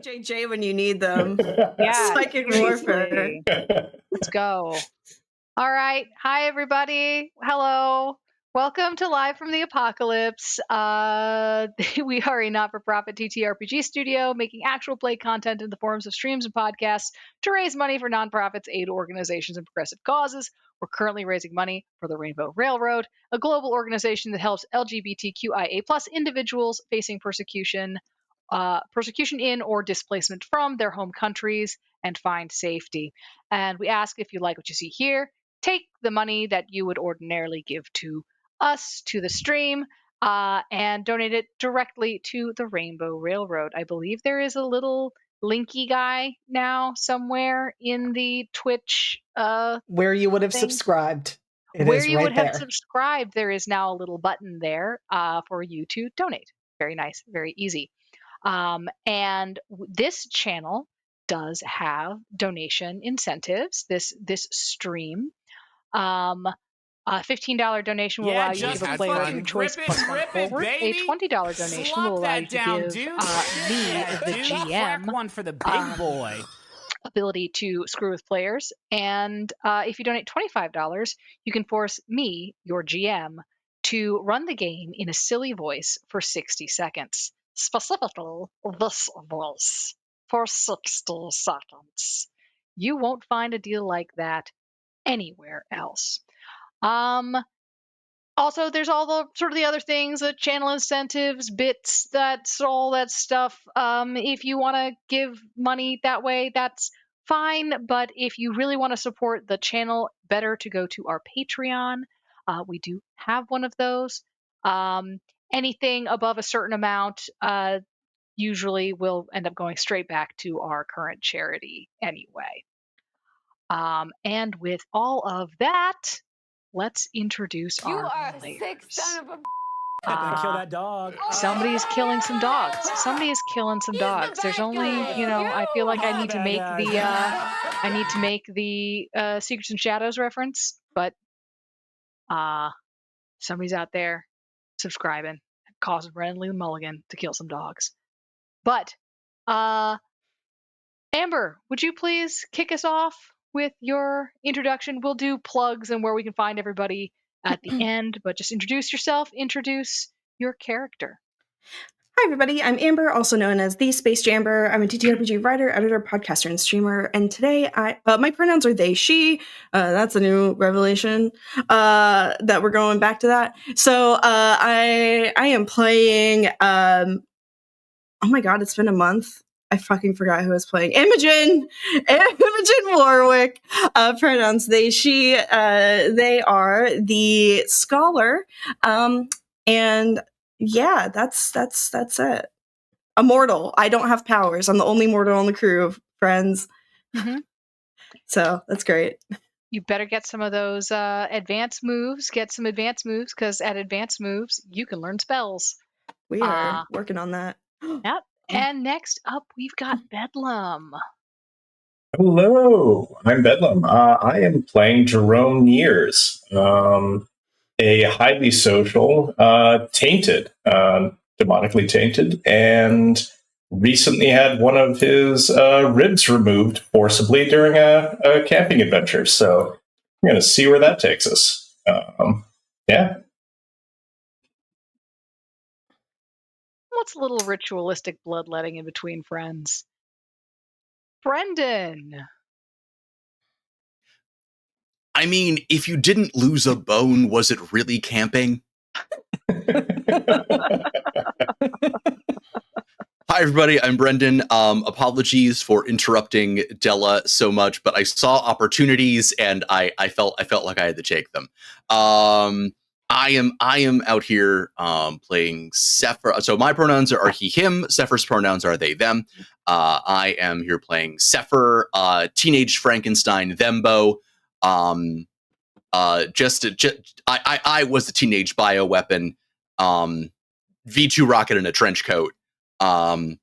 JJ when you need them. Yeah, Psychic warfare. Let's go. All right. Hi, everybody. Hello. Welcome to Live from the Apocalypse. We are a not-for-profit TTRPG studio making actual play content in the forms of streams and podcasts to raise money for nonprofits, aid organizations, and progressive causes. We're currently raising money for the Rainbow Railroad, a global organization that helps LGBTQIA+ individuals facing persecution in or displacement from their home countries and find safety. And we ask, if you like what you see here, take the money that you would ordinarily give to us, to the stream, and donate it directly to the Rainbow Railroad. I believe there is a little linky guy now somewhere in the Twitch where you would have thing. subscribed. Where you would have subscribed, there is now a little button there for you to donate. Very nice, very easy. And this channel does have donation incentives. This stream, a $15 donation will allow you to give a player of your choice +1 forward. A $20 donation will allow you to give me, the GM, one for the big boy. Ability to screw with players. And if you donate $25, you can force me, your GM, to run the game in a silly voice for 60 seconds. Specifically, this voice for 60 seconds. You won't find a deal like that anywhere else. Also, there's all the sort of the other things, the channel incentives, bits, that's all that stuff. If you want to give money that way, that's fine. But if you really want to support the channel, better to go to our Patreon. We do have one of those. Anything above a certain amount usually will end up going straight back to our current charity anyway. And with all of that, let's introduce our players. You are a sick son of a Kill that dog. Somebody is killing some dogs. Somebody is killing some dogs. There's only, I feel like I need to make the Secrets and Shadows reference, but somebody's out there subscribing, causing Brendan Mulligan to kill some dogs. But Amber, would you please kick us off with your introduction? We'll do plugs and where we can find everybody at the end, but just introduce yourself, introduce your character. Hi, everybody. I'm Amber, also known as the Space Jamber. I'm a TTRPG writer, editor, podcaster, and streamer. And today, my pronouns are they, she. That's a new revelation that we're going back to that. So I am playing. Oh my god, it's been a month. I fucking forgot who I was playing. Imogen Warwick. Pronouns they, she. They are the scholar. And yeah, that's it. A mortal. I don't have powers. I'm the only mortal on the crew, friends. Mm-hmm. So that's great. You better get some of those advanced moves. Get some advanced moves, because at advanced moves, you can learn spells. We are working on that. Yep. And next up, we've got Bedlam. Hello, I'm Bedlam. I am playing Jerome Nears, a highly social, tainted, demonically tainted, and recently had one of his ribs removed forcibly during a camping adventure. So we're going to see where that takes us. Yeah. What's a little ritualistic bloodletting in between friends? Brendan. I mean, if you didn't lose a bone, was it really camping? Hi, everybody. I'm Brendan. Apologies for interrupting Della so much, but I saw opportunities and I felt like I had to take them. I am out here playing Sefer. So my pronouns are he, him. Sefer's pronouns are they, them. I am here playing Sefer, teenage Frankenstein, thembo. I was a teenage bioweapon, V2 rocket in a trench coat, going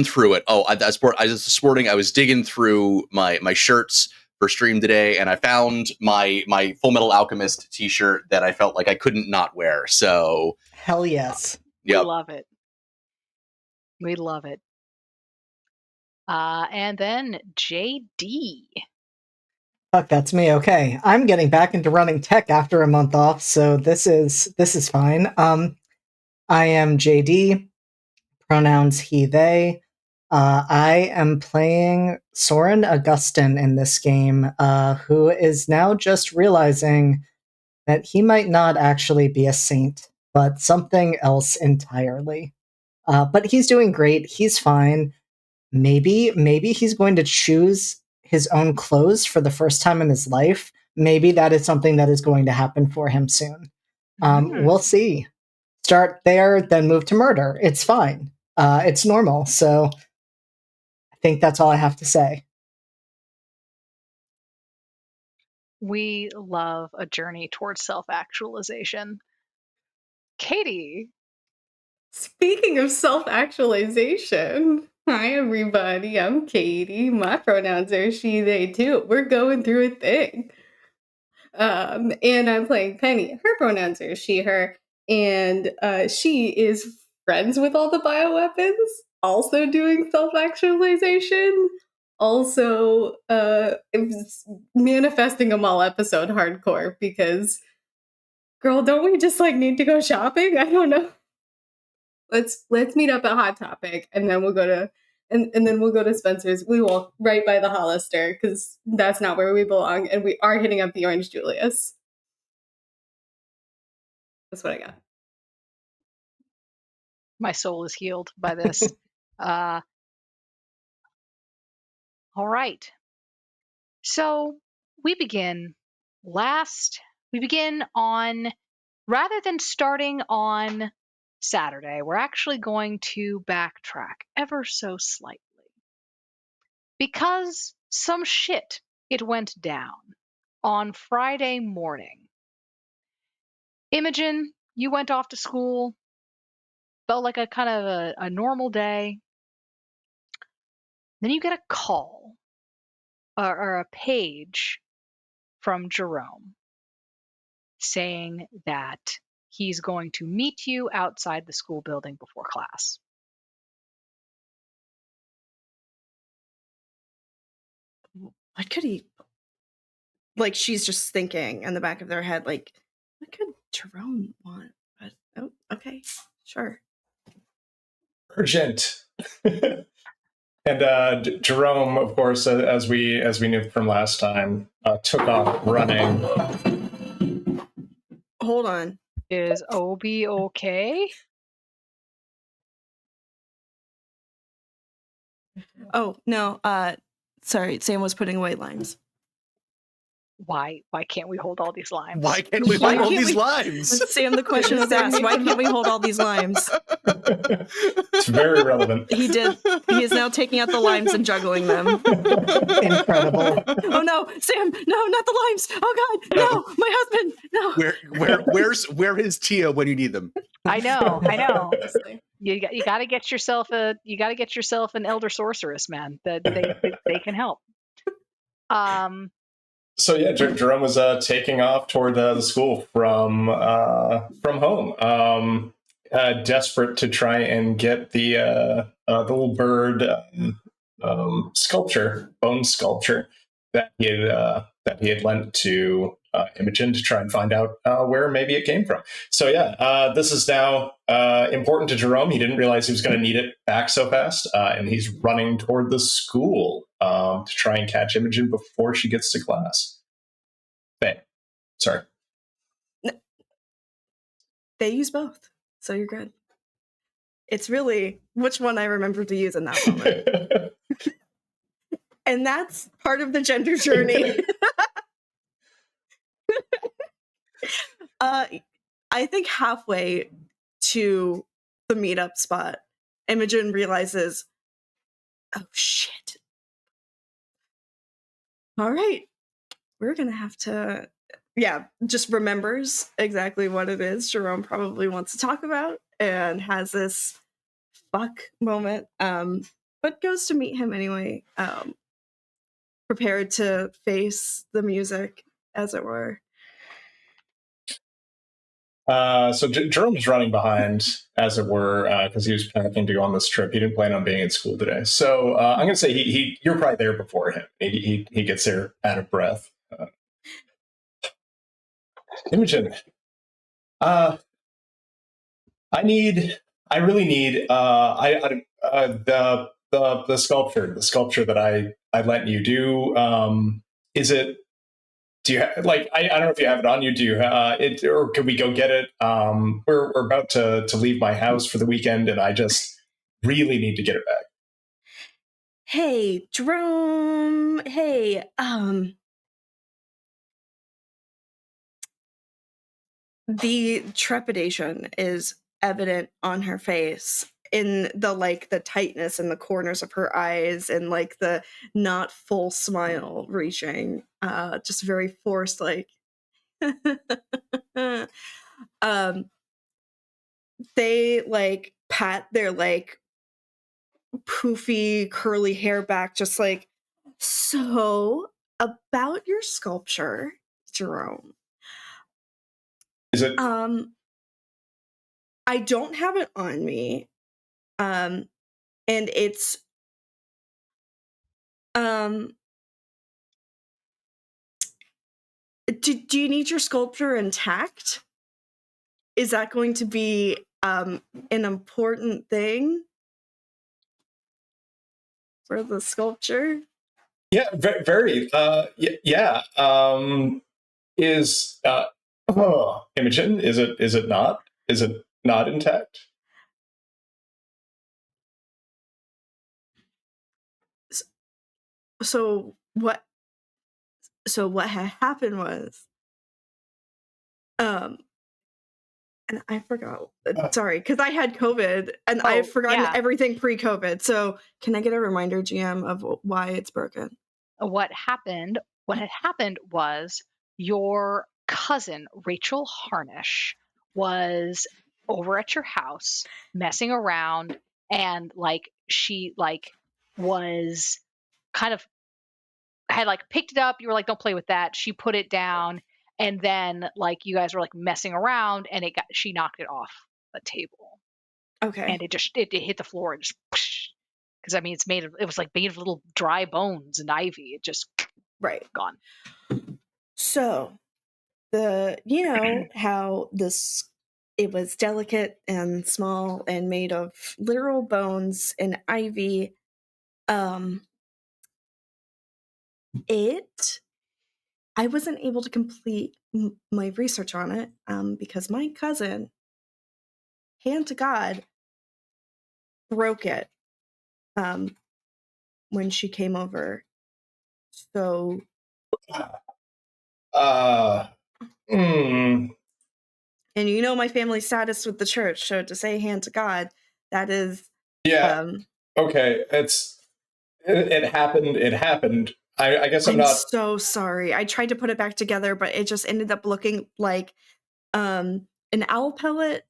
through it. I was digging through my shirts for stream today, and I found my Full Metal Alchemist t-shirt that I felt like I couldn't not wear. So hell yes. We love it. We love it. And then JD. Fuck, that's me. Okay, I'm getting back into running tech after a month off, so this is fine. I am JD. Pronouns he they. I am playing Soren Augustin in this game, who is now just realizing that he might not actually be a saint, but something else entirely. But he's doing great. He's fine. Maybe he's going to choose his own clothes for the first time in his life. Maybe that is something that is going to happen for him soon. We'll see. Start there, then move to murder. It's fine. It's normal. So I think that's all I have to say. We love a journey towards self-actualization. Katie. Speaking of self-actualization, hi everybody, I'm Katie. My pronouns are she, they too. We're going through a thing. And I'm playing Penny. Her pronouns are she, her, and she is friends with all the bioweapons, also doing self-actualization, also it's manifesting them all episode hardcore because girl, don't we just like need to go shopping? I don't know. Let's meet up at Hot Topic and then we'll go to and then we'll go to Spencer's. We walk right by the Hollister because that's not where we belong, and we are hitting up the Orange Julius. That's what I got. My soul is healed by this. All right. So we begin on, rather than starting on Saturday, we're actually going to backtrack ever so slightly. Because some shit, it went down on Friday morning. Imogen, you went off to school, felt like a kind of a normal day. Then you get a call or a page from Jerome saying that he's going to meet you outside the school building before class. What could he, like, she's just thinking in the back of their head, like, what could Jerome want? But oh, okay, sure. Urgent. And Jerome, of course, as we knew from last time, took off running. Hold on. Is Obi okay? Oh no, sorry, Sam was putting away limes. Why can't we hold all these limes? Why can't we Why hold all can't these we- limes? Sam, the question was asked, why can't we hold all these limes? It's very relevant. He did. He is now taking out the limes and juggling them. Incredible. Oh no, Sam! No, not the limes! Oh God, no, my husband! No. Where is Tia when you need them? I know. You got to get yourself an elder sorceress, man. That they can help. So yeah, Jerome was taking off toward the school from home, desperate to try and get the little bird bone sculpture that he had lent to Imogen to try and find out where maybe it came from. So yeah, this is now important to Jerome. He didn't realize he was going to need it back so fast, and he's running toward the school to try and catch Imogen before she gets to class. Sorry. They use both, so you're good. It's really which one I remember to use in that moment. And that's part of the gender journey. I think halfway to the meetup spot, Imogen realizes, oh shit. All right, we're going to have to, just remembers exactly what it is Jerome probably wants to talk about and has this fuck moment, but goes to meet him anyway, prepared to face the music, as it were. So Jerome is running behind, as it were, because he was panicking to go on this trip. He didn't plan on being in school today. So I'm going to say you're probably there before him. He gets there out of breath. Imogen, I really need the sculpture that I let you do. Is it? Do you like? I don't know if you have it on you. Do you? Or could we go get it? We're about to leave my house for the weekend, and I just really need to get it back. Hey, Jerome. Hey, the trepidation is evident on her face, in the tightness in the corners of her eyes, and like the not full smile reaching, just very forced, like they like pat their like poofy curly hair back, just like, so about your sculpture, Jerome. Is it? I don't have it on me. And it's do you need your sculpture intact? Is that going to be an important thing for the sculpture? Yeah, very. Yeah. Is Imogen? Is it not? Is it not intact? So what had happened was, and I forgot. Sorry, because I had COVID and I've forgotten everything pre-COVID. So can I get a reminder, GM, of why it's broken? What had happened was your cousin Rachel Harnish was over at your house messing around, and like she like was kind of had like picked it up. You were like, don't play with that. She put it down, and then like you guys were like messing around, and she knocked it off a table. Okay. And it hit the floor and just, because I mean it was like made of little dry bones and ivy. It just gone. So how it was delicate and small and made of literal bones and ivy. I wasn't able to complete my research on it because my cousin, hand to God, broke it when she came over. So and my family status with the church, so to say hand to God, that is okay. It happened. I guess I'm not so sorry. I tried to put it back together, but it just ended up looking like an owl pellet.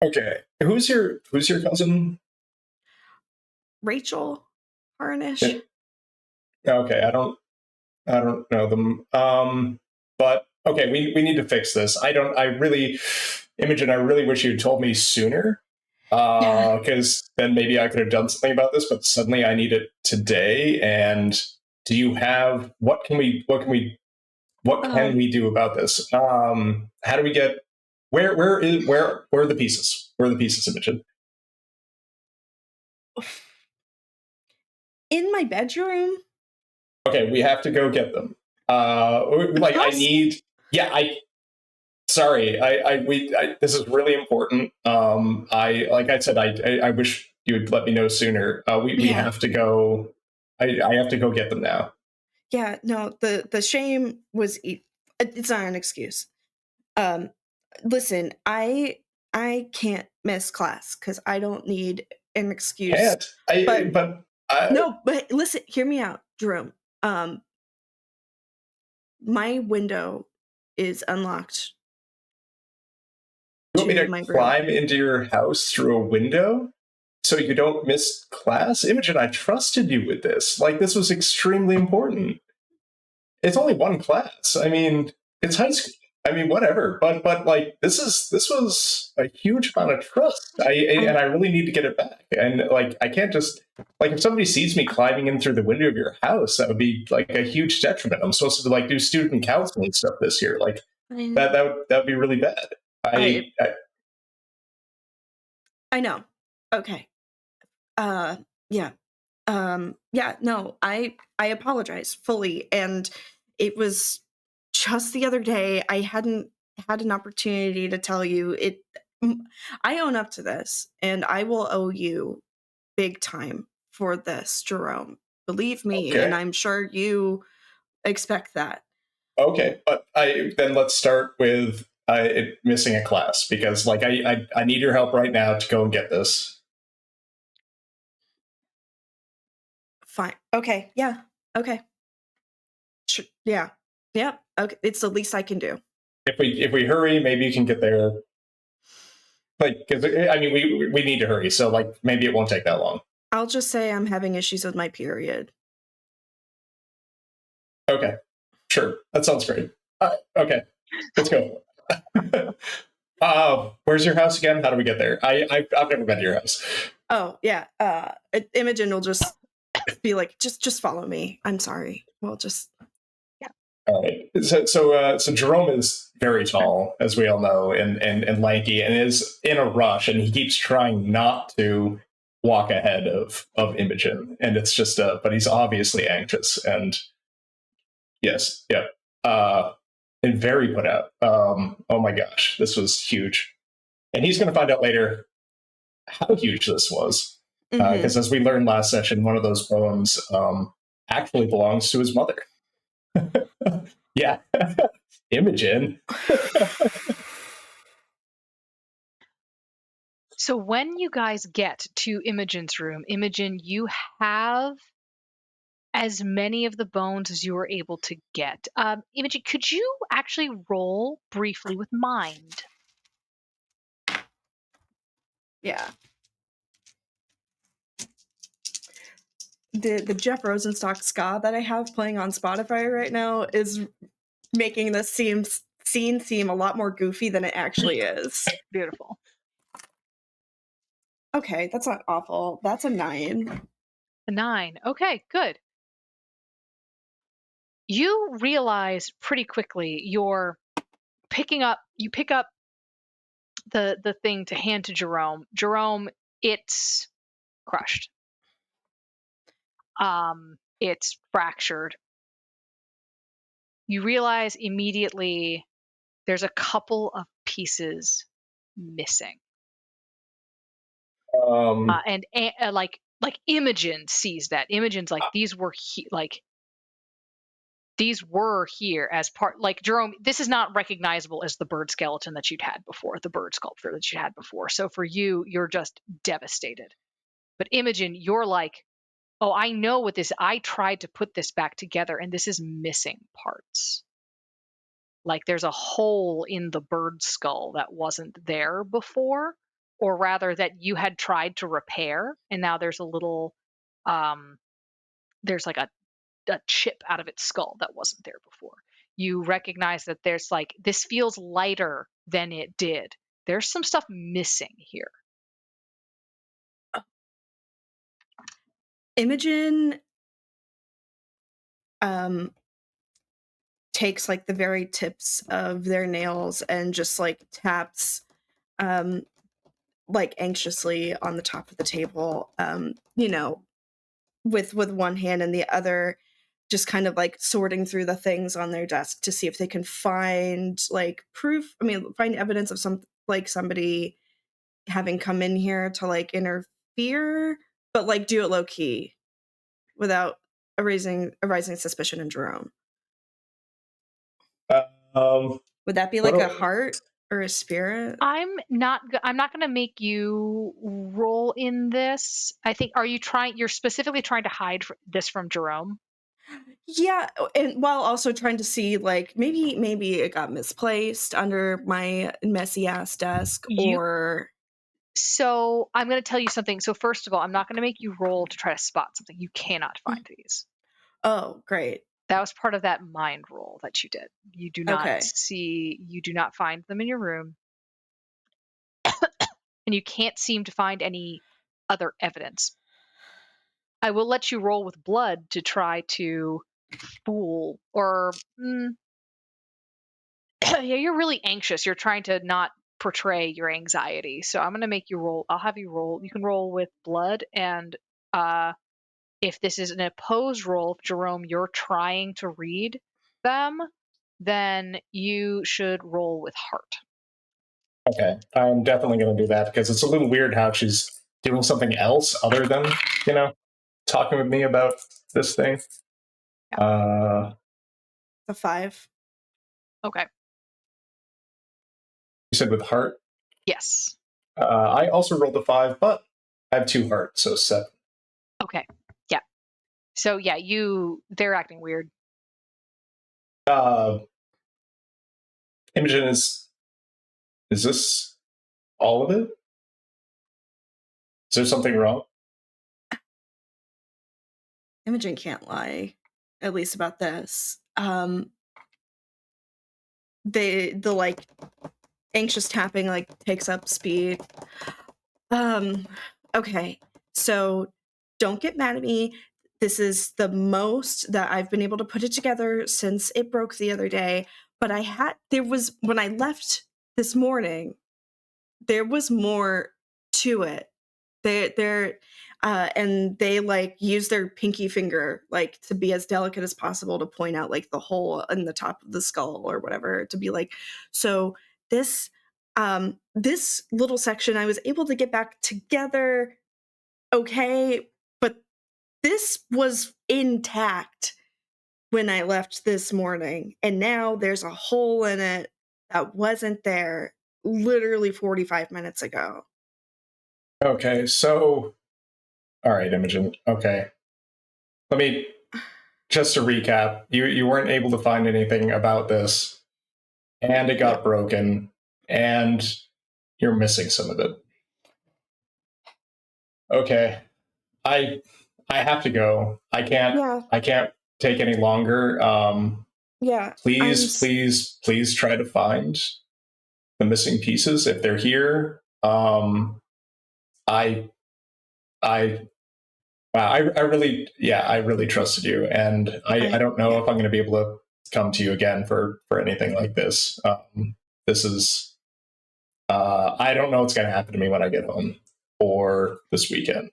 Okay. Who's your cousin? Rachel Harnish. Okay, I don't know them. But okay, we need to fix this. Imogen, I really wish you'd told me sooner. Because then maybe I could have done something about this, but suddenly I need it today. And do you have what can we do about this? How do we get where are the pieces? Where are the pieces, Imogen? In my bedroom. Okay, we have to go get them. This is really important. I wish you would let me know sooner. We have to go. I have to go get them now. Yeah, no, the shame was, it's not an excuse. Listen, I can't miss class because I don't need an excuse. But listen, hear me out, Jerome. My window is unlocked. You want me to climb into your house through a window so you don't miss class? Imogen, I trusted you with this. Like, this was extremely important. It's only one class. I mean, it's high school. I mean, whatever. But like, this was a huge amount of trust. And I really need to get it back. And like, I can't just like if somebody sees me climbing in through the window of your house, that would be like a huge detriment. I'm supposed to like do student counseling stuff this year. Like that would be really bad. I know. Okay. Yeah. Yeah, no, I apologize fully. And it was just the other day I hadn't had an opportunity to tell you it. I own up to this, and I will owe you big time for this, Jerome. Believe me, and Okay. I'm sure you expect that. Okay, but then let's start with missing a class because like I need your help right now to go and get this. Fine. Okay. Yeah. Okay. Sure. Yeah. Yep. Okay. It's the least I can do. If we hurry, maybe you can get there. Like, because I mean, we need to hurry, so like maybe it won't take that long. I'll just say I'm having issues with my period. Okay, sure, that sounds great. Okay, let's go. Where's your house again? How do we get there? I've never been to your house. Oh yeah. Imogen will just be like, just follow me. I'm sorry. We'll just. All right. So Jerome is very tall, as we all know, and lanky, and is in a rush, and he keeps trying not to walk ahead of Imogen, and it's just but he's obviously anxious, and yes, yeah, and very put out. Oh my gosh, this was huge, and he's going to find out later how huge this was, because as we learned last session, one of those poems actually belongs to his mother. Yeah, Imogen. So when you guys get to Imogen's room, Imogen, you have as many of the bones as you were able to get. Imogen, could you actually roll briefly with mind? Yeah. The Jeff Rosenstock ska that I have playing on Spotify right now is making this scene seem a lot more goofy than it actually is. Beautiful. Okay, that's not awful. That's a 9. A 9. Okay, good. You realize pretty quickly you pick up the thing to hand to Jerome. Jerome, it's crushed. It's fractured. You realize immediately there's a couple of pieces missing. And like Imogen sees that. Imogen's like, these were here as part, like, Jerome, this is not recognizable as the bird skeleton that you'd had before, the bird sculpture that you had before. So for you, you're just devastated. But Imogen, you're like, oh, I know what this, I tried to put this back together and this is missing parts. Like there's a hole in the bird skull that wasn't there before, or rather that you had tried to repair. And now there's a little, there's like a chip out of its skull that wasn't there before. You recognize that there's like, this feels lighter than it did. There's some stuff missing here. Imogen takes like the very tips of their nails and just like taps like anxiously on the top of the table, you know, with one hand, and the other just kind of like sorting through the things on their desk to see if they can find like proof, find evidence of somebody having come in here to like interfere, but like do it low key without arising suspicion in Jerome. Would that be like a heart or a spirit? I'm not going to make you roll in this. I think, you're specifically trying to hide this from Jerome? Yeah, and while also trying to see like maybe it got misplaced under my messy ass desk or. So I'm going to tell you something. So first of all, I'm not going to make you roll to try to spot something. You cannot find these. Oh, great. That was part of that mind roll that you did. You do not Okay. you do not find them in your room. And you can't seem to find any other evidence. I will let you roll with blood to try to fool or yeah, you're really anxious. You're trying to not portray your anxiety. So I'm going to make you roll. I'll have you roll. You can roll with blood, and if this is an opposed roll, if Jerome, you're trying to read them, then you should roll with heart. Okay, I'm definitely going to do that because it's a little weird how she's doing something else other than, talking with me about this thing. Yeah. A 5. Okay. You said with heart? Yes. I also rolled a 5, but I have 2 hearts, so 7. Okay. Yeah. So yeah, they're acting weird. Imogen, is this all of it? Is there something wrong? Imogen can't lie, at least about this. The like anxious tapping like takes up speed. Okay, so don't get mad at me. This is the most that I've been able to put it together since it broke the other day. But when I left this morning, there was more to it. And they like use their pinky finger like to be as delicate as possible to point out like the hole in the top of the skull or whatever, to be like, so this this little section I was able to get back together okay, but this was intact when I left this morning, and now there's a hole in it that wasn't there literally 45 minutes ago. Okay, so all right, Imogen. Okay, let me just to recap. You weren't able to find anything about this, and it got broken, and you're missing some of it. Okay, I have to go. I can't take any longer. Yeah. Please try to find the missing pieces if they're here. I really trusted you, and I don't know if I'm going to be able to come to you again for anything like this. This is I don't know what's going to happen to me when I get home or this weekend.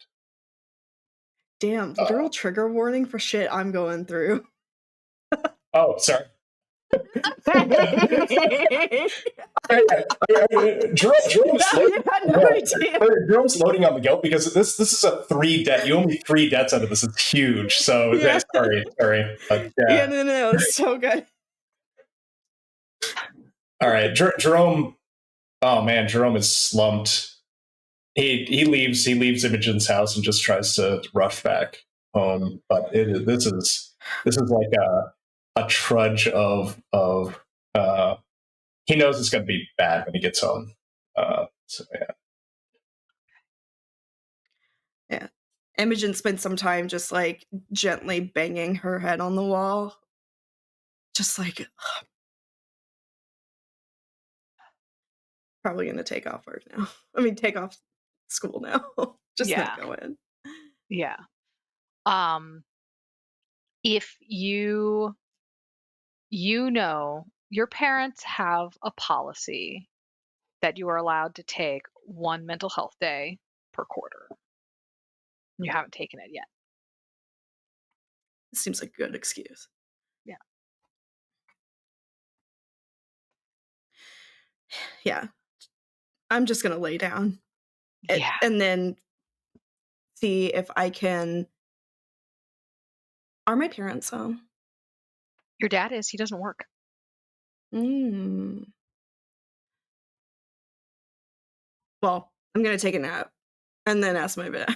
Damn, literal trigger warning for shit I'm going through. Oh, sorry. Jerome's loading on the guilt because this is a 3 debt. You owe me 3 debts out of this. It's huge. So sorry. But, yeah, no, it's so good. All right, Jerome. Oh man, Jerome is slumped. He leaves Imogen's house and just tries to rush back home. But this is like a trudge of he knows it's going to be bad when he gets home. So yeah. Imogen spent some time just like gently banging her head on the wall, just like probably gonna take off work now. I mean, take off school now. Just not go in. Yeah. If you know your parents have a policy that you are allowed to take 1 mental health day per quarter. You haven't taken it yet. It seems like a good excuse. Yeah. Yeah. I'm just gonna lay down. Yeah. And then see if I can. Are my parents home? Your dad is. He doesn't work. Well, I'm gonna take a nap and then ask my dad.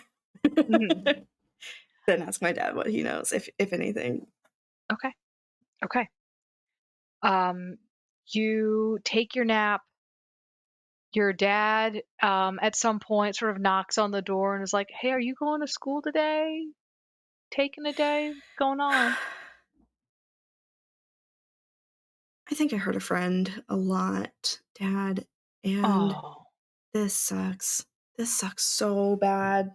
Then ask my dad what he knows, if anything. Okay. You take your nap. Your dad, at some point, sort of knocks on the door and is like, "Hey, are you going to school today? Taking a day? What's going on?" I think I hurt a friend a lot, Dad, and this sucks. This sucks so bad.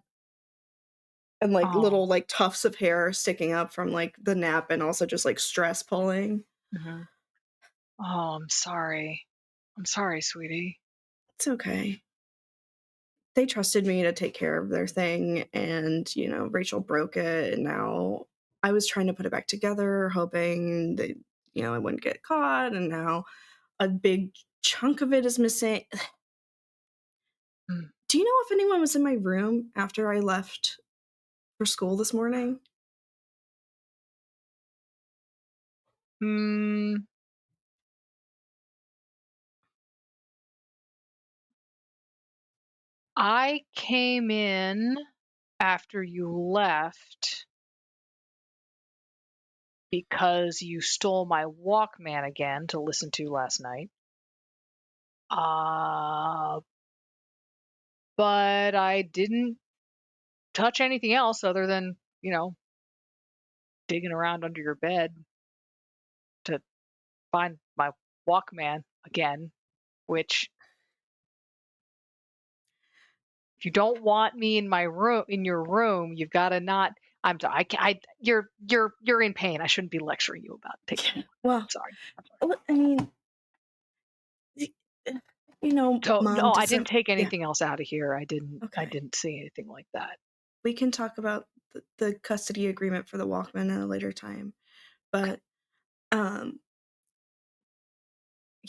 And like little like tufts of hair sticking up from like the nap and also just like stress pulling. Mm-hmm. Oh, I'm sorry. I'm sorry, sweetie. It's okay. They trusted me to take care of their thing, and you know, Rachel broke it, and now I was trying to put it back together, hoping that, you know, I wouldn't get caught, and now a big chunk of it is missing. Do you know if anyone was in my room after I left for school this morning? I came in after you left because you stole my Walkman again to listen to last night. But I didn't touch anything else other than, you know, digging around under your bed to find my Walkman again, which if you don't want me in my room, in your room, you've got to not. You're in pain. I shouldn't be lecturing you about taking. Well, sorry. I mean, you know, Mom. No, I didn't take anything else out of here. I didn't. Okay. I didn't see anything like that. We can talk about the custody agreement for the Walkman at a later time, but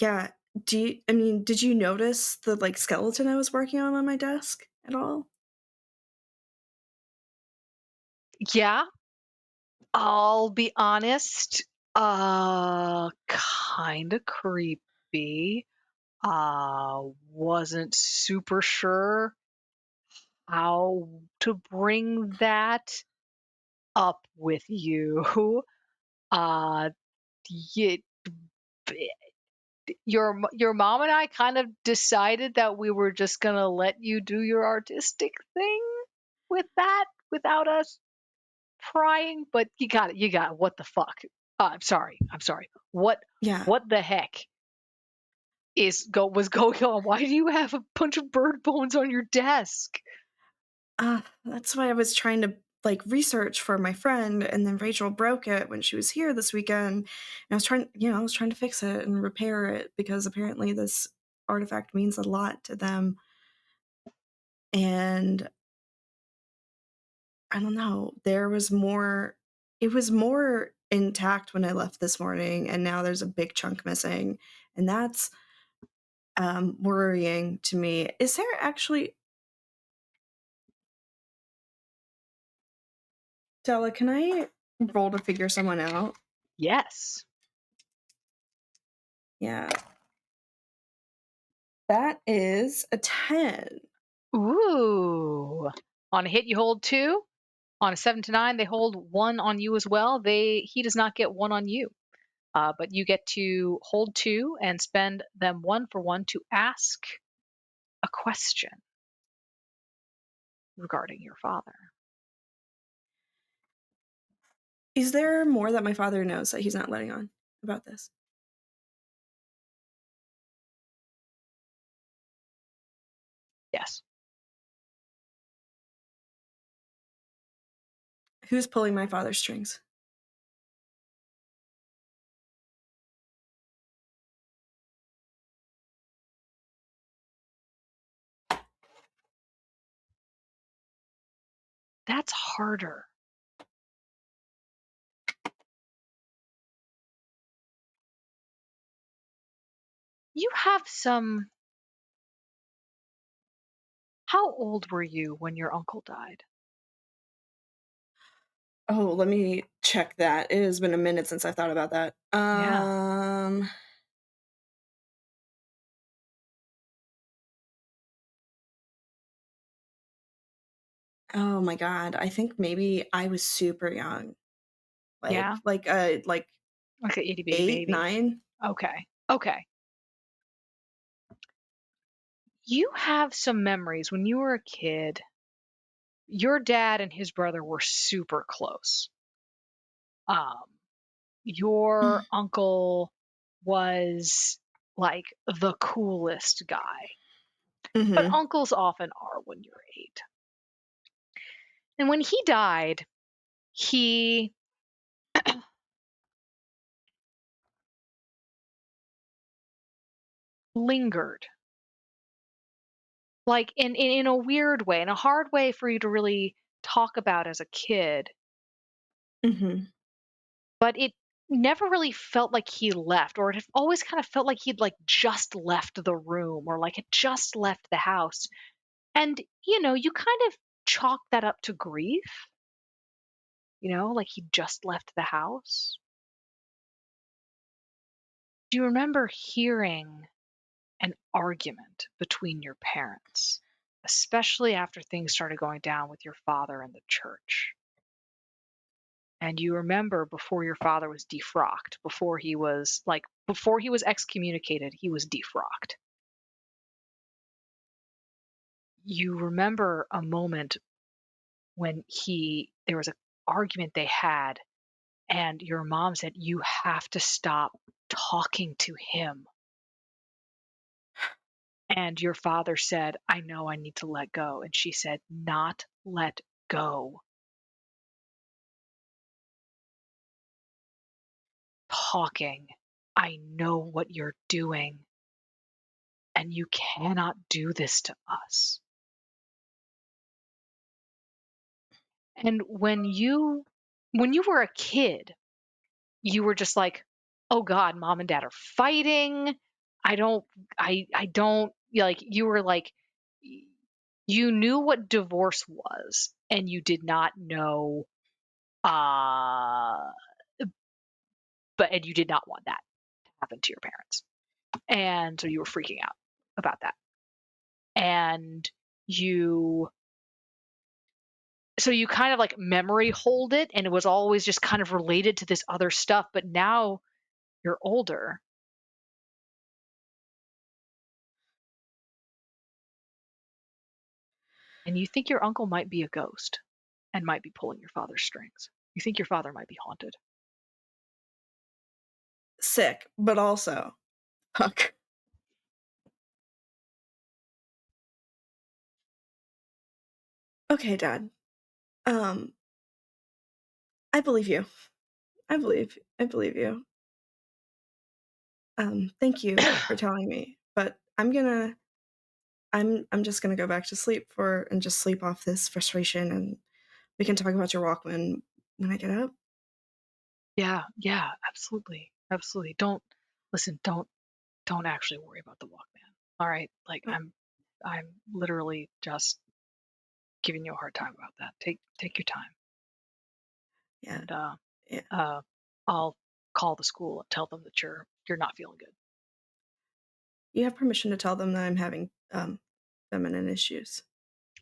yeah. Did you notice the like skeleton I was working on my desk at all? Yeah, I'll be honest. Kind of creepy. Wasn't super sure how to bring that up with you. Your mom and I kind of decided that we were just gonna let you do your artistic thing with that without us prying. But you got it. What the fuck? I'm sorry. What the heck was going on? Why do you have a bunch of bird bones on your desk? That's why I was trying to like research for my friend, and then Rachel broke it when she was here this weekend. And I was trying to fix it and repair it because apparently this artifact means a lot to them. And I don't know, it was more intact when I left this morning, and now there's a big chunk missing, and that's worrying to me. Is there actually, Della, can I roll to figure someone out? Yes. Yeah. That is a 10. Ooh. On a hit, you hold 2. On a 7 to 9, they hold 1 on you as well. He does not get 1 on you. But you get to hold 2 and spend them 1 for 1 to ask a question regarding your father. Is there more that my father knows that he's not letting on about this? Yes. Who's pulling my father's strings? That's harder. You have some. How old were you when your uncle died? Oh, let me check that. It has been a minute since I thought about that. Yeah. Oh my god. I think maybe I was super young. Yeah. Like an itty bitty 8, baby. 9. Okay. You have some memories when you were a kid. Your dad and his brother were super close. Your uncle was like the coolest guy. Mm-hmm. But uncles often are when you're 8. And when he died, he lingered. Like in a weird way, in a hard way for you to really talk about as a kid. Mm-hmm. But it never really felt like he left, or it always kind of felt like he'd like just left the room or like had just left the house. And, you kind of chalk that up to grief, like he just left the house. Do you remember hearing an argument between your parents, especially after things started going down with your father in the church? And you remember before your father was defrocked, before he was excommunicated, he was defrocked. You remember a moment when there was an argument they had, and your mom said, "You have to stop talking to him." And your father said, "I know I need to let go." And she said, "Not let go. Talking. I know what you're doing. And you cannot do this to us." And when you were a kid, you were just like, "Oh God, mom and dad are fighting. I don't, I don't," like, you were like, you knew what divorce was, and you did not know, uh, and you did not want that to happen to your parents. And so you were freaking out about that. And so you kind of like memory hold it, and it was always just kind of related to this other stuff. But now you're older. And you think your uncle might be a ghost and might be pulling your father's strings. You think your father might be haunted. Sick, but also, fuck. Okay, Dad. I believe you. I believe you. Thank you for telling me. But I'm just gonna go back to sleep and just sleep off this frustration, and we can talk about your Walkman when I get up. Yeah, absolutely. Absolutely. Don't actually worry about the Walkman. All right? Like, Oh. I'm literally just giving you a hard time about that. Take your time. Yeah. And Yeah. I'll call the school and tell them that you're not feeling good. You have permission to tell them that I'm having feminine issues.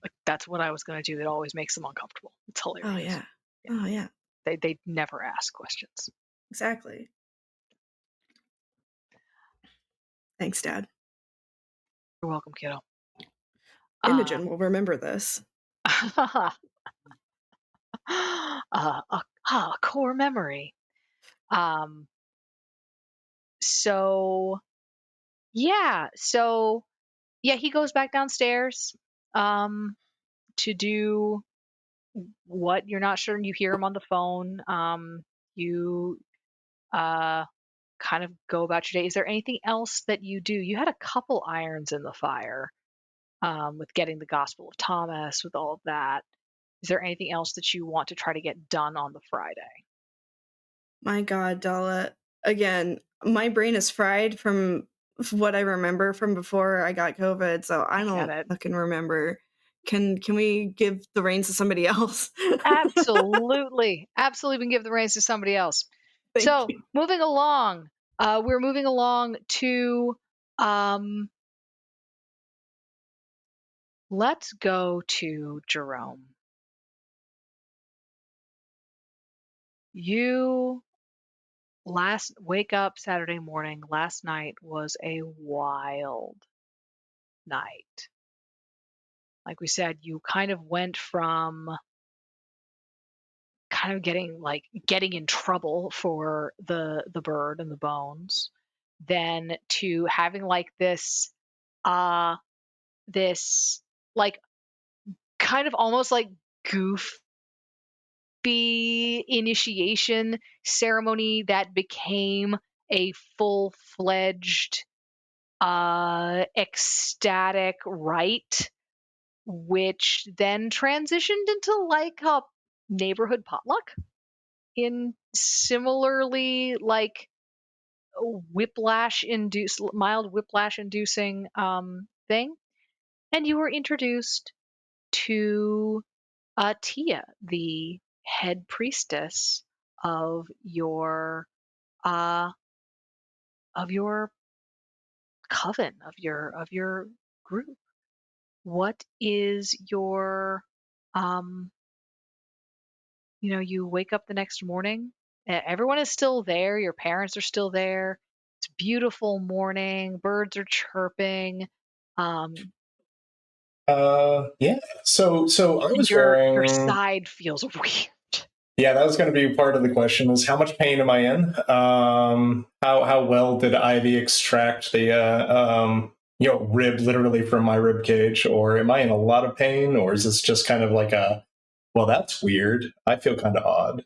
Like, that's what I was going to do. It always makes them uncomfortable. It's hilarious. Oh yeah. Oh yeah. They never ask questions. Exactly. Thanks, Dad. You're welcome, kiddo. Imogen will remember this. A core memory. So yeah, he goes back downstairs to do what you're not sure. You hear him on the phone. You kind of go about your day. Is there anything else that you do? You had a couple irons in the fire with getting the Gospel of Thomas, with all of that. Is there anything else that you want to try to get done on the Friday? My God, Dalla. Again, my brain is fried from what I remember from before I got COVID, so I don't fucking remember. Can we give the reins to somebody else? Absolutely. Absolutely, we can give the reins to somebody else. Thank you. Moving along, we're moving along to let's go to Jerome. You wake up Saturday morning. Last night was a wild night. Like we said, you kind of went from kind of getting in trouble for the bird and the bones, then to having like this like kind of almost like goofy initiation ceremony that became a full-fledged ecstatic rite, which then transitioned into like a neighborhood potluck in similarly like mild whiplash inducing thing. And you were introduced to Tia, the head priestess of your coven, of your group. What is your you wake up the next morning, everyone is still there, your parents are still there. It's a beautiful morning, birds are chirping. Yeah. So I was Your wearing. side feels weird. Yeah, that was going to be part of the question: is how much pain am I in? How well did Ivy extract the rib literally from my rib cage, or am I in a lot of pain, or is this just kind of like a well, that's weird. I feel kind of odd.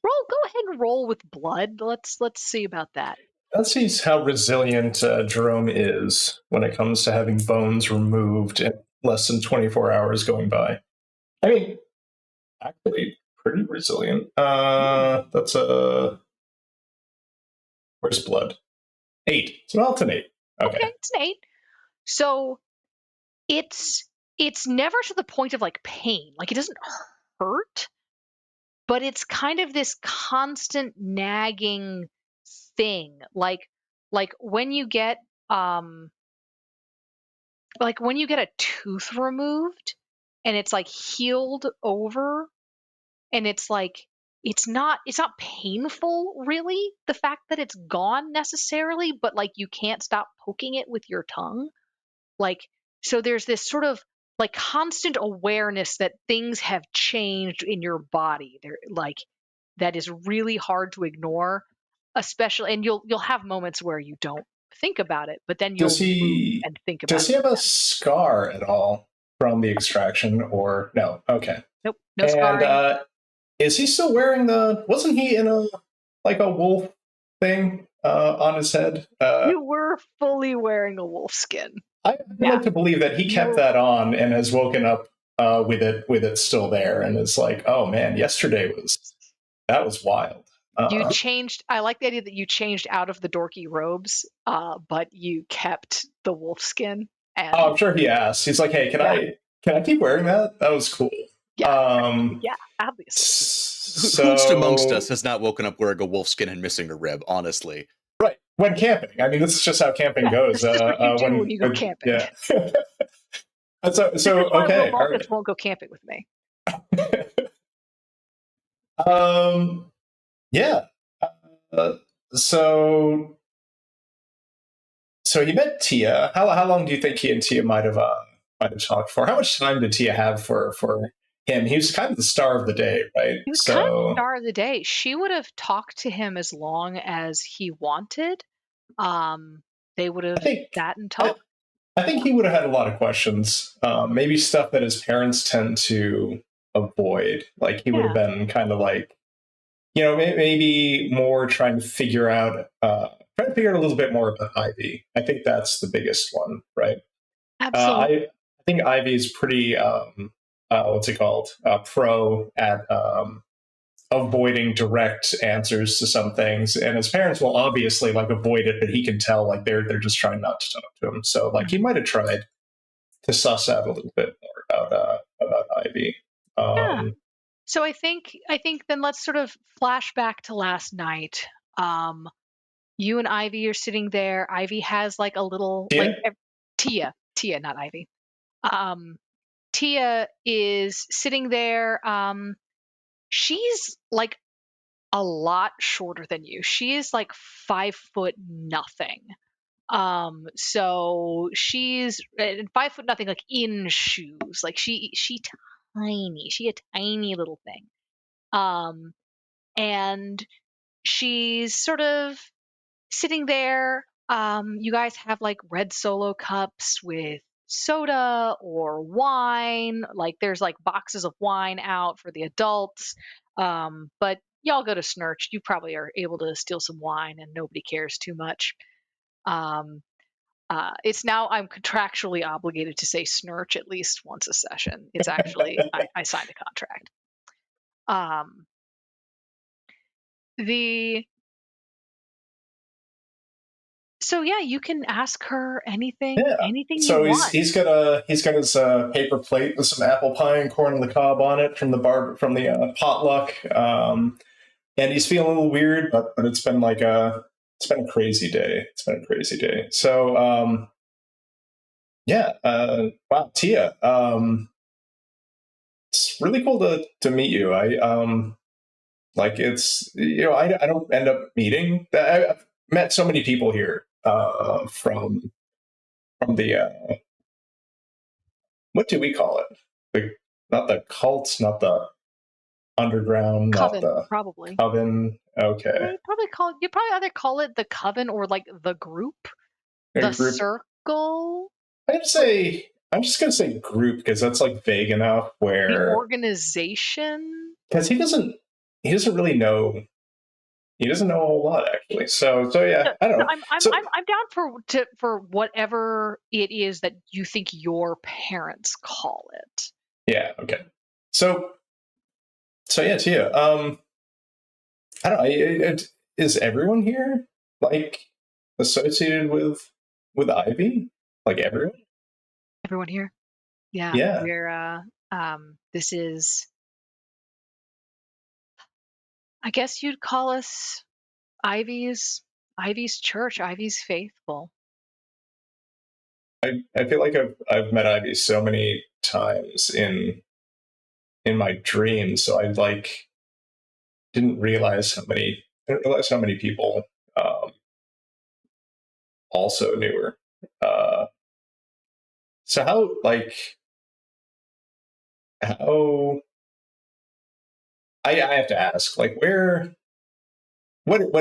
Go ahead and roll with blood. Let's see about that. Let's see how resilient Jerome is when it comes to having bones removed in less than 24 hours going by. I mean, actually, pretty resilient. That's a where's blood? 8. So it's an 8. Okay. It's an 8. So it's never to the point of like pain. Like it doesn't hurt, but it's kind of this constant nagging thing. Like when you get a tooth removed and it's like healed over, and it's like it's not painful really, the fact that it's gone necessarily, but like you can't stop poking it with your tongue. Like, so there's this sort of like constant awareness that things have changed in your body. They're like, that is really hard to ignore, especially, and you'll have moments where you don't think about it, but then you'll move and think about it. Does he have a scar at all from the extraction, or no? Okay. Nope, no scarring. And is he still wearing wasn't he in a wolf thing on his head? You were fully wearing a wolf skin. I'd like to believe that he kept that on and has woken up with it still there, and is like, oh man, yesterday was wild. You changed. I like the idea that you changed out of the dorky robes, but you kept the wolf skin. And I'm sure he asked. He's like, hey, can I keep wearing that? That was cool. Yeah, obviously. Who's amongst us has not woken up wearing a wolf skin and missing a rib, honestly. Right. When camping. I mean, this is just how camping goes. This is what you do when you go camping. Yeah. so okay. Balkans won't go camping with me. Yeah. So he met Tia. How long do you think he and Tia might have talked for? How much time did Tia have for him? He was kind of the star of the day, right? He was kind of the star of the day. She would have talked to him as long as he wanted. They would have sat and talked. I think he would have had a lot of questions. Maybe stuff that his parents tend to avoid. Like he would have been kind of like, maybe more trying to figure out a little bit more about Ivy. I think that's the biggest one, right? Absolutely. I think Ivy is pretty, what's it called? Pro at avoiding direct answers to some things, and his parents will obviously avoid it, but he can tell they're just trying not to talk to him. So he might have tried to suss out a little bit more about Ivy. So I think then let's sort of flash back to last night. You and Ivy are sitting there. Ivy has a little Tia, not Ivy. Tia is sitting there. She's a lot shorter than you. She is 5 foot nothing. So she's 5 foot nothing, in shoes. She tiny. She a tiny little thing. And she's sort of sitting there You guys have like red Solo cups with soda or wine. Like there's like boxes of wine out for the adults. But y'all go to Snurch. You probably are able to steal some wine and nobody cares too much. It's now I'm contractually obligated to say Snurch at least once a session. It's actually I signed a contract. So yeah, you can ask her anything you So want. he's got his paper plate with some apple pie and corn on the cob on it from the potluck, and he's feeling a little weird, but it's been a crazy day. It's been a crazy day. So wow, Tia, it's really cool to meet you. It's I don't end up meeting. I've met so many people here from the what do we call it? Not the cults, not the underground, Coven, not the probably. coven. Okay. Yeah, you probably either call it the coven or like the group, The the group. circle. I'm just gonna say group because that's like vague enough. The Where organization. because he doesn't really know. He doesn't know a whole lot actually. So yeah, I don't know. I'm down for whatever it is that you think your parents call it. Yeah. Okay. So yeah, Tia. I don't know. Is everyone here like associated with Ivy? Like everyone? Everyone here? Yeah. Yeah. We're this is, I guess you'd call us Ivy's church, Ivy's faithful. I feel like I've met Ivy so many times in my dreams, so I didn't realize how many people also knew her. So how I have to ask, like, what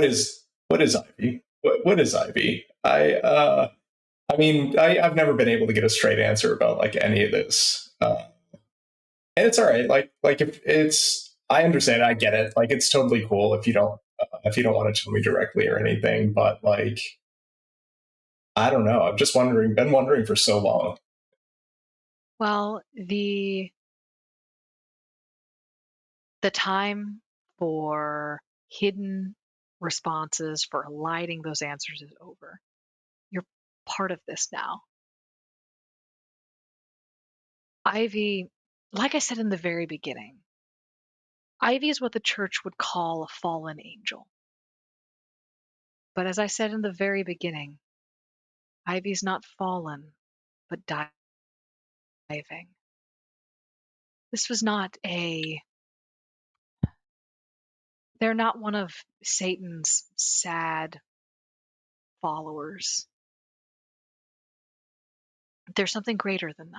is Ivy? What is Ivy? I mean, I've never been able to get a straight answer about like any of this, and it's all right. Like if it's, I understand, I get it. Like it's totally cool if you don't want to tell me directly or anything. But like, I don't know. I'm just been wondering for so long. Well, the time for hidden responses, for lighting those answers is over. You're part of this now. Ivy, like I said in the very beginning, Ivy is what the church would call a fallen angel. But as I said in the very beginning, Ivy's not fallen, but diving. This was not they're not one of Satan's sad followers. There's something greater than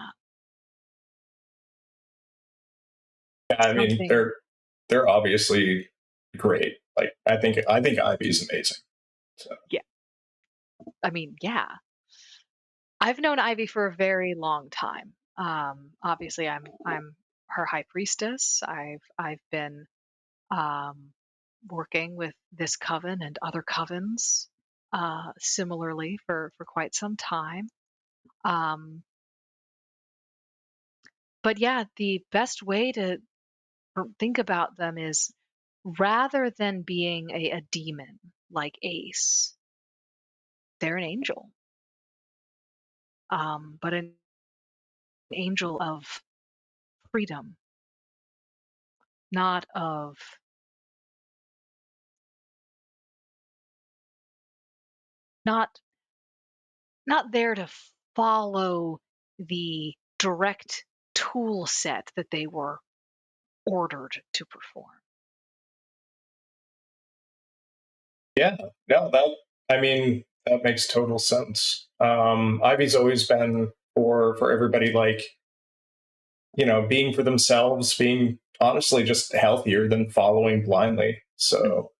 that. I mean, they're obviously great. Like I think Ivy's amazing. So. Yeah. I mean, yeah. I've known Ivy for a very long time. Obviously, I'm her high priestess. I've been working with this coven and other covens similarly for quite some time. But yeah, the best way to think about them is rather than being a demon like Ace, they're an angel. But an angel of freedom, not there to follow the direct tool set that they were ordered to perform. Yeah, no, that makes total sense. Ivy's always been for everybody, like, being for themselves, being honestly just healthier than following blindly. So,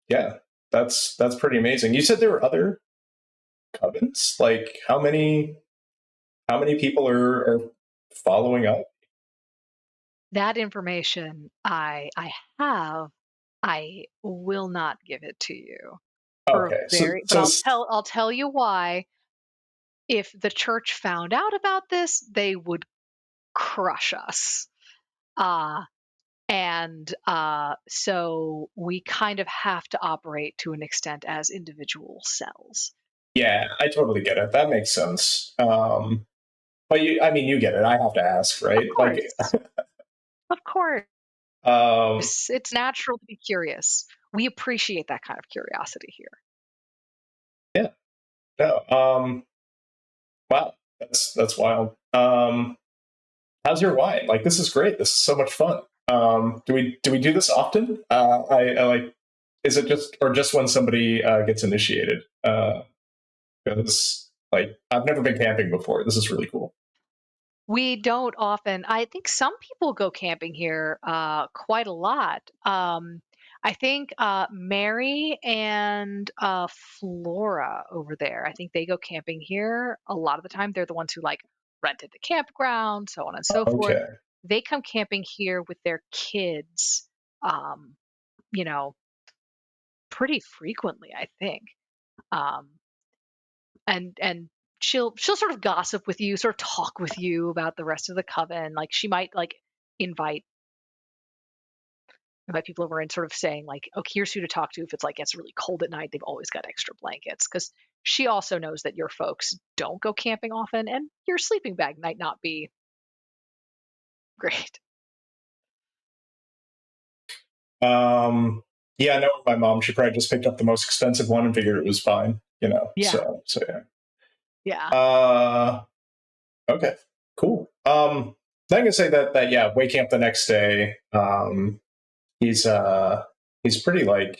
yeah. that's pretty amazing. You said there were other covens. Like how many people are following up? That information I have. I will not give it to you. Okay, But I'll tell you why. If the church found out about this, they would crush us. So we kind of have to operate to an extent as individual cells. yeah, I totally get it. That makes sense. But you get it. I have to ask, right? Of course. Of course. It's natural to be curious. We appreciate that kind of curiosity here. Yeah. No. Wow. That's wild. How's your wine? Like, this is great. This is so much fun. Do we do this often? I like. Is it just when somebody gets initiated? Because like I've never been camping before. This is really cool. We don't often. I think some people go camping here quite a lot. I think Mary and Flora over there, I think they go camping here a lot of the time. They're the ones who like rented the campground, so on and so forth. Okay. They come camping here with their kids, um, you know, pretty frequently, I think. Um, and she'll sort of gossip with you, sort of talk with you about the rest of the coven. Like she might like invite people over and sort of saying like, "Oh, here's who to talk to if it's like gets really cold at night. They've always got extra blankets." Because she also knows that your folks don't go camping often, and your sleeping bag might not be great. Yeah, I know my mom. She probably just picked up the most expensive one and figured it was fine. Yeah. So yeah. Yeah. Okay. Cool. Then I can say that yeah, wake up the next day. He's pretty like.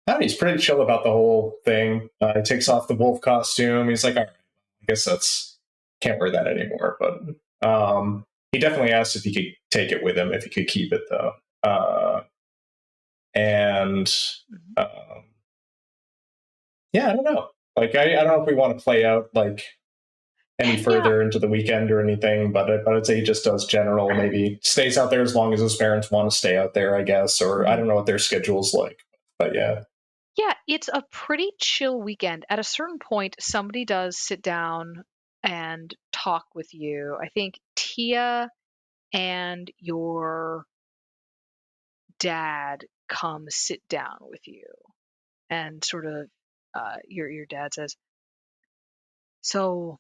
I don't know, he's pretty chill about the whole thing. He takes off the wolf costume. He's like, all right, I guess that's can't wear that anymore. But he definitely asked if he could take it with him, if he could keep it though. And yeah, I don't know. Like, I don't know if we want to play out like any further into the weekend or anything, but I'd say he just does general. Maybe stays out there as long as his parents want to stay out there, I guess. Or I don't know what their schedule's like, but yeah. Yeah, it's a pretty chill weekend. At a certain point, somebody does sit down and talk with you. I think Tia and your dad come sit down with you, and sort of your dad says, "So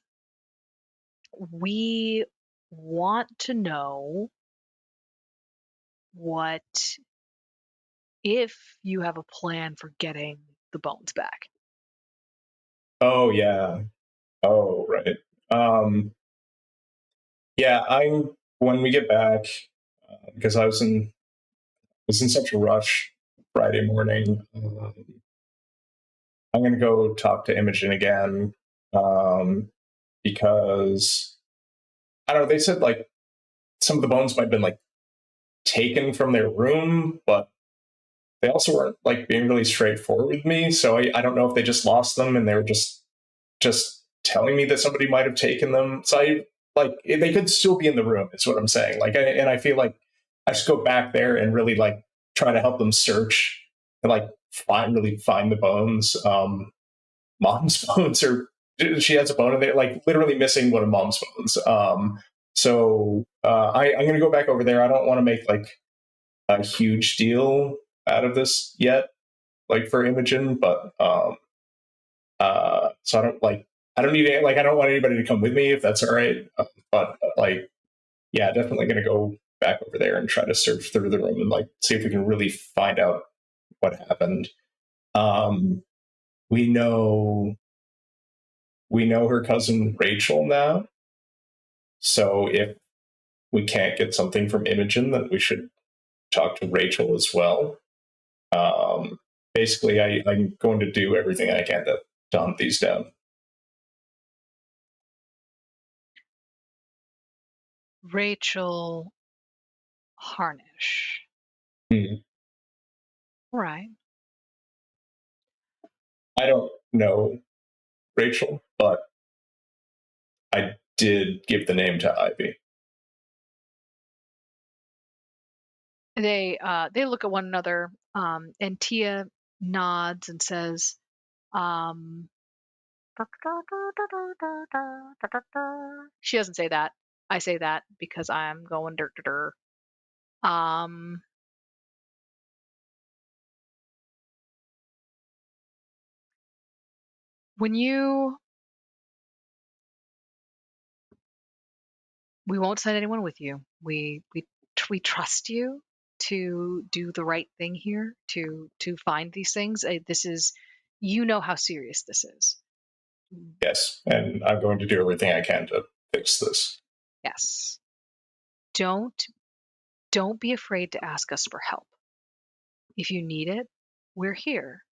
we want to know what if you have a plan for getting the bones back." Oh yeah. Oh right. Yeah, I'm when we get back because I was in such a rush Friday morning. I'm gonna go talk to Imogen again because I don't know. They said like some of the bones might have been like taken from their room, but they also weren't like being really straightforward with me. So I don't know if they just lost them and they were just telling me that somebody might have taken them. So I like they could still be in the room. Is what I'm saying. Like, and I feel like I just go back there and really like try to help them search and like really find the bones. Mom's bones are she has a bone in there, like literally missing one of mom's bones. I'm gonna go back over there. I don't want to make like a huge deal out of this yet, like for Imogen, but so I don't need like I don't want anybody to come with me if that's all right. But like yeah, definitely gonna go back over there and try to search through the room and like see if we can really find out what happened. Um, we know her cousin Rachel now, so if we can't get something from Imogen, then we should talk to Rachel as well. Basically, I'm going to do everything I can to hunt these down. Rachel Harnish. Hmm. Right. I don't know Rachel, but I did give the name to Ivy. They look at one another, and Tia nods and says, she doesn't say that. I say that because I'm going dirt to dirt. When we won't send anyone with you. We trust you to do the right thing here, to find these things. This is, you know how serious this is. Yes, and I'm going to do everything I can to fix this. Yes. Don't be afraid to ask us for help. If you need it, we're here.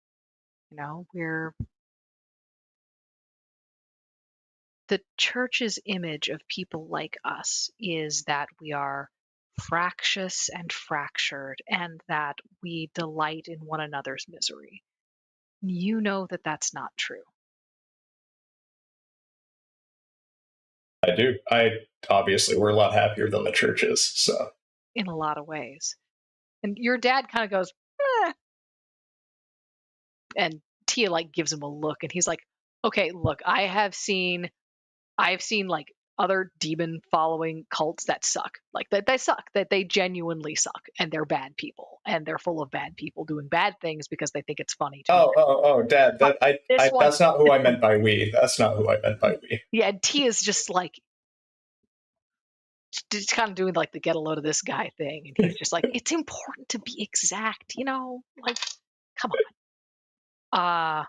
You know, the church's image of people like us is that we are fractious and fractured, and that we delight in one another's misery. You know that that's not true. I do. Obviously, we're a lot happier than the church is, so. In a lot of ways. And your dad kind of goes, eh. And Tia like gives him a look, and he's like, okay, look, I've seen like other demon following cults that suck. Like that they suck, that they genuinely suck, and they're bad people, and they're full of bad people doing bad things because they think it's funny to. Oh, Dad, that's not who I meant by we. That's not who I meant by we. Yeah, and Tia's just like, just kind of doing like the get a load of this guy thing, and he's just like, it's important to be exact, you know, like, come on.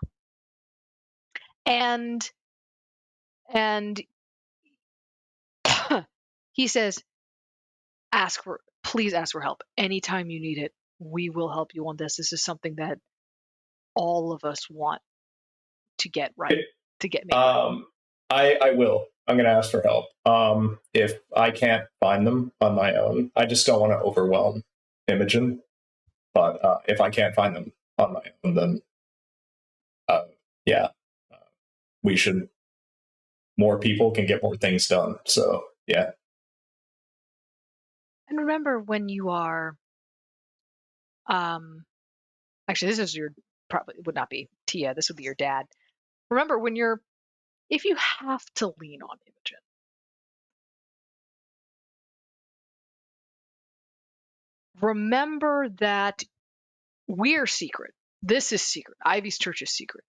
And he says, please ask for help anytime you need it. We will help you on this. This is something that all of us want to get right, to get made right. I will. I'm going to ask for help. If I can't find them on my own, I just don't want to overwhelm Imogen. But if I can't find them on my own, then yeah, we should. More people can get more things done. So yeah. And remember, when you are, actually, this is your, probably would not be Tia. This would be your dad. Remember, if you have to lean on Imogen, remember that we're secret. This is secret. Ivy's church is secret.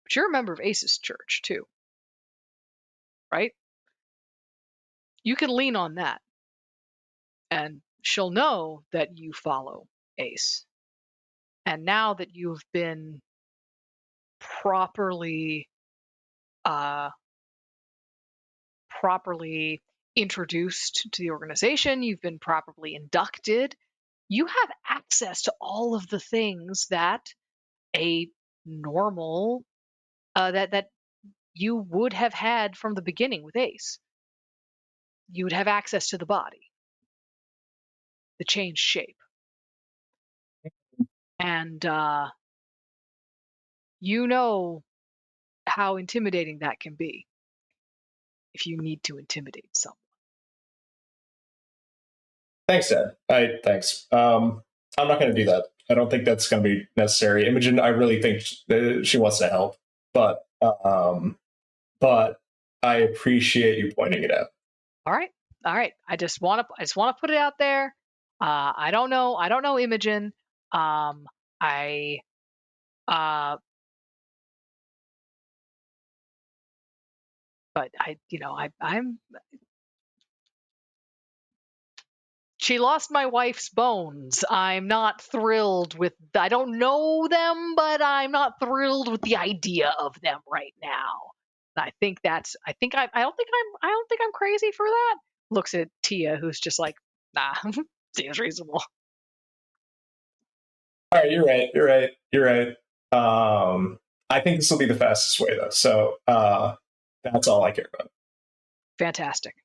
But you're a member of Ace's church too, right? You can lean on that, and she'll know that you follow Ace. And now that you've been properly introduced to the organization, you've been properly inducted, you have access to all of the things that a normal that you would have had from the beginning with Ace. You would have access to the body, the changed shape, and you know how intimidating that can be if you need to intimidate someone. Thanks, Dad. Thanks. I'm not going to do that. I don't think that's going to be necessary. Imogen, I really think she wants to help, but I appreciate you pointing it out. All right. I just want to put it out there. I don't know Imogen. But I'm. She lost my wife's bones. I'm not thrilled with. I don't know them, but I'm not thrilled with the idea of them right now. I think that's. I don't think I'm crazy for that. Looks at Tia, who's just like, nah, seems reasonable. All right, you're right. I think this will be the fastest way though. So that's all I care about. Fantastic.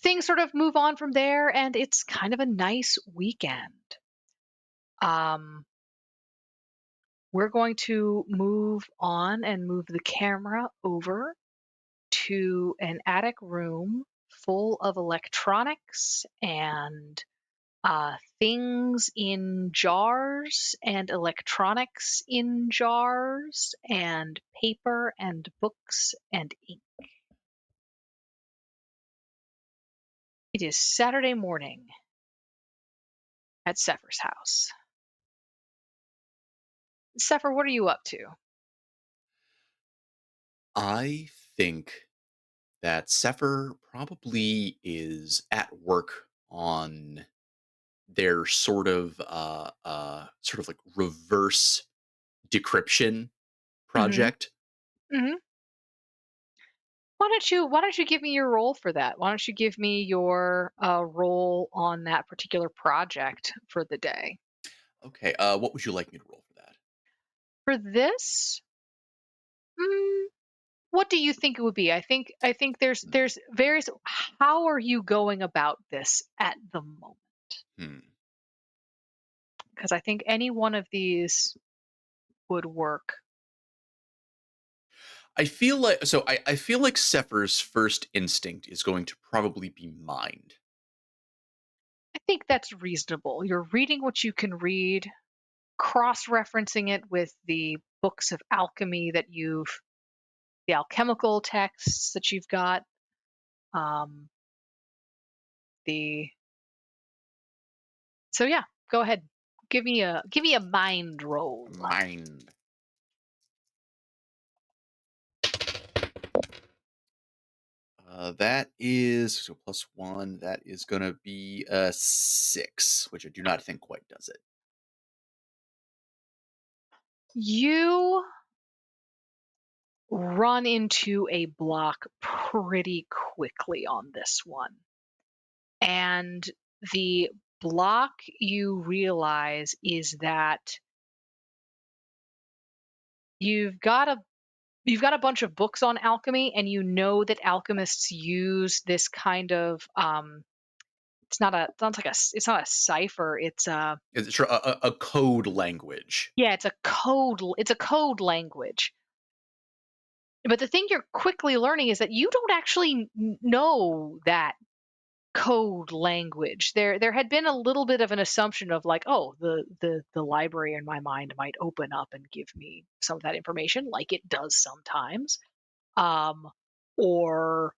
Things sort of move on from there, and it's kind of a nice weekend. we're going to move on and move the camera over to an attic room full of electronics and things in jars and electronics in jars and paper and books and ink. It is Saturday morning at Sefer's house. Sefer, what are you up to? I think that Sefer probably is at work on their sort of like reverse decryption Mm-hmm. project. Mm-hmm. Why don't you give me your role for that? Why don't you give me your role on that particular project for the day? Okay, what would you like me to roll for that? For this, mm, what do you think it would be? I think there's various. How are you going about this at the moment? Hmm. Because I think any one of these would work. I feel like I feel like Sefer's first instinct is going to probably be mind. I think that's reasonable. You're reading what you can read, cross-referencing it with the books of alchemy the alchemical texts that you've got. Um, the so yeah, go ahead. Give me a mind roll. Mind. That is so +1. That is going to be a 6, which I do not think quite does it. You run into a block pretty quickly on this one. And the block you realize is that you've got a bunch of books on alchemy, and you know that alchemists use this kind of it's not a cipher, it's a It's a code language. yeah, it's a code language. But the thing you're quickly learning is that you don't actually know that code language. There had been a little bit of an assumption of like, oh, the library in my mind might open up and give me some of that information, like it does sometimes. Or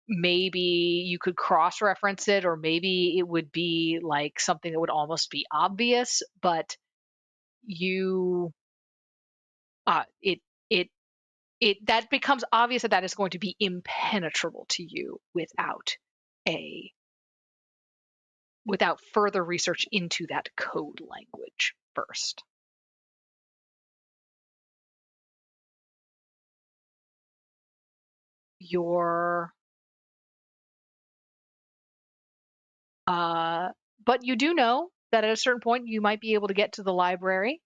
maybe you could cross reference it, or maybe it would be like something that would almost be obvious, but you it it that becomes obvious that that is going to be impenetrable to you a without further research into that code language first. Your but you do know that at a certain point you might be able to get to the library.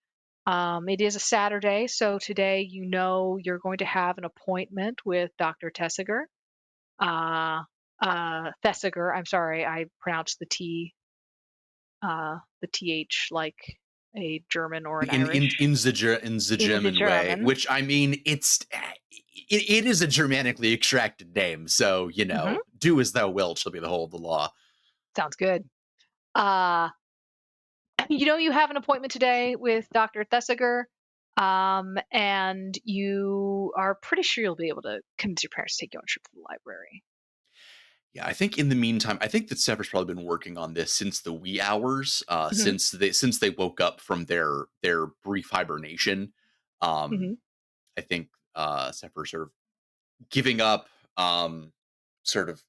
It is a Saturday, so today you know you're going to have an appointment with Dr. Tessiger. Thesiger, I'm sorry, I pronounced the th like a German or an Irish. In the In the German way, German. which I mean, it is a Germanically extracted name, so do as thou wilt shall be the whole of the law. Sounds good. Uh, you know you have an appointment today with Dr. Thesiger, and you are pretty sure you'll be able to convince your parents to take you on a trip to the library. Yeah, I think in the meantime, I think that Sever's probably been working on this since the wee hours, Mhm. since they woke up from their brief hibernation. Mhm. I think Sever's sort of giving up, sort of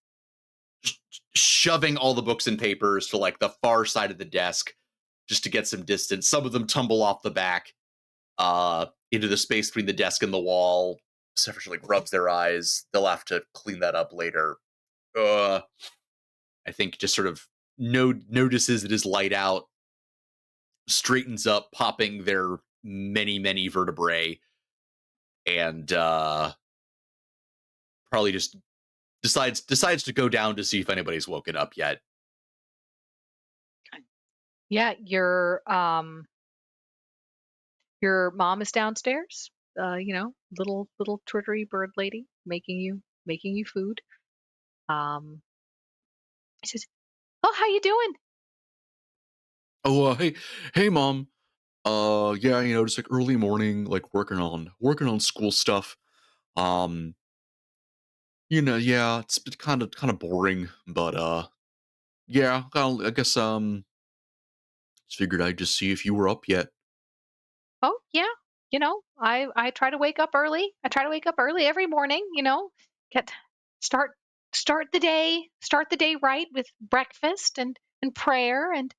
shoving all the books and papers to like the far side of the desk just to get some distance. Some of them tumble off the back into the space between the desk and the wall. Sever's like rubs their eyes. They'll have to clean that up later. I think just sort of notices it is light out, straightens up, popping their many vertebrae, and probably just decides to go down to see if anybody's woken up yet. Yeah, Your mom is downstairs. Little twittery bird lady making you food. He says, "Oh, how you doing?" Oh, hey, mom. Yeah, just like early morning, like working on school stuff. Um, yeah, it's been kind of boring, but yeah, I guess just figured I'd just see if you were up yet. Oh, yeah. I try to wake up early. I try to wake up early every morning. Get start start the day right with breakfast and prayer and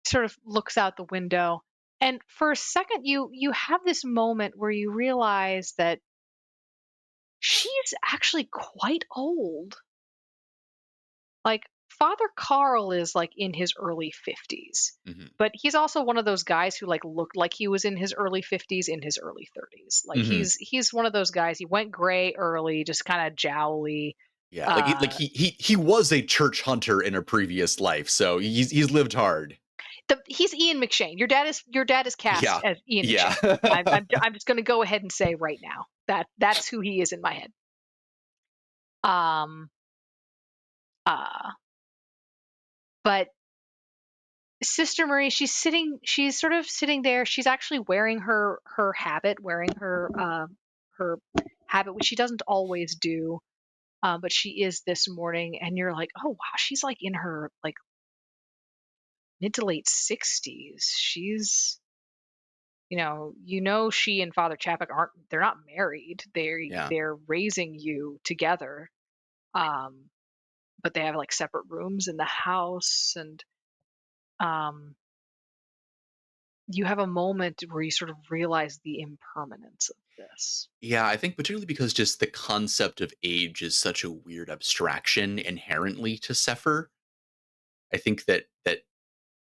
sort of looks out the window. And for a second, you have this moment where you realize that she's actually quite old. Like Father Carl is like in his early 50s. Hmm. But he's also one of those guys who like looked like he was in his early 50s in his early 30s. Like Hmm. he's one of those guys. He went gray early, just kind of jowly. Yeah, like Uh he was a church hunter in a previous life, so he's lived hard. he's Ian McShane. Your dad is cast Yeah, as Ian yeah. McShane. I'm just going to go ahead and say right now that that's who he is in my head. Um uh but Sister Marie, she's sort of sitting there. She's actually wearing her habit, wearing her habit, which she doesn't always do. But she is this morning, and you're like, oh wow, she's like in her like mid to late 60s. She's she and Father Chapek they're not married. Yeah. They're raising you together. Um, but they have like separate rooms in the house, and um you have a moment where you sort of realize the impermanence of this. Yeah, I think particularly because just the concept of age is such a weird abstraction inherently to Sefer. I think that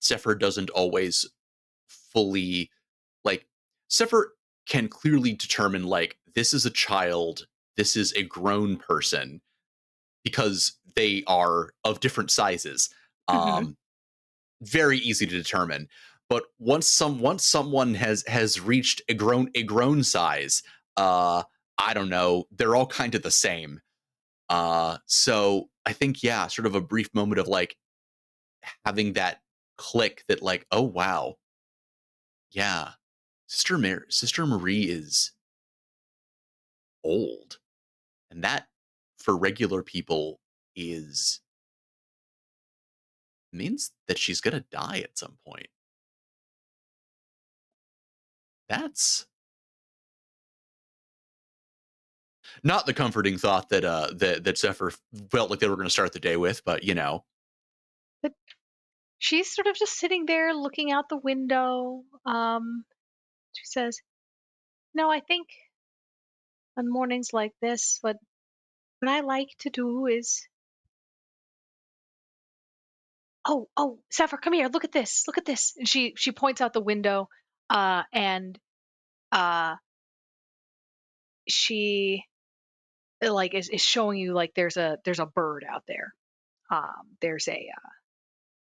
Sefer doesn't always fully like Sefer can clearly determine like this is a child, this is a grown person because they are of different sizes. Hmm. Um very easy to determine. But once someone has reached a grown size, I don't know, they're all kind of the same. So I think yeah, sort of a brief moment of like having that click that like, oh wow, yeah, Sister Marie is old, and that for regular people is means that she's gonna die at some point. That's not the comforting thought that Zephyr felt like they were going to start the day with, but But she's sort of just sitting there looking out the window. She says, "No, I think on mornings like this, what I like to do is, oh, Sapphire, come here, look at this." And she points out the window, and uh, she like is showing you like there's a bird out there. There's a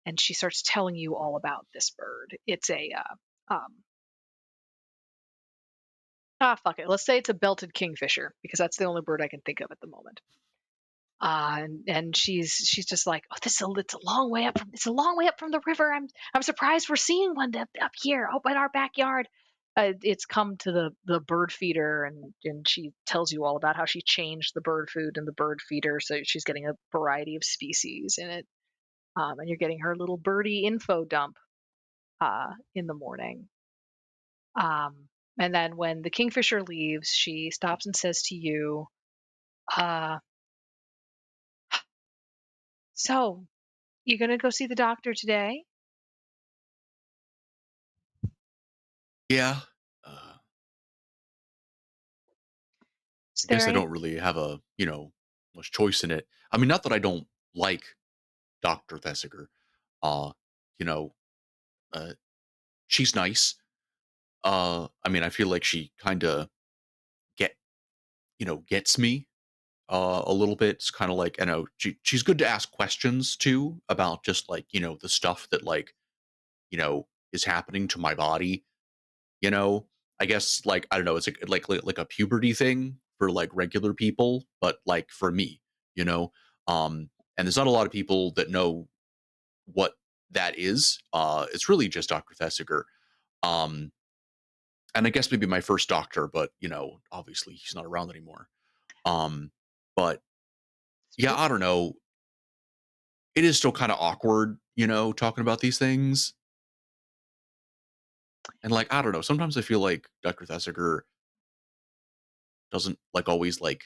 and she starts telling you all about this bird. It's a fuck it. Let's say it's a belted kingfisher because that's the only bird I can think of at the moment. And she's just like, oh, it's a long way up from the river. I'm surprised we're seeing one up here, up in our backyard. It's come to the bird feeder, and she tells you all about how she changed the bird food and the bird feeder, so she's getting a variety of species in it. And you're getting her little birdie info dump in the morning. Um, and then when the kingfisher leaves, she stops and says to you, uh, "So you gonna go see the doctor today?" yeah. Uh, Is I there guess I any? don't really have a much choice in it. I mean, not that I don't like Doctor Thesiger. Uh, you know, uh, she's nice. I mean, I feel like she kind of get gets me. a little bit. It's kind of like, she's good to ask questions too about just like, the stuff that like, is happening to my body. You know, I guess like, I don't know, it's like a puberty thing for like regular people, but like for me, you know, and there's not a lot of people that know what that is. It's really just Dr. Thesiger. Um, and I guess maybe my first doctor, but obviously he's not around anymore. Um, but yeah, I don't know. It is still kind of awkward, talking about these things. And like, I don't know. Sometimes I feel like Dr. Thesiger doesn't like always like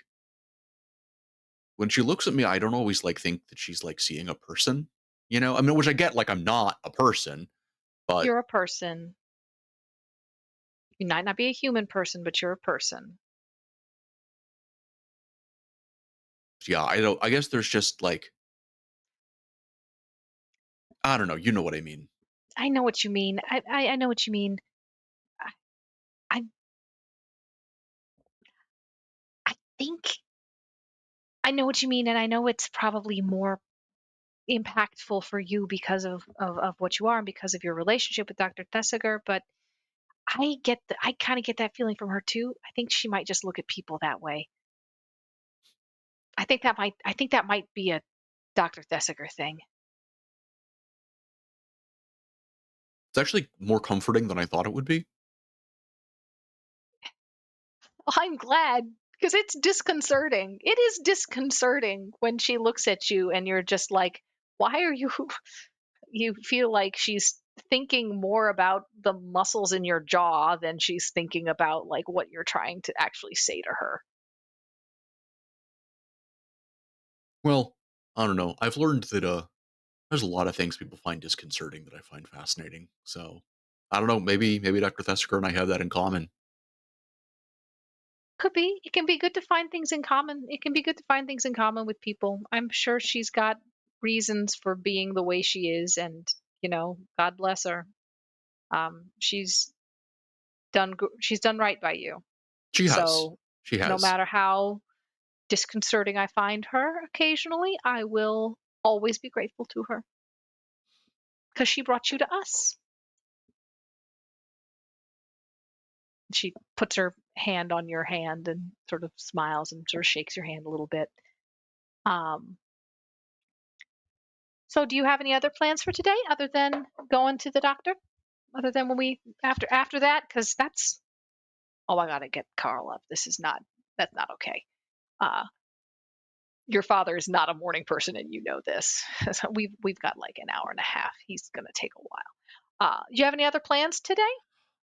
when she looks at me, I don't always like think that she's like seeing a person, I mean, which I get, like I'm not a person, but You're a person. You might not be a human person, but you're a person. yeah, I guess there's just like, I don't know. You know what I mean? I know what you mean. I know what you mean. I I think I know what you mean, and I know it's probably more impactful for you because of what you are and because of your relationship with Dr. Thesiger, but I kind of get that feeling from her too. I think she might just look at people that way. I think that might be a Dr. Thesiger thing. It's actually more comforting than I thought it would be. Well, I'm glad because it's disconcerting. It is disconcerting when she looks at you and you're just like, why are you you feel like she's thinking more about the muscles in your jaw than she's thinking about like what you're trying to actually say to her. Well, I don't know. I've learned that there's a lot of things people find disconcerting that I find fascinating. So I don't know. Maybe Dr. Thesiger and I have that in common. Could be. It can be good to find things in common. It can be good to find things in common with people. I'm sure she's got reasons for being the way she is, and God bless her. She's she's done right by you. She has. So She no has. matter how disconcerting I find her occasionally, I will always be grateful to her because she brought you to us. She puts her hand on your hand and sort of smiles and sort of shakes your hand a little bit. Um, so do you have any other plans for today other than going to the doctor? Other than when we after that, because that's I gotta get Carl up. That's not okay. Uh, your father is not a morning person, and you know this. So we've got like an hour and a half. He's gonna take a while. Do you have any other plans today?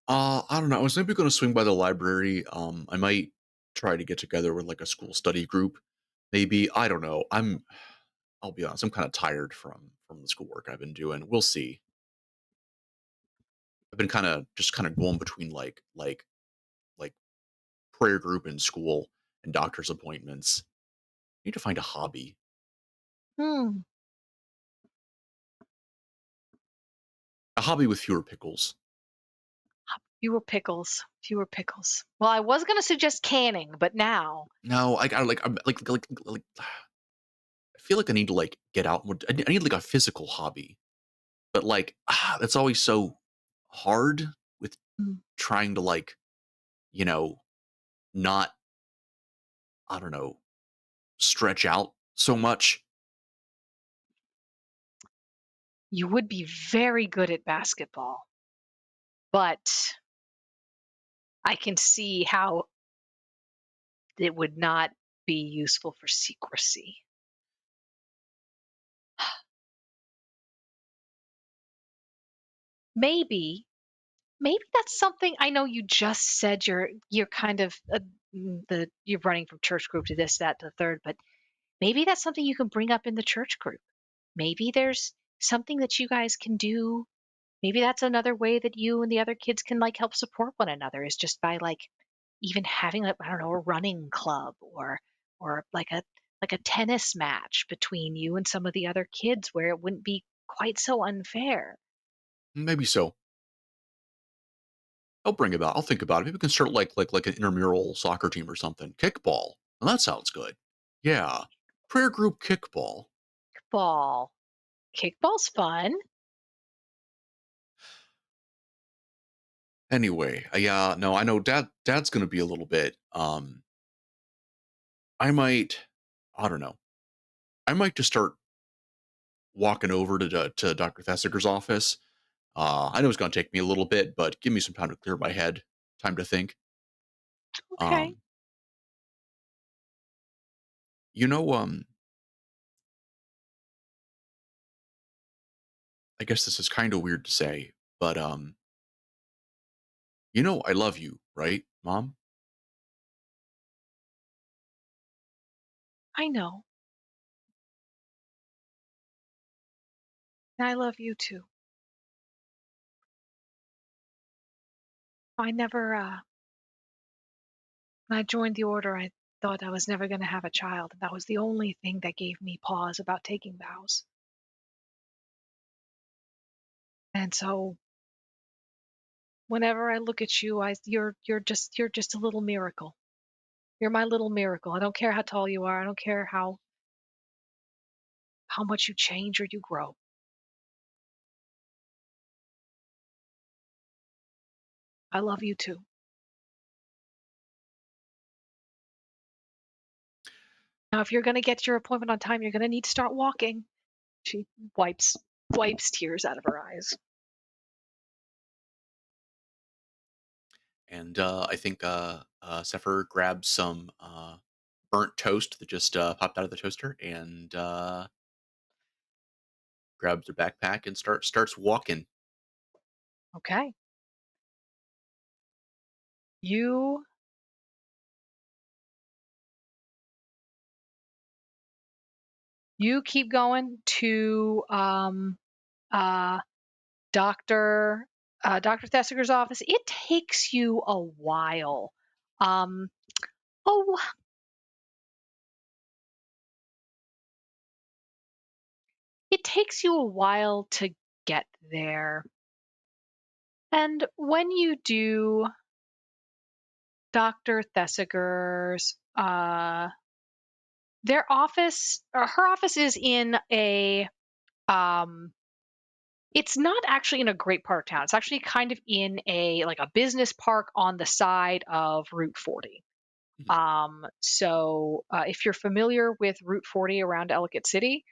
I don't know. I was maybe going to swing by the library. I might try to get together with like a school study group. Maybe, I don't know. I'll be honest. I'm kind of tired from the schoolwork I've been doing. We'll see. I've been kind of going between like prayer group in school and doctor's appointments. I need to find a hobby. Hmm. A hobby with fewer pickles. Fewer pickles. Fewer pickles. Well, I was gonna suggest canning, but now No, I gotta like I feel like I need to like get out more. I need like a physical hobby, but like that's always so hard with mm, trying to like you know not, I don't know, stretch out so much. you would be very good at basketball, but I can see how it would not be useful for secrecy. Maybe, maybe that's something. I know you just said you're kind of you're running from church group to this, that, to the third, but maybe that's something you can bring up in the church group. Maybe there's something that you guys can do. Maybe that's another way that you and the other kids can like help support one another is just by like even having a I don't know, a running club or like a tennis match between you and some of the other kids where it wouldn't be quite so unfair. Maybe so. I'll think about it. Maybe we can start like an intramural soccer team or something. Kickball. Well, that sounds good. Yeah. Prayer group kickball. Kickball. Kickball's fun. Anyway, yeah, no, I know dad's gonna be a little bit, I don't know. I might just start walking over to Dr. Thesiger's office. I know it's gonna take me a little bit, but give me some time to clear my head, time to think. Okay. Um, you know, I guess this is kind of weird to say, but you know, I love you, right, Mom? I know. And I love you too. I never, when I joined the order, I thought I was never going to have a child. That was the only thing that gave me pause about taking vows. And so whenever I look at you, you're just a little miracle. You're my little miracle. I don't care how tall you are. I don't care how much you change or you grow. I love you too. Now, if you're going to get your appointment on time, you're going to need to start walking. She wipes tears out of her eyes. And I think Sefer grabs some burnt toast that just popped out of the toaster and grabs her backpack and starts walking. Okay. You keep going to Dr. Dr. Thesiger's office. It takes you a while. Oh, it takes you a while to get there. And when you do, Dr. Thesiger's their office, or her office, is in a it's not actually in a great part of town. It's actually kind of in a business park on the side of Route 40. So if you're familiar with Route 40 around Ellicott City,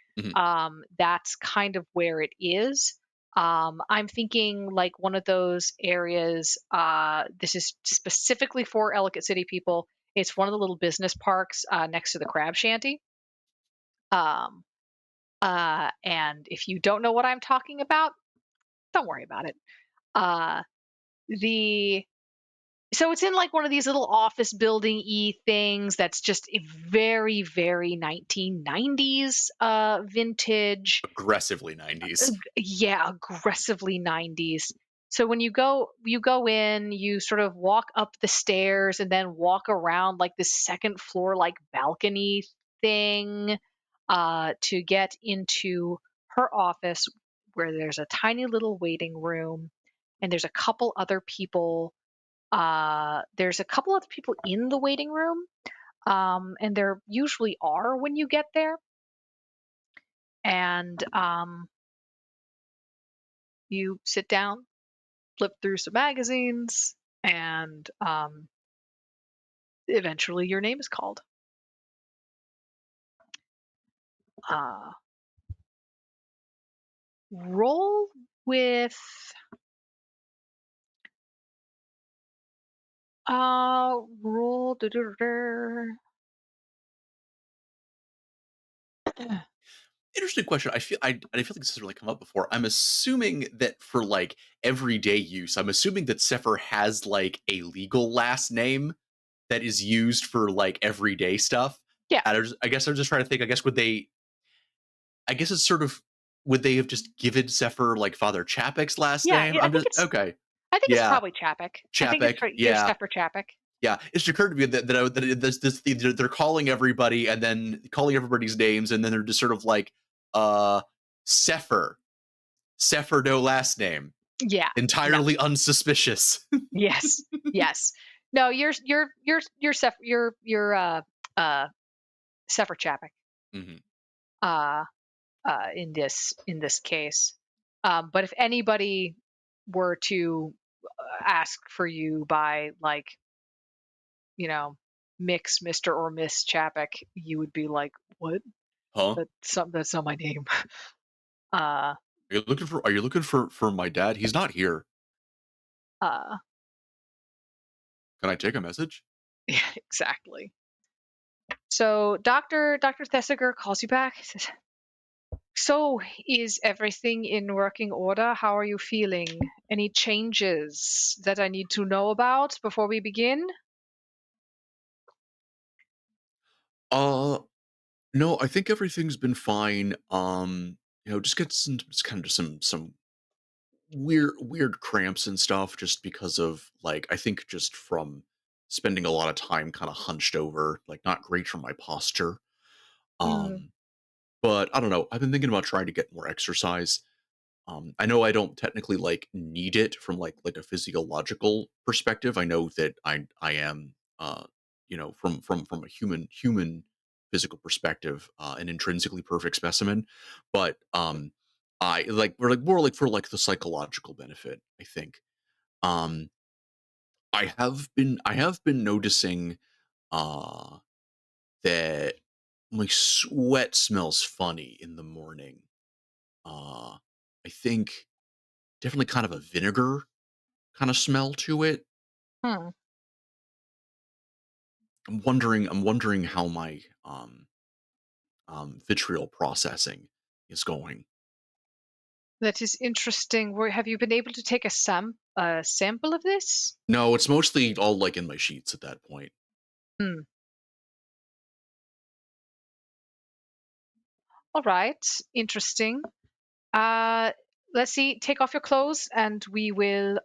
that's kind of where it is. I'm thinking like one of those areas. This is specifically for Ellicott City people. It's one of the little business parks next to the crab shanty. Um, and if you don't know what I'm talking about, don't worry about it. The So it's in like one of these little office building-y things that's just a very, very 1990s vintage. Aggressively 90s. Yeah, aggressively 90s. So when you go in, you sort of walk up the stairs and then walk around like this second floor like balcony thing to get into her office, where there's a tiny little waiting room and there's a couple other people in the waiting room, and there usually are when you get there. And you sit down, flip through some magazines, and eventually your name is called. Roll with roll. Interesting question. I feel like this has really come up before. I'm assuming that for like everyday use, I'm assuming that Sefer has like a legal last name that is used for like everyday stuff. Yeah. I guess I'm just trying to think. I guess it's sort of, would they have just given Sefer like Father Chapek's last name? I think Okay. it's Yeah. probably Chapek. I think it's Chapek. there's Yeah. Sefer Chapek. Yeah, it just occurred to me that they're calling everybody and then calling everybody's names, and then they're just sort of like, Sefer, no last name, Yeah. entirely unsuspicious. Yes. Yes. No, you're Sefer Chapek. Mhm. In this case. But if anybody were to ask for you by, like, Mix, Mr. or Miss Chapek, you would be like, what? Huh? That's not my name. uh, Are you looking for my dad? He's not here. uh, Can I take a message? yeah, exactly. So Dr. Thesiger calls you back. He says, so, is everything in working order? How are you feeling? Any changes that I need to know about before we begin? No, I think everything's been fine. Just get just kind of some weird cramps and stuff just because of, like, I think just from spending a lot of time kind of hunched over, like not great for my posture. Mm, Um, but I don't know. I've been thinking about trying to get more exercise. I know I don't technically like need it from like a physiological perspective. I know that I am from a human physical perspective, an intrinsically perfect specimen, but I like we're like more like for like the psychological benefit, I think. Um I have been noticing uh that my sweat smells funny in the morning. I think definitely kind of a vinegar kind of smell to it. hmm. I'm wondering how my vitriol processing is going. That is interesting. Have you been able to take a sample of this? No, it's mostly all like in my sheets at that point. Hmm. All right. Interesting. Uh, let's see. Take off your clothes, and we will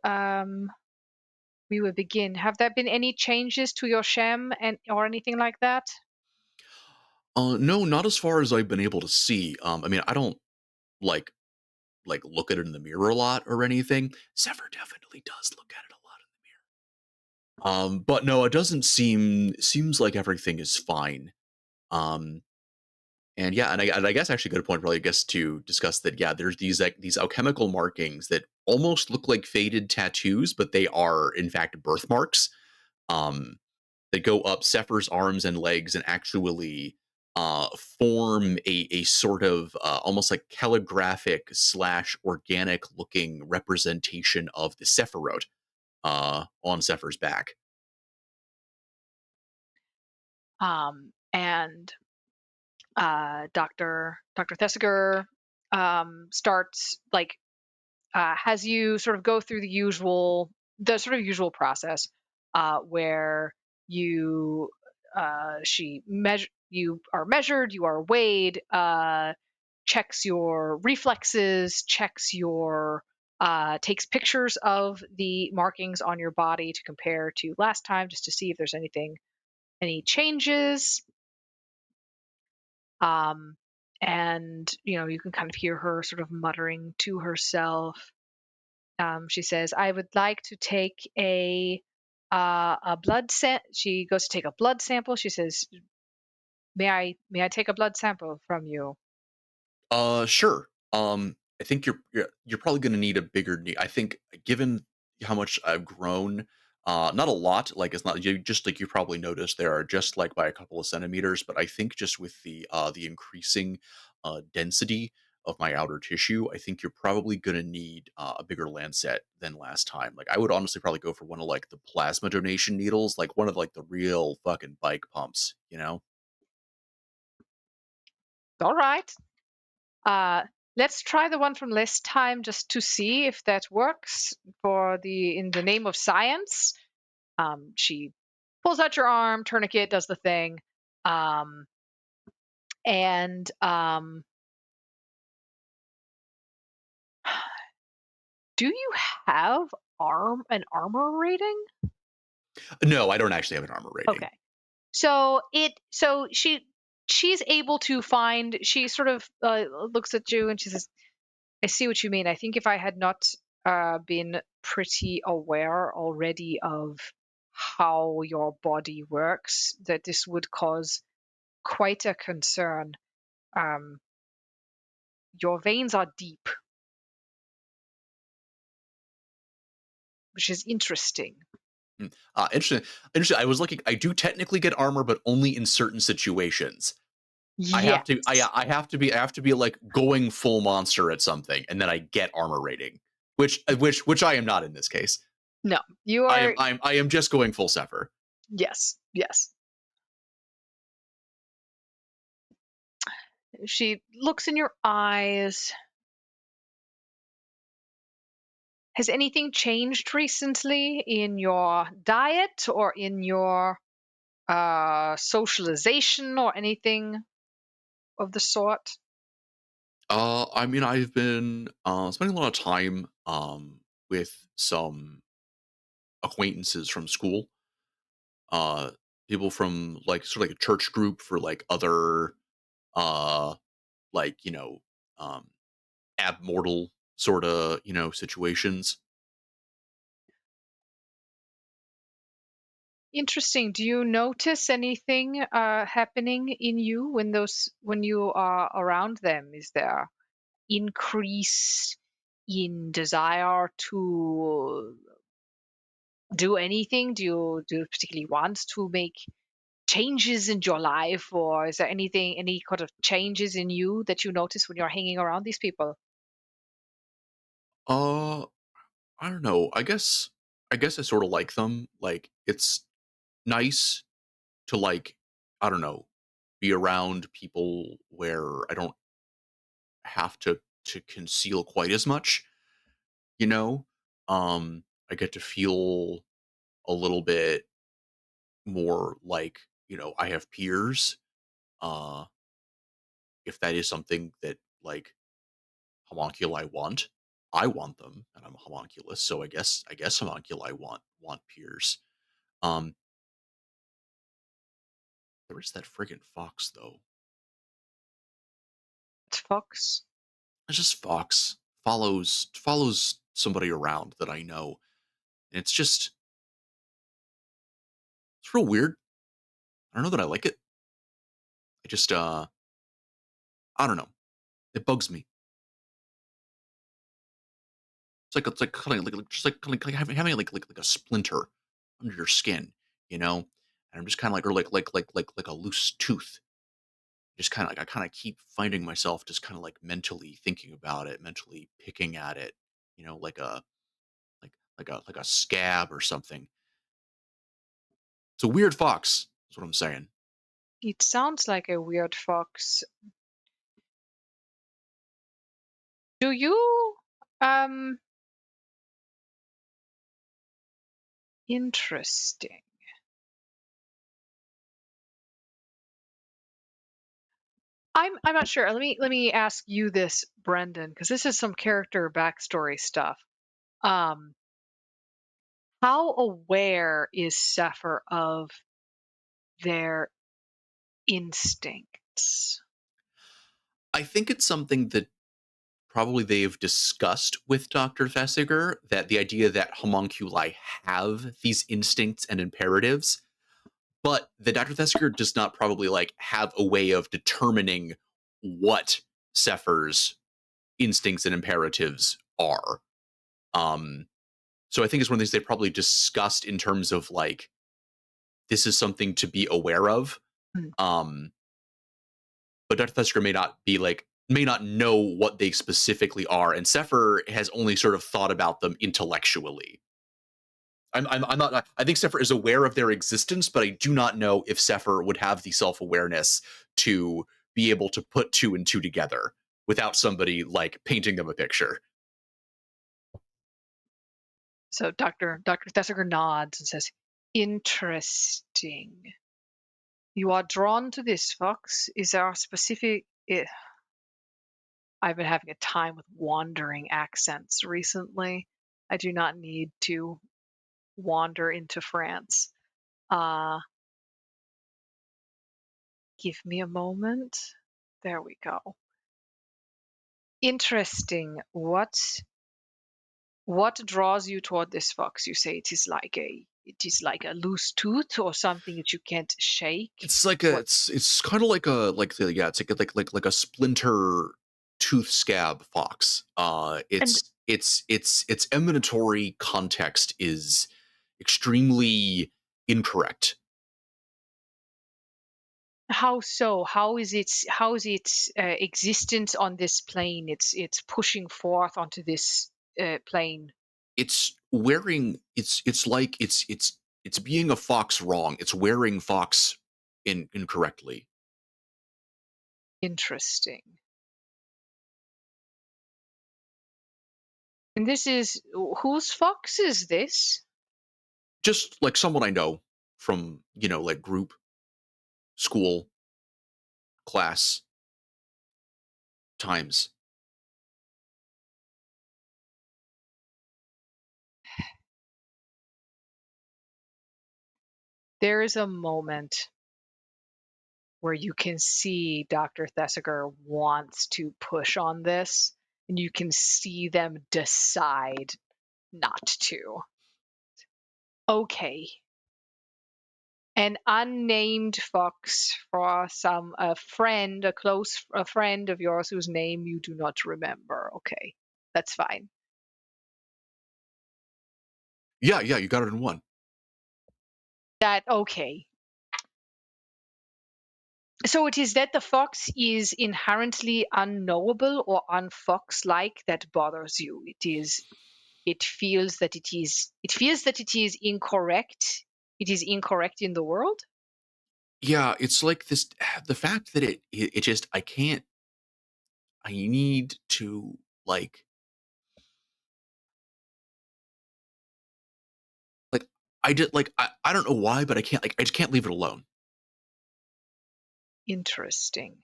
begin. Have there been any changes to your shem and or anything like that? No, not as far as I've been able to see. I mean, I don't like look at it in the mirror a lot or anything. Sever definitely does look at it a lot in the mirror. But no, it doesn't seems like everything is fine. Um, And yeah, and I guess actually a good point, probably, I guess, to discuss that. Yeah, there's these alchemical markings that almost look like faded tattoos, but they are in fact birthmarks. Um, that go up Sephir's arms and legs and actually form a sort of almost like calligraphic slash organic looking representation of the Sephiroth on Sephir's back. And Dr. Thesiger starts, like, has you sort of go through the sort of usual process, where you she measure you are measured, you are weighed, checks your reflexes, checks your takes pictures of the markings on your body to compare to last time, just to see if there's any changes. Um, and you can kind of hear her sort of muttering to herself. She says, "I would like to take a blood She goes to take a blood sample. She says, "May I take a blood sample from you?" Sure. I think you're probably going to need a bigger knee. I think given how much I've grown, not a lot. Like it's not you. Just like you probably noticed, there are just like by a couple of centimeters. But I think just with the increasing density of my outer tissue, I think you're probably going to need a bigger lancet than last time. Like I would honestly probably go for one of like the plasma donation needles, like one of like the real fucking bike pumps. You know? All right. Uh, let's try the one from last time just to see if that works in the name of science. She pulls out your arm, tourniquet, does the thing. Um, and do you have an armor rating? No, I don't actually have an armor rating. Okay. She's able to find. She sort of looks at you and she says, "I see what you mean. I think if I had not been pretty aware already of how your body works, that this would cause quite a concern. Your veins are deep, which is interesting. Interesting. Interesting. I was looking. I do technically get armor, but only in certain situations. I have to. I have to be. I have to be like going full monster at something, and then I get armor rating, which I am not in this case. No, you are. I am just going full Sefer. Yes. She looks in your eyes. Has anything changed recently in your diet or in your socialization or anything of the sort? I mean, I've been spending a lot of time with some acquaintances from school. People from like sort of like a church group for like other uh like um abmortal sort of situations. Interesting. Do you notice anything happening in you when you are around them? Is there increase in desire to do anything? Do you particularly want to make changes in your life, or is there any kind of changes in you that you notice when you're hanging around these people? uh I don't know. I guess I sort of like them. Like it's nice to like I don't know, be around people where I don't have to conceal quite as much, you know? I get to feel a little bit more like, I have peers. Uh if that is something that like homunculi want, I want them and I'm a homunculus, so I guess homunculi want peers. Um there is that friggin' fox though. It's Fox. It's just fox follows somebody around that I know. And it's real weird. I don't know that I like it. I just I don't know. It bugs me. It's like kind of like just like having like a splinter under your skin, you know? And I'm just kind of like or like a loose tooth. Just kind of like I kind of keep finding myself just kind of like mentally thinking about it, mentally picking at it, like a scab or something. It's a weird fox. That's what I'm saying. It sounds like a weird fox. Do you um interesting. I'm not sure. Let me ask you this, Brendan, because this is some character backstory stuff. Um, how aware is Sefer of their instincts? I think it's something that probably they've discussed with Dr. Thesiger that the idea that homunculi have these instincts and imperatives, but the Dr. Thesiger does not probably like have a way of determining what Sefer's instincts and imperatives are. Um, so I think it's one of these they probably discussed in terms of like this is something to be aware of. Hmm. But Dr. Thesiger may not know what they specifically are, and Sefer has only sort of thought about them intellectually. I'm not. I think Sefer is aware of their existence, but I do not know if Sefer would have the self awareness to be able to put two and two together without somebody like painting them a picture. So Dr. Thesiger nods and says, "Interesting. You are drawn to this fox. Is there a specific? I've been having a time with wandering accents recently. I do not need to wander into France. Uh, give me a moment. There we go. Interesting. What draws you toward this fox? You say it is like it is like a loose tooth or something that you can't shake? It's like a it's kind of like it's like a splinter tooth scab fox. Its emanatory context is extremely incorrect. How so? How is its existence on this plane? It's pushing forth onto this plane. It's wearing it's being a fox wrong. It's wearing fox incorrectly. Interesting. And this is whose fox is this? Just like someone I know from, like group, school, class, times. There is a moment where you can see Dr. Thesiger wants to push on this, and you can see them decide not to. Okay. An unnamed fox for a friend, a friend of yours whose name you do not remember. Okay, that's fine. Yeah, you got it in one. Okay. So it is that the fox is inherently unknowable or unfox-like that bothers you. It feels that it is incorrect. It is incorrect in the world. Yeah, it's like this. The fact that it just I can't. I need to like I did I don't know why, but I can't I just can't leave it alone. Interesting.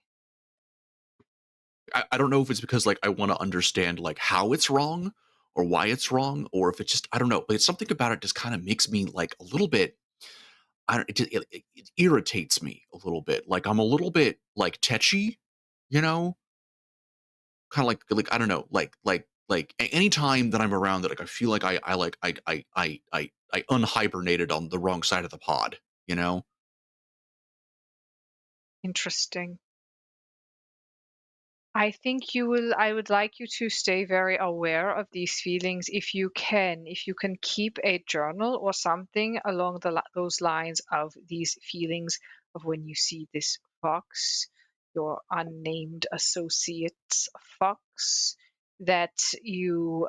I don't know if it's because I want to understand how it's wrong or why it's wrong, or if it's just I don't know, but it's something about it just kind of makes me a little bit. I don't. It irritates me a little bit. Like I'm a little bit tetchy, you know, kind of I don't know, any time that I'm around it, I feel like I unhibernated on the wrong side of the pod, you know. Interesting. I would like you to stay very aware of these feelings if you can. If you can keep a journal or something along those lines of these feelings of when you see this fox, your unnamed associate's fox, that you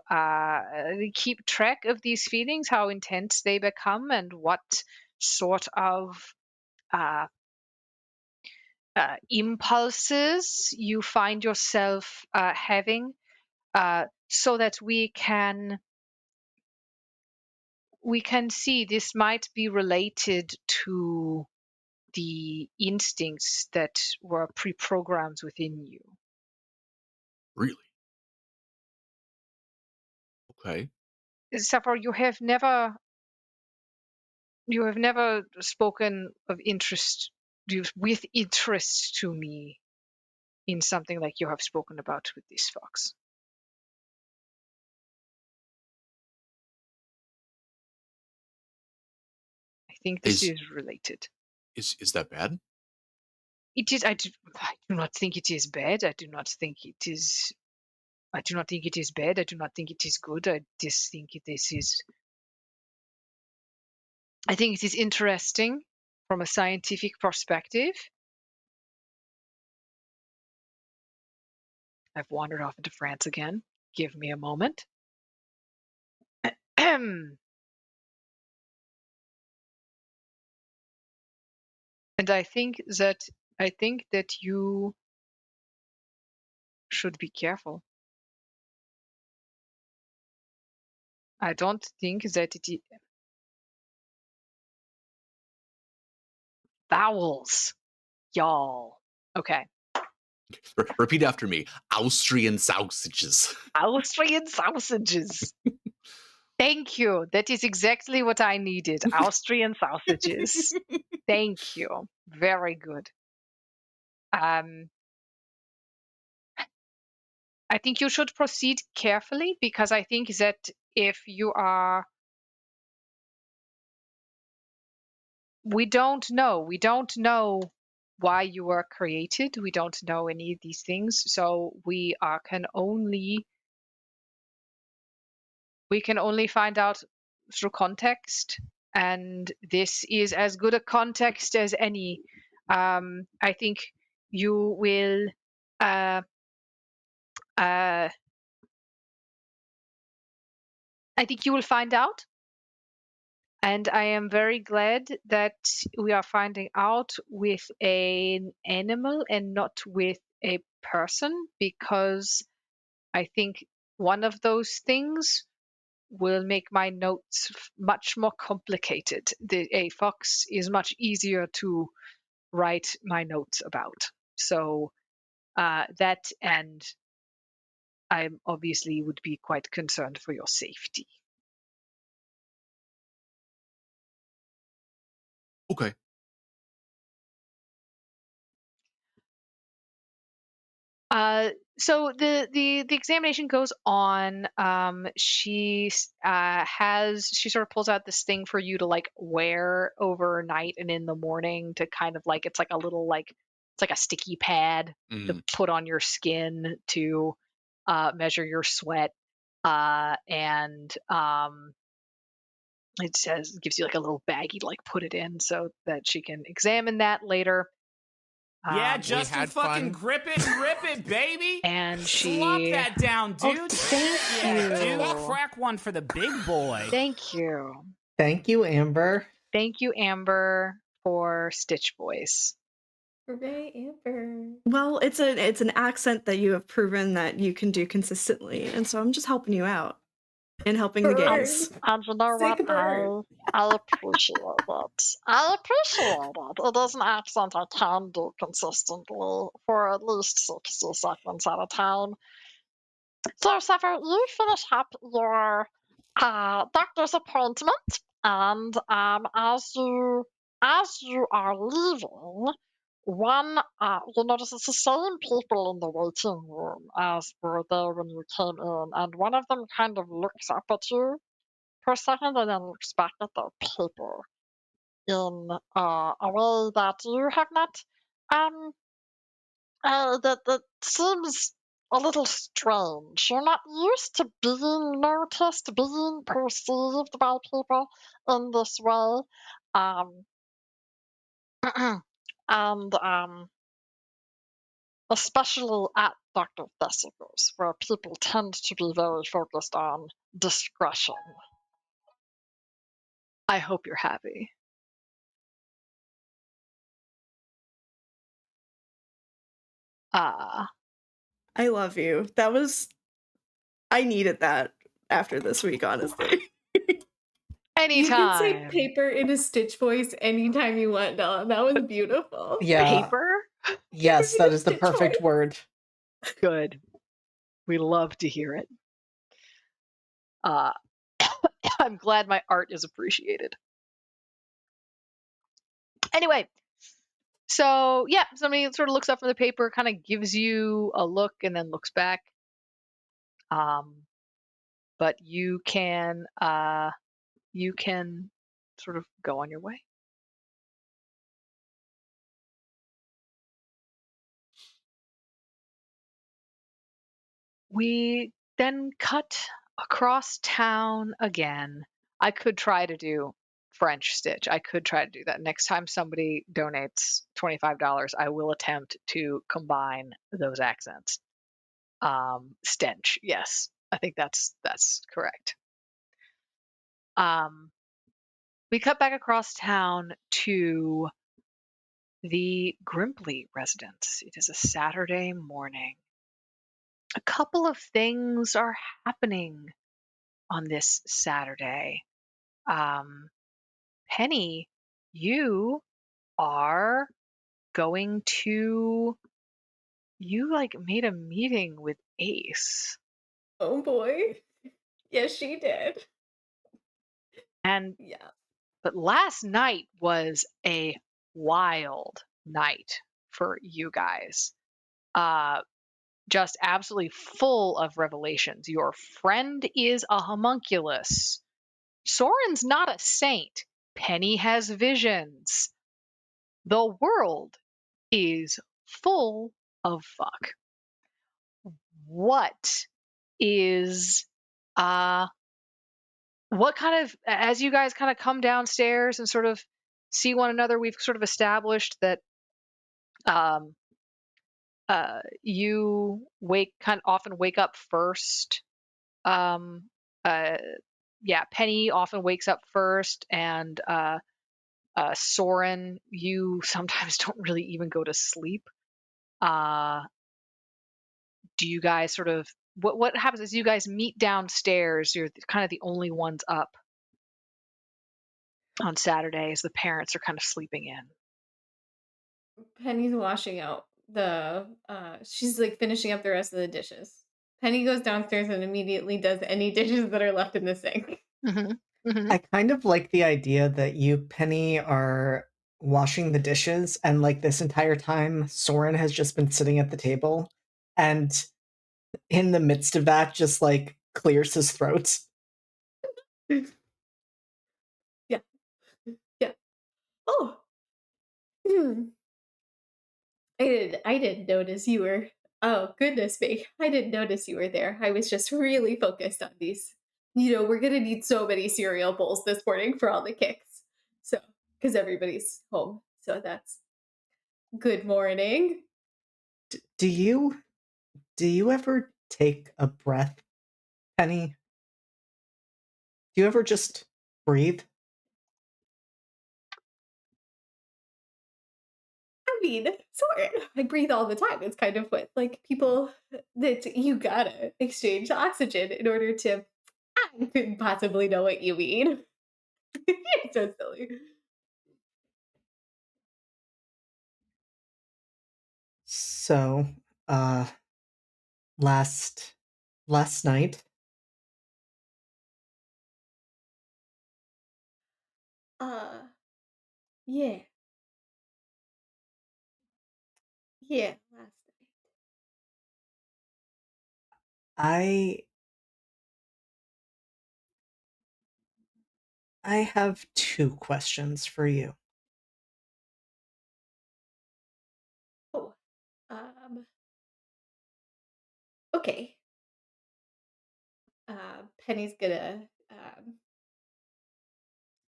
keep track of these feelings, how intense they become, and what sort of uh, impulses you find yourself having, so that we can see this might be related to the instincts that were pre-programmed within you. Really? Okay. Sefer, you have never spoken of interest with interest to me in something like you have spoken about with this fox. I think this Is is related. is that bad? It is. I do not think it is bad. I do not think it is. I do not think it is bad. I do not think it is good. I just think this is. I think it is interesting from a scientific perspective. I've wandered off into France again. Give me a moment. And I think that you should be careful. I don't think that it is vowels, y'all. Okay. Repeat after me. Austrian sausages. Austrian sausages. Thank you. That is exactly what I needed. Austrian sausages. Thank you. Very good. I think you should proceed carefully, because I think that if you are we don't know. We don't know why you were created. We don't know any of these things. So we can only find out through context, and this is as good a context as any. I think you will I think you will find out, and I am very glad that we are finding out with an animal and not with a person, because I think one of those things will make my notes much more complicated. A fox is much easier to write my notes about. So that, and I obviously would be quite concerned for your safety. Okay. So the examination goes on. She sort of pulls out this thing for you to like wear overnight and in the morning to kind of like, it's like a little like, it's like a sticky pad to put on your skin to measure your sweat, and it gives you like a little baggie to like put it in so that she can examine that later. Yeah, Justin, fucking grip it, baby. And slop that down, dude. Oh, thank Yeah, you. dude, crack one for the big boy. Thank you. Thank you, Amber. Thank you, Amber, for Stitch Voice. Hooray, Amber. Well, it's an accent that you have proven that you can do consistently, and so I'm just helping you out and helping the gays. And you know what? I appreciate it. I appreciate it. It is an accent I can do consistently for at least 60 seconds at a time. So, Sefer, you finish up your doctor's appointment, and as you are leaving, you notice it's the same people in the waiting room as were there when you came in, and one of them kind of looks up at you for a second and then looks back at their paper in a way that you have not that seems a little strange. You're not used to being noticed, being perceived by people in this way. And especially at Dr. Thesiger's, where people tend to be very focused on discretion. I hope you're happy. I love you. I needed that after this week, honestly. Anytime. You can say paper in a Stitch voice anytime you want, Della. That was beautiful. Yeah. Paper? Yes, that is the perfect word. Good. We love to hear it. I'm glad my art is appreciated. Anyway, so yeah, somebody sort of looks up from the paper, kind of gives you a look, and then looks back. But you can sort of go on your way. We then cut across town again. I could try to do French Stitch. I could try to do that. Next time somebody donates $25, I will attempt to combine those accents. Stench, yes. I think that's correct. We cut back across town to the Grimpley residence. It is a Saturday morning. A couple of things are happening on this Saturday. Penny, you are going to, you like made a meeting with Ace. Oh boy. Yes, she did. And yeah. But last night was a wild night for you guys. Just absolutely full of revelations. Your friend is a homunculus. Soren's not a saint. Penny has visions. The world is full of fuck. What is what kind of, as you guys kind of come downstairs and sort of see one another, we've sort of established that you often wake up first. Penny often wakes up first, and Soren, you sometimes don't really even go to sleep. Do you guys sort of, what happens is you guys meet downstairs? You're kind of the only ones up on Saturdays. The parents are kind of sleeping in. Penny's washing out the she's like finishing up the rest of the dishes. Penny goes downstairs and immediately does any dishes that are left in the sink. I kind of like the idea that you, Penny, are washing the dishes, and like this entire time, Soren has just been sitting at the table, and in the midst of that, just like clears his throat. Yeah. Oh. I didn't notice you were. Oh, goodness me. I didn't notice you were there. I was just really focused on these. We're going to need so many cereal bowls this morning for all the kicks. So, because everybody's home. So that's good morning. Do you ever take a breath, Penny? Do you ever just breathe? I mean, sorry, I breathe all the time. It's kind of what, like, people that you gotta exchange oxygen in order to. I couldn't possibly know what you mean. You're so silly. So, last night, Yeah. Yeah, last night. I have two questions for you. Oh, okay. Penny's gonna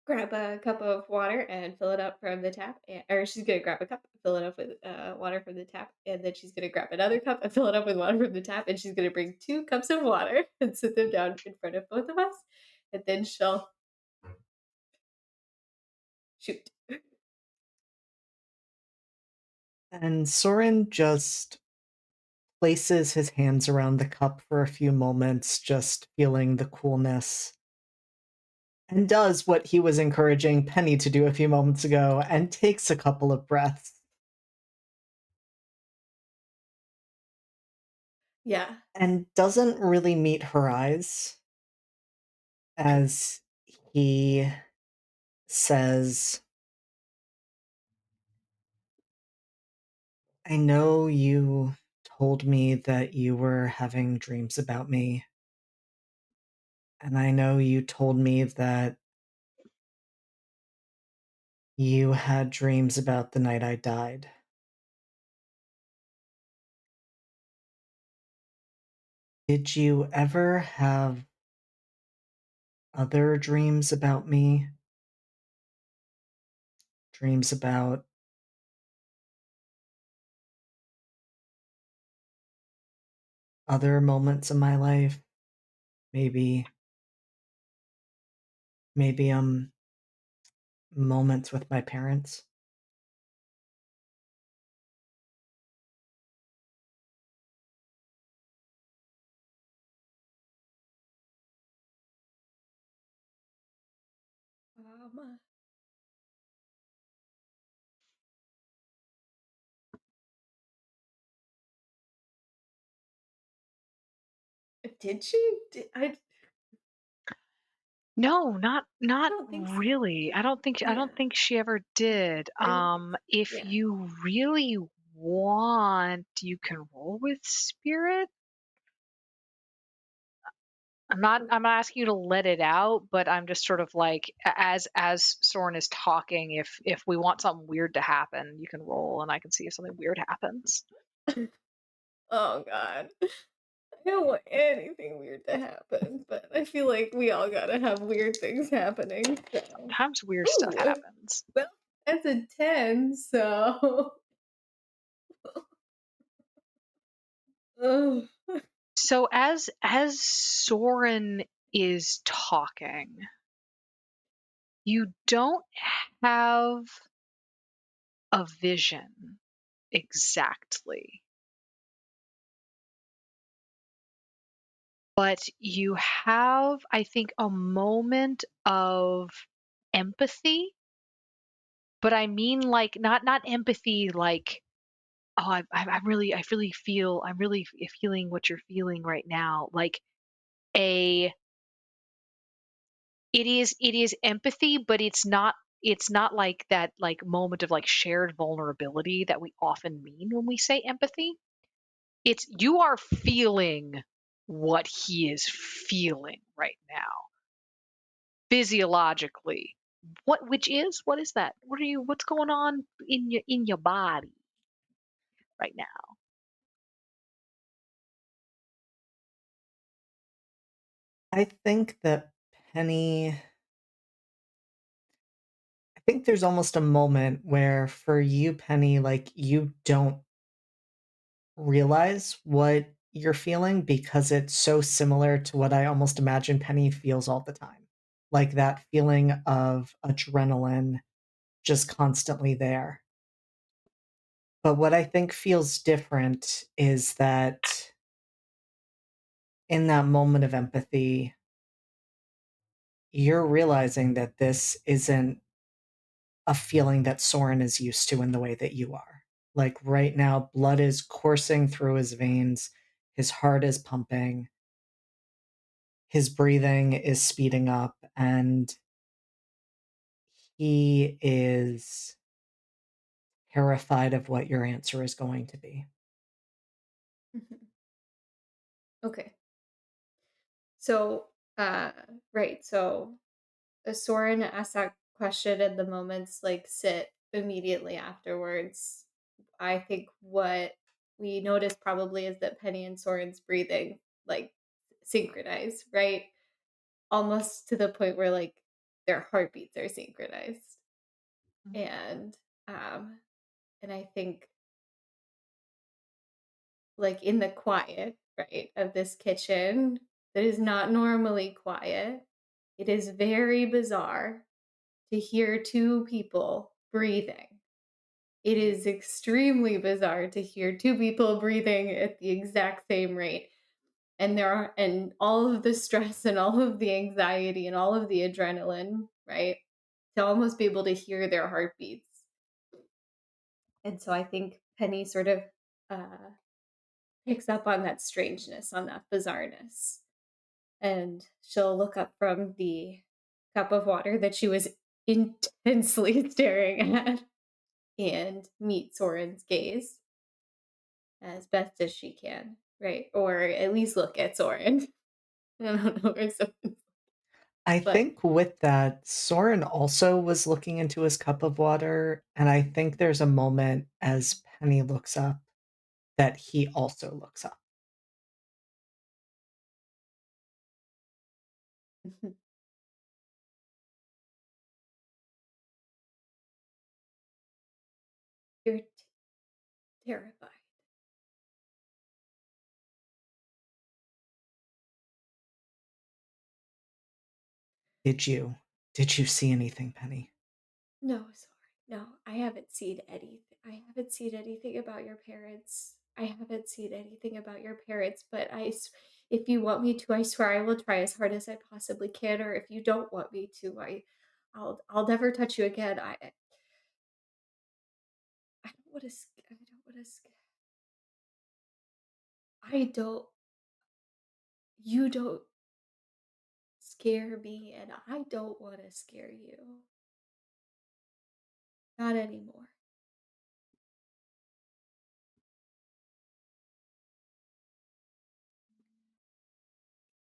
grab a cup of water and fill it up from the tap, or she's gonna grab a cup, fill it up with water from the tap, and then she's gonna grab another cup and fill it up with water from the tap, and she's gonna bring 2 cups of water and sit them down in front of both of us, and then she'll shoot. And Soren just places his hands around the cup for a few moments, just feeling the coolness, and does what he was encouraging Penny to do a few moments ago, and takes a couple of breaths. Yeah. And doesn't really meet her eyes as he says, I know you told me that you were having dreams about me. And I know you told me that you had dreams about the night I died. Did you ever have other dreams about me? Dreams about other moments in my life? Maybe moments with my parents? Um, did she? No, not don't think so. really. I don't think Yeah. she ever did. If Yeah. you really want, you can roll with spirit. I'm not asking you to let it out, but I'm just sort of like as Soren is talking, if we want something weird to happen, you can roll and I can see if something weird happens. Oh god. I don't want anything weird to happen, but I feel like we all gotta have weird things happening. So. Sometimes weird stuff Ooh, happens. well, that's a 10, so Ugh. So as Soren is talking, you don't have a vision exactly, but you have, I think, a moment of empathy. But I mean, like, not empathy, like, oh, I really feel, I'm really feeling what you're feeling right now. Like a, it is empathy, but it's not like that like moment of like shared vulnerability that we often mean when we say empathy. It's you are feeling what he is feeling right now physiologically. What is that? What's going on in your body right now? I think that Penny. I think there's almost a moment where for you, Penny, like you don't realize what you're feeling because it's so similar to what I almost imagine Penny feels all the time. Like that feeling of adrenaline just constantly there. But what I think feels different is that in that moment of empathy, you're realizing that this isn't a feeling that Soren is used to in the way that you are. Like right now, blood is coursing through his veins, his heart is pumping, his breathing is speeding up, and he is terrified of what your answer is going to be. Okay. So, right. So, Soren asked that question, and the moments like sit immediately afterwards. I think what we noticed probably is that Penny and Soren's breathing like synchronize, right? Almost to the point where like their heartbeats are synchronized. And um and I think like in the quiet, right, of this kitchen that is not normally quiet, it is very bizarre to hear two people breathing. It is extremely bizarre to hear two people breathing at the exact same rate. And there are and all of the stress and all of the anxiety and all of the adrenaline, right? To almost be able to hear their heartbeats. And so I think Penny sort of uh picks up on that strangeness, on that bizarreness. And she'll look up from the cup of water that she was intensely staring at and meet Soren's gaze as best as she can, right? Or at least look at Soren. I don't know where Soren, I but think with that, Soren also was looking into his cup of water, and I think there's a moment as Penny looks up that he also looks up. you're terrified. Did you? Did you see anything, Penny? No, sorry. No, I haven't seen anything. I haven't seen anything about your parents. I haven't seen anything about your parents, but if you want me to, I swear I will try as hard as I possibly can. Or if you don't want me to, I'll never touch you again. I don't want to. I don't want to. I don't. You don't scare me, and I don't want to scare you. Not anymore.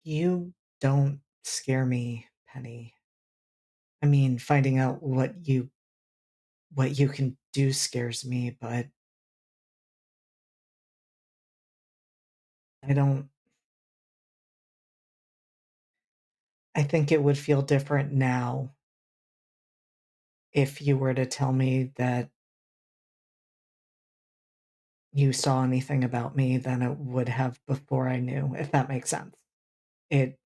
You Don't scare me, Penny. I mean, finding out what you can do scares me, but I think it would feel different now if you were to tell me that you saw anything about me than it would have before I knew, if that makes sense. It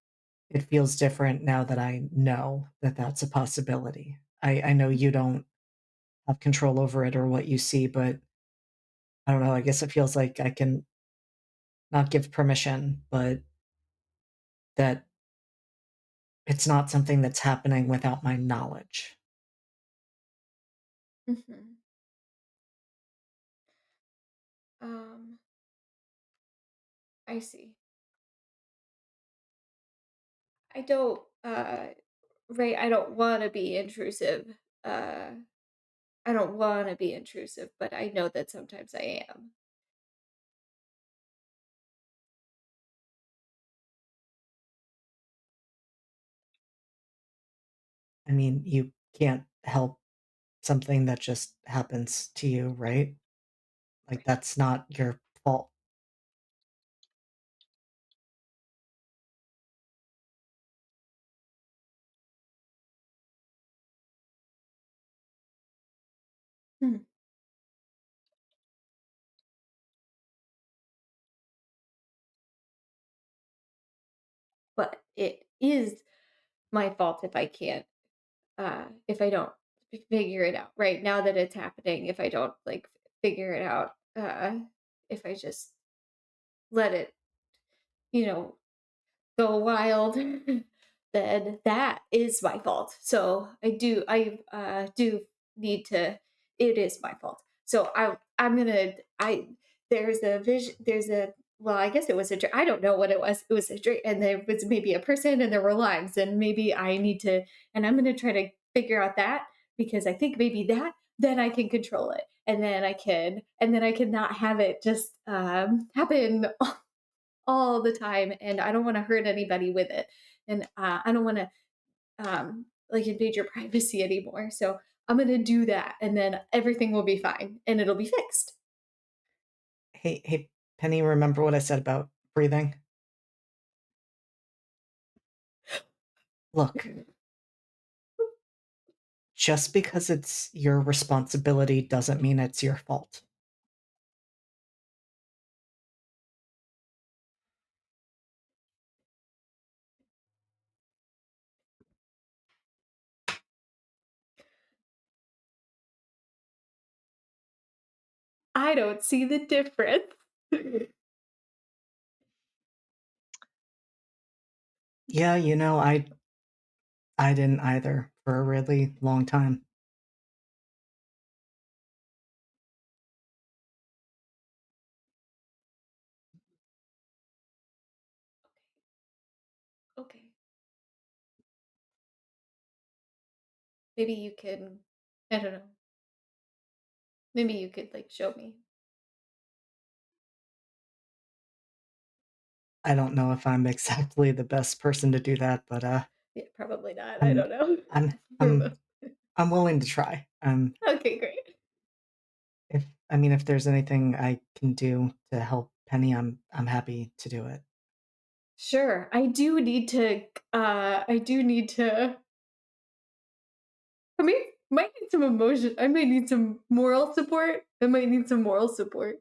feels different now that I know that that's a possibility. I know you don't have control over it or what you see, but I don't know, I guess it feels like I can not give permission, but that it's not something that's happening without my knowledge. Mm-hmm. I see. I don't, right, I don't want to be intrusive. Uh, I don't want to be intrusive, but I know that sometimes I am. I mean, you can't help something that just happens to you, right? Like, that's not your fault. Hmm. But it is my fault if I can't, if I don't figure it out right now that it's happening. If I don't like figure it out, if I just let it, you know, go wild, then that is my fault. So I do need to. It is my fault. So I'm gonna I there's a vision. There's a well, I guess it was a dream. I don't know what it was. It was a dream, and there was maybe a person, and there were lines, and maybe I need to. And I'm gonna try to figure out that because I think maybe that then I can control it, and then I can not have it just happen all the time, and I don't want to hurt anybody with it, and I don't want to like invade your privacy anymore. So I'm gonna do that, and then everything will be fine, and it'll be fixed. Hey, Penny, remember what I said about breathing? Look, just because it's your responsibility doesn't mean it's your fault. I don't see the difference. Yeah, I didn't either for a really long time. Okay. Maybe you can, I don't know. Maybe you could like show me. I don't know if I'm exactly the best person to do that, but Yeah, probably not. I I'm don't know. I'm We're I'm both- I'm willing to try. okay, great. If there's anything I can do to help Penny, I'm happy to do it. Sure. I do need to I do need to I mean, might need some emotion. I might need some moral support. I might need some moral support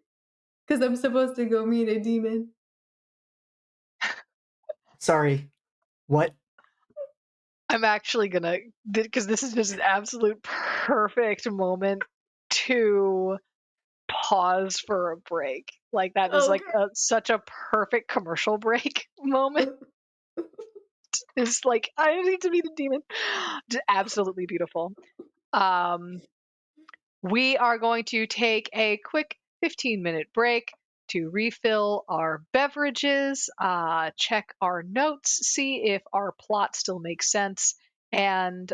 because I'm supposed to go meet a demon. Sorry. What? I'm actually gonna, because this is just an absolute perfect moment to pause for a break. Like that is like such a perfect commercial break moment. It's like I need to meet a demon. Just absolutely beautiful. We are going to take a quick 15-minute break to refill our beverages, check our notes, see if our plot still makes sense, and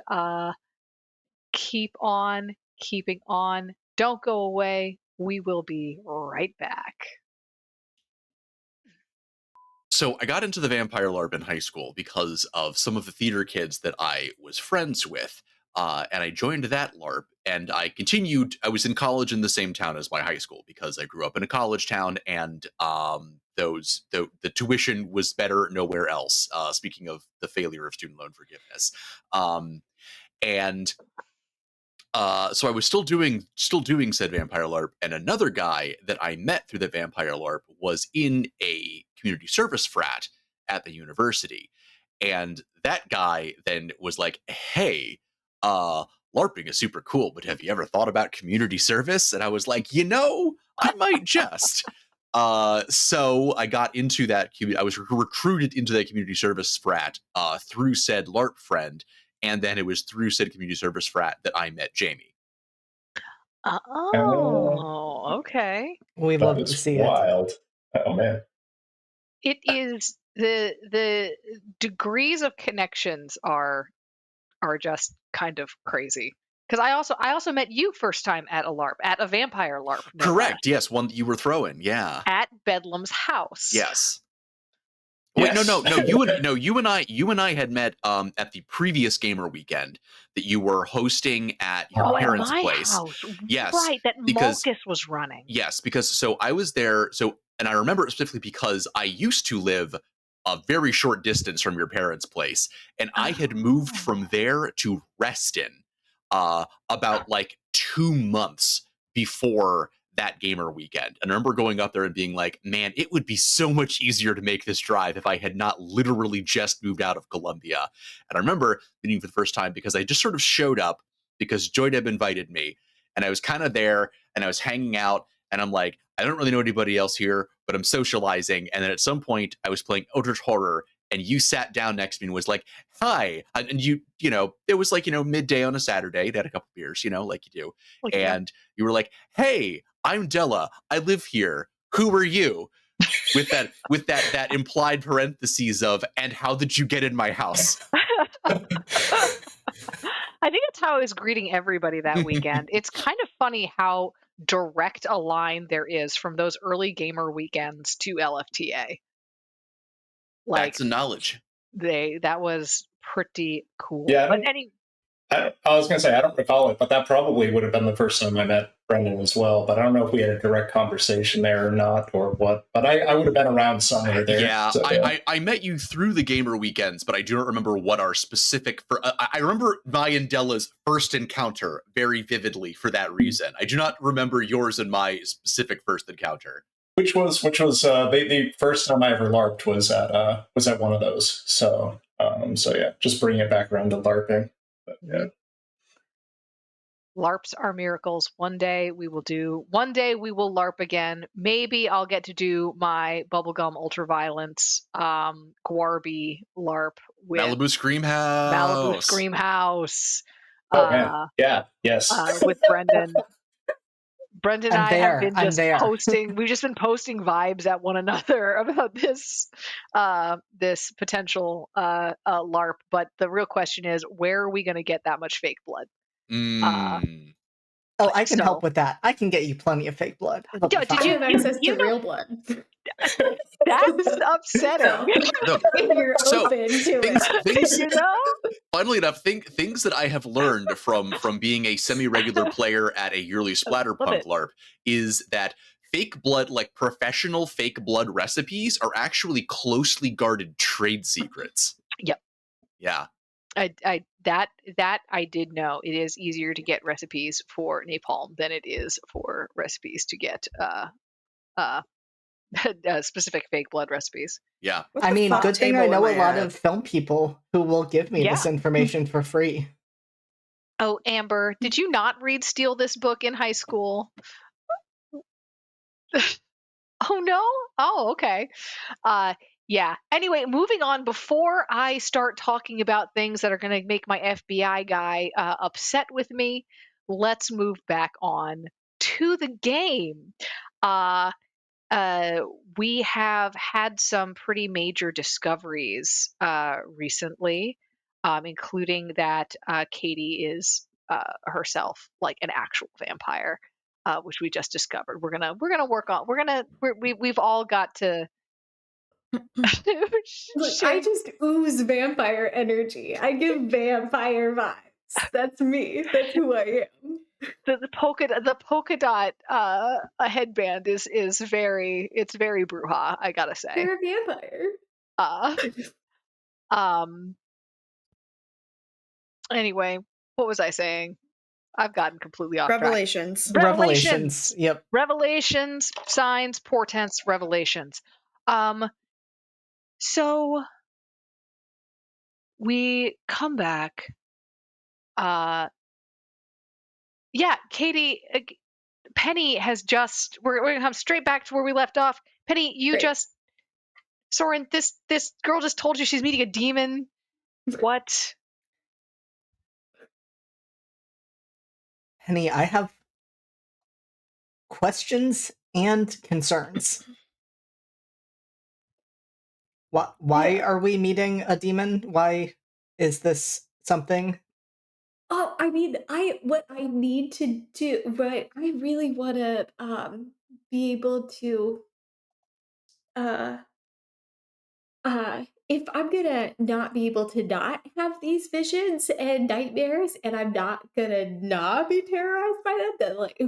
keep on keeping on. Don't go away. We will be right back. So I got into the vampire LARP in high school because of some of the theater kids that I was friends with. And I joined that LARP, and I continued. I was in college in the same town as my high school because I grew up in a college town, and the tuition was better nowhere else. Speaking of the failure of student loan forgiveness, and so I was still doing said vampire LARP, and another guy that I met through the vampire LARP was in a community service frat at the university. And that guy then was like, hey, LARPing is super cool, but have you ever thought about community service? And I was like, I might just. So I got into that. I was recruited into that community service frat through said LARP friend. And then it was through said community service frat that I met Jamie. Oh, okay. We That love to is see wild. Oh man. It is the degrees of connections are just kind of crazy. Because I also met you first time at a LARP, at a vampire LARP. No Correct. less. Yes, one that you were throwing. Yeah. At Bedlam's house. Yes. Wait, Yes. no. You and I had met at the previous gamer weekend that you were hosting at your parents' my place. house. Yes, Right, that because Marcus was running. Yes, because so I was there. So, and I remember it specifically because I used to live a very short distance from your parents' place, and I had moved from there to Reston about like 2 months before that gamer weekend. And I remember going up there and being like, man, it would be so much easier to make this drive if I had not literally just moved out of Columbia. And I remember meeting for the first time because I just sort of showed up because Joydeb invited me, and I was kind of there and I was hanging out, and I'm like, I don't really know anybody else here, but I'm socializing. And then at some point I was playing Eldritch Horror, and you sat down next to me and was like, hi. And it was like, midday on a Saturday. They had a couple beers, like you do. Like, And you were like, hey, I'm Della. I live here. Who are you? With that implied parentheses of, and how did you get in my house? I think that's how I was greeting everybody that weekend. It's kind of funny how direct a line there is from those early gamer weekends to LFTA. Like, That's the knowledge. that was pretty cool. Yeah, But I was going to say, I don't recall it, but that probably would have been the first time I met Brendan as well. But I don't know if we had a direct conversation there or not, or what. But I would have been around somewhere there. Yeah, so, I met you through the gamer weekends, but I do not remember what our specific. I remember my and Della's first encounter very vividly for that reason. I do not remember yours and my specific first encounter. Which was the first time I ever LARPed was at one of those. So yeah, just bringing it back around to LARPing. But, yeah. LARPs are miracles. One day we will LARP again. Maybe I'll get to do my bubblegum ultraviolence Guarby LARP with Malibu Scream House. Oh man, yeah, yes. With Brendan. Brendan and I have been just posting. We've just been posting vibes at one another about this potential LARP. But the real question is, where are we going to get that much fake blood? I can help with that. I can get you plenty of fake blood. Did you have access to real blood? That's upsetting. You're open to it. Funnily enough, things that I have learned from being a semi-regular player at a yearly Splatterpunk LARP is that fake blood, like professional fake blood recipes, are actually closely guarded trade secrets. Yep. Yeah. That I did know. It is easier to get recipes for napalm than it is for recipes to get specific fake blood recipes. Yeah. I mean, good thing I know a lot of film people who will give me this information for free. Oh, Amber, did you not read Steal This Book in high school? Oh, no? Oh, okay. Yeah. Anyway, moving on, before I start talking about things that are going to make my FBI guy upset with me, let's move back on to the game. We have had some pretty major discoveries recently, including that Katie is herself like an actual vampire, which we just discovered. We're gonna work on. We've all got to Look, I just ooze vampire energy. I give vampire vibes. That's me. That's who I am. The polka dot a headband is very Bruja, I gotta say. You're a vampire. Anyway, what was I saying? I've gotten completely off track. Revelations. Yep. Revelations, signs, portents, revelations. So we come back. Yeah, Katie, Penny has just. We're gonna come straight back to where we left off. Penny, you just. Soren, this girl just told you she's meeting a demon. What? Penny, I have questions and concerns. Why are we meeting a demon? Why is this something? Oh, I mean, what I need to do, but I really want to be able to uh if I'm gonna not be able to not have these visions and nightmares, and I'm not gonna not be terrorized by them, then like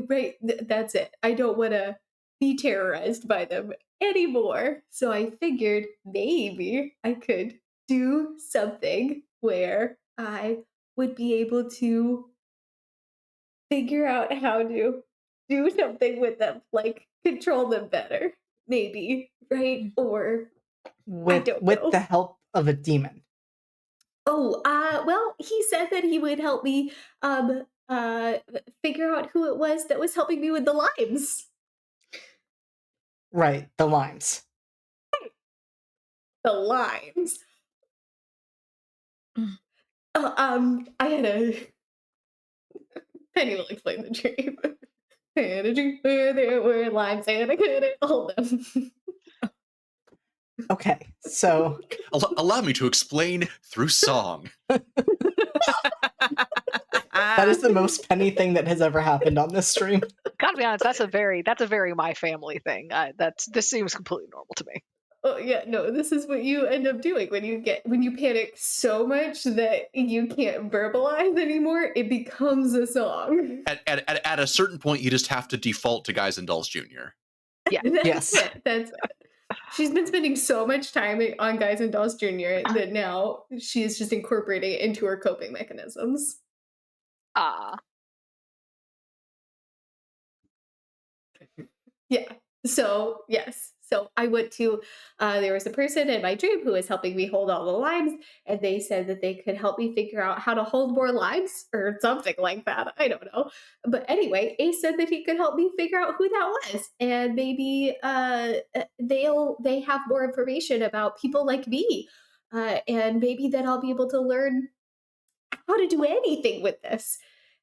that's it. I don't want to be terrorized by them anymore. So I figured maybe I could do something where I would be able to figure out how to do something with them, like control them better, maybe, right? Or I don't know. With the help of a demon. Oh, well, he said that he would help me figure out who it was that was helping me with the limes. Right, the limes. The limes. I had a Penny will explain the dream. I had a dream where there were limes and I couldn't hold them. Okay, so allow me to explain through song. That is the most Penny thing that has ever happened on this stream. Gotta be honest, that's a very my family thing. This seems completely normal to me. Oh yeah, no, this is what you end up doing when you panic so much that you can't verbalize anymore. It becomes a song. At a certain point, you just have to default to Guys and Dolls Jr. Yeah. Yes. That's it. She's been spending so much time on Guys and Dolls Jr. that now she's just incorporating it into her coping mechanisms. Yeah. So, yes. So I went to, there was a person in my dream who was helping me hold all the limes, and they said that they could help me figure out how to hold more limes or something like that. I don't know. But anyway, Ace said that he could help me figure out who that was. And maybe they have more information about people like me. And maybe that I'll be able to learn how to do anything with this.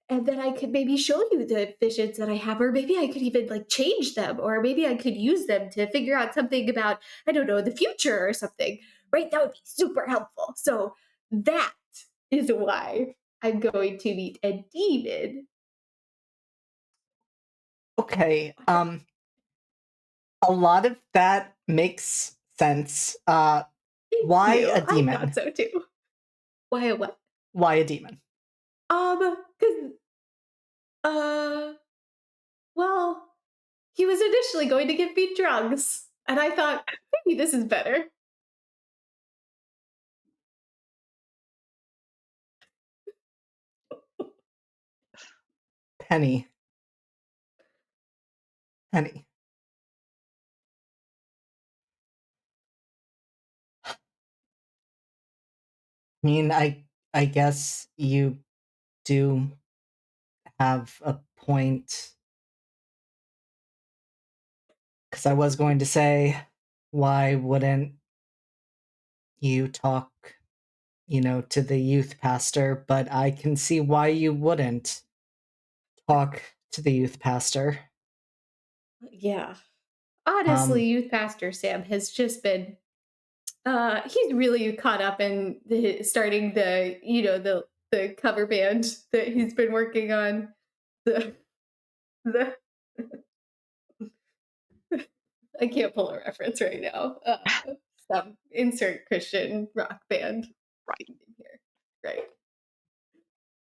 And then I could maybe show you the visions that I have, or maybe I could even like change them, or maybe I could use them to figure out something about, I don't know, the future or something, right? That would be super helpful. So that is why I'm going to meet a demon. Okay, a lot of that makes sense. Why a demon? I thought so too. Why a what? Why a demon? Because well, he was initially going to give me drugs, and I thought, maybe this is better. Penny. I mean, I guess you do have a point. Because I was going to say, why wouldn't you talk, to the youth pastor? But I can see why you wouldn't talk to the youth pastor. Yeah. Honestly, youth pastor Sam has just been he's really caught up in starting the cover band that he's been working on. The I can't pull a reference right now. insert Christian rock band. Right. Here. Right.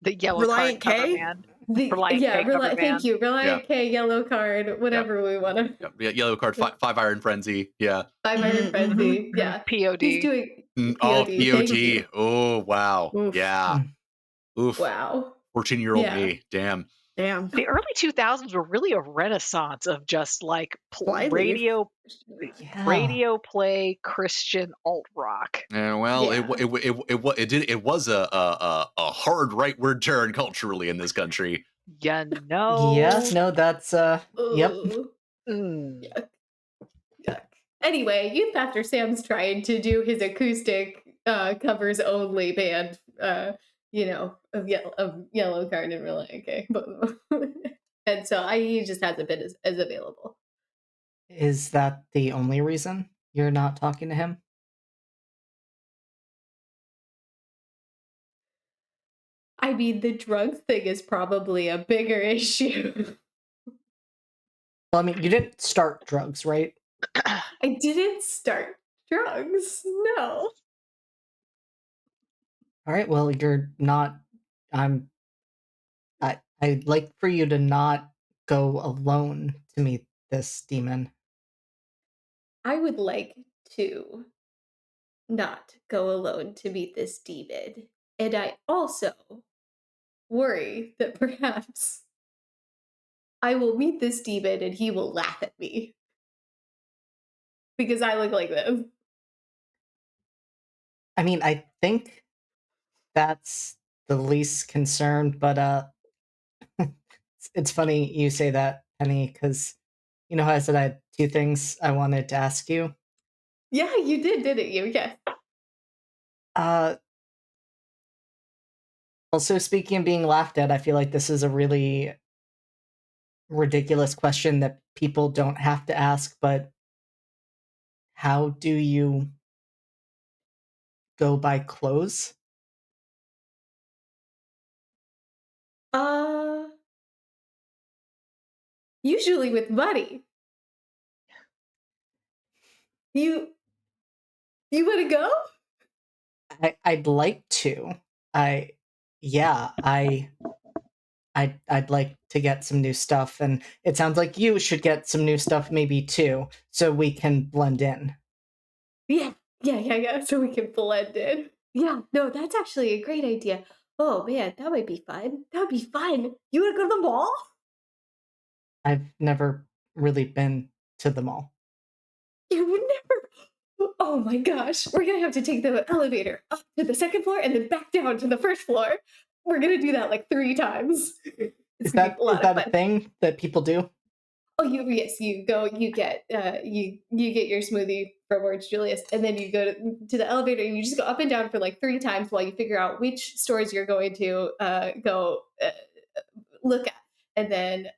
The Yellow Reliant Card cover K? band. The, Reliant K cover thank band. you. Reliant K, Yellow Card, whatever we want to. Yeah, Yellow Card, Five Iron Frenzy. Yeah. Five Iron Frenzy. Yeah. POD. He's doing Oh, POD. Thank you. POD. Oh, wow. Oof. Yeah. Oof. Wow. 14-year-old Yeah. me. Damn. The early 2000s were really a renaissance of just like radio play Christian alt rock. Yeah, well, it was a hard rightward turn culturally in this country. Yeah, no. Yeah, no, that's yep. Yuck. Anyway, Youth Pastor Sam's trying to do his acoustic covers only band, of Yellow Card and Reliant K. And so he just hasn't been as available. Is that the only reason you're not talking to him? I mean, the drugs thing is probably a bigger issue. Well, I mean, you didn't start drugs, right? I didn't start drugs. No. All right, well, you're not. I'd like for you to not go alone to meet this demon. I would like to not go alone to meet this demon. And I also worry that perhaps I will meet this demon and he will laugh at me. Because I look like this. I mean, I think that's the least concern, but it's funny you say that, Penny, because you know how I said I had two things I wanted to ask you? Yeah, you did, didn't you? Yes. Also, speaking of being laughed at, I feel like this is a really ridiculous question that people don't have to ask, but how do you go buy clothes? Usually with money. You want to go? I'd like to. I'd like to get some new stuff, and it sounds like you should get some new stuff maybe too, so we can blend in. Yeah, so we can blend in. Yeah, no, that's actually a great idea. Oh man, that might be fun. That would be fun. You want to go to the mall? I've never really been to the mall. You would never. Oh my gosh, we're gonna have to take the elevator up to the second floor and then back down to the first floor. We're gonna do that like 3 times. Is that a thing that people do? Oh, you go, you get your smoothie from Orange Julius, and then you go to the elevator and you just go up and down for like 3 times while you figure out which stores you're going to go look at, and then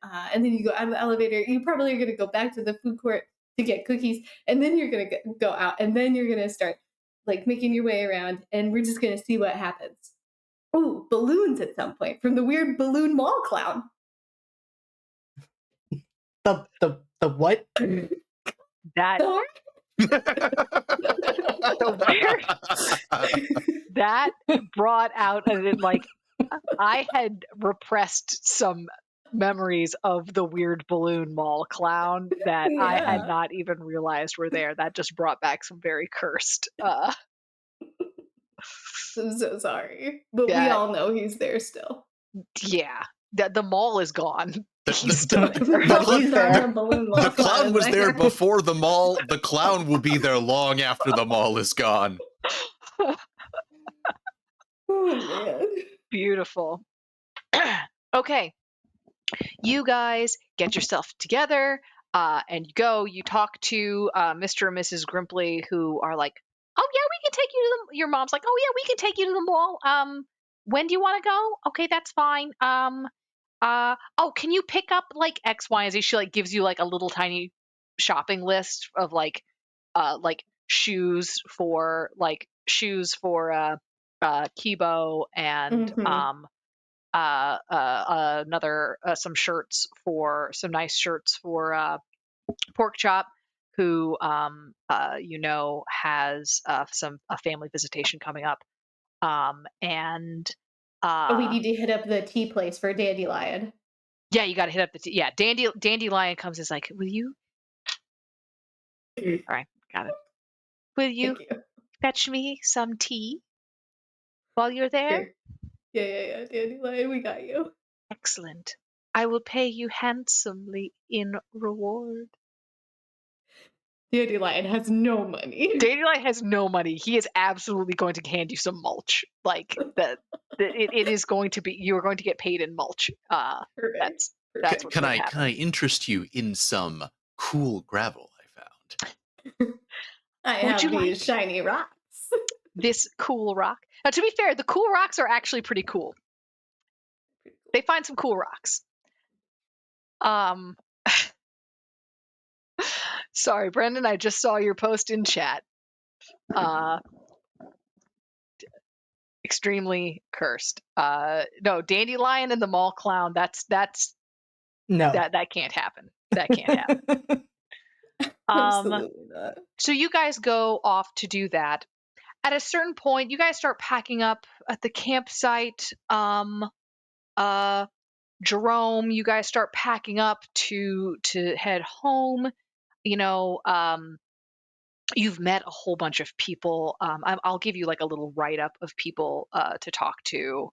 you go out of the elevator. You probably are going to go back to the food court to get cookies, and then you're going to go out, and then you're going to start like making your way around, and we're just going to see what happens. Oh, balloons at some point from the weird balloon mall clown. The what? That that brought out, and like I had repressed some memories of the weird balloon mall clown that I had not even realized were there. That just brought back some very cursed. I'm so sorry, but we all know he's there still. Yeah, the mall is gone. The clown was there before the mall. The clown will be there long after the mall is gone. Oh man. Beautiful. Okay. You guys get yourself together and you talk to Mr. and Mrs. Grimpley, who are like, oh yeah, we can take you to your mom's like, oh yeah, we can take you to the mall. When do you want to go? Okay, that's fine. Oh, can you pick up like X, Y, and Z? She like gives you like a little tiny shopping list of like shoes for Kibo and another some nice shirts for Pork Chop. who has a family visitation coming up. And we need to hit up the tea place for Dandelion. yeah, you got to hit up the tea. Yeah, Dandelion comes is like, will you? All right, got it. Will you fetch me some tea while you're there? Sure. Yeah. Dandelion, we got you. Excellent. I will pay you handsomely in reward. Dandelion has no money. Dandelion has no money. He is absolutely going to hand you some mulch. Like that, it is going to be. You are going to get paid in mulch. Perfect. That's what's Can going I to happen. can I interest you in some cool gravel I found? I have these shiny rocks. This cool rock. Now, to be fair, the cool rocks are actually pretty cool. They find some cool rocks. Sorry, Brendan, I just saw your post in chat. Extremely cursed. No, Dandelion and the mall clown, that's No. that can't happen. That can't happen. Absolutely not. So you guys go off to do that. At a certain point, you guys start packing up at the campsite. Jerome, you guys start packing up to head home. You've met a whole bunch of people. I'll give you like a little write up of people to talk to,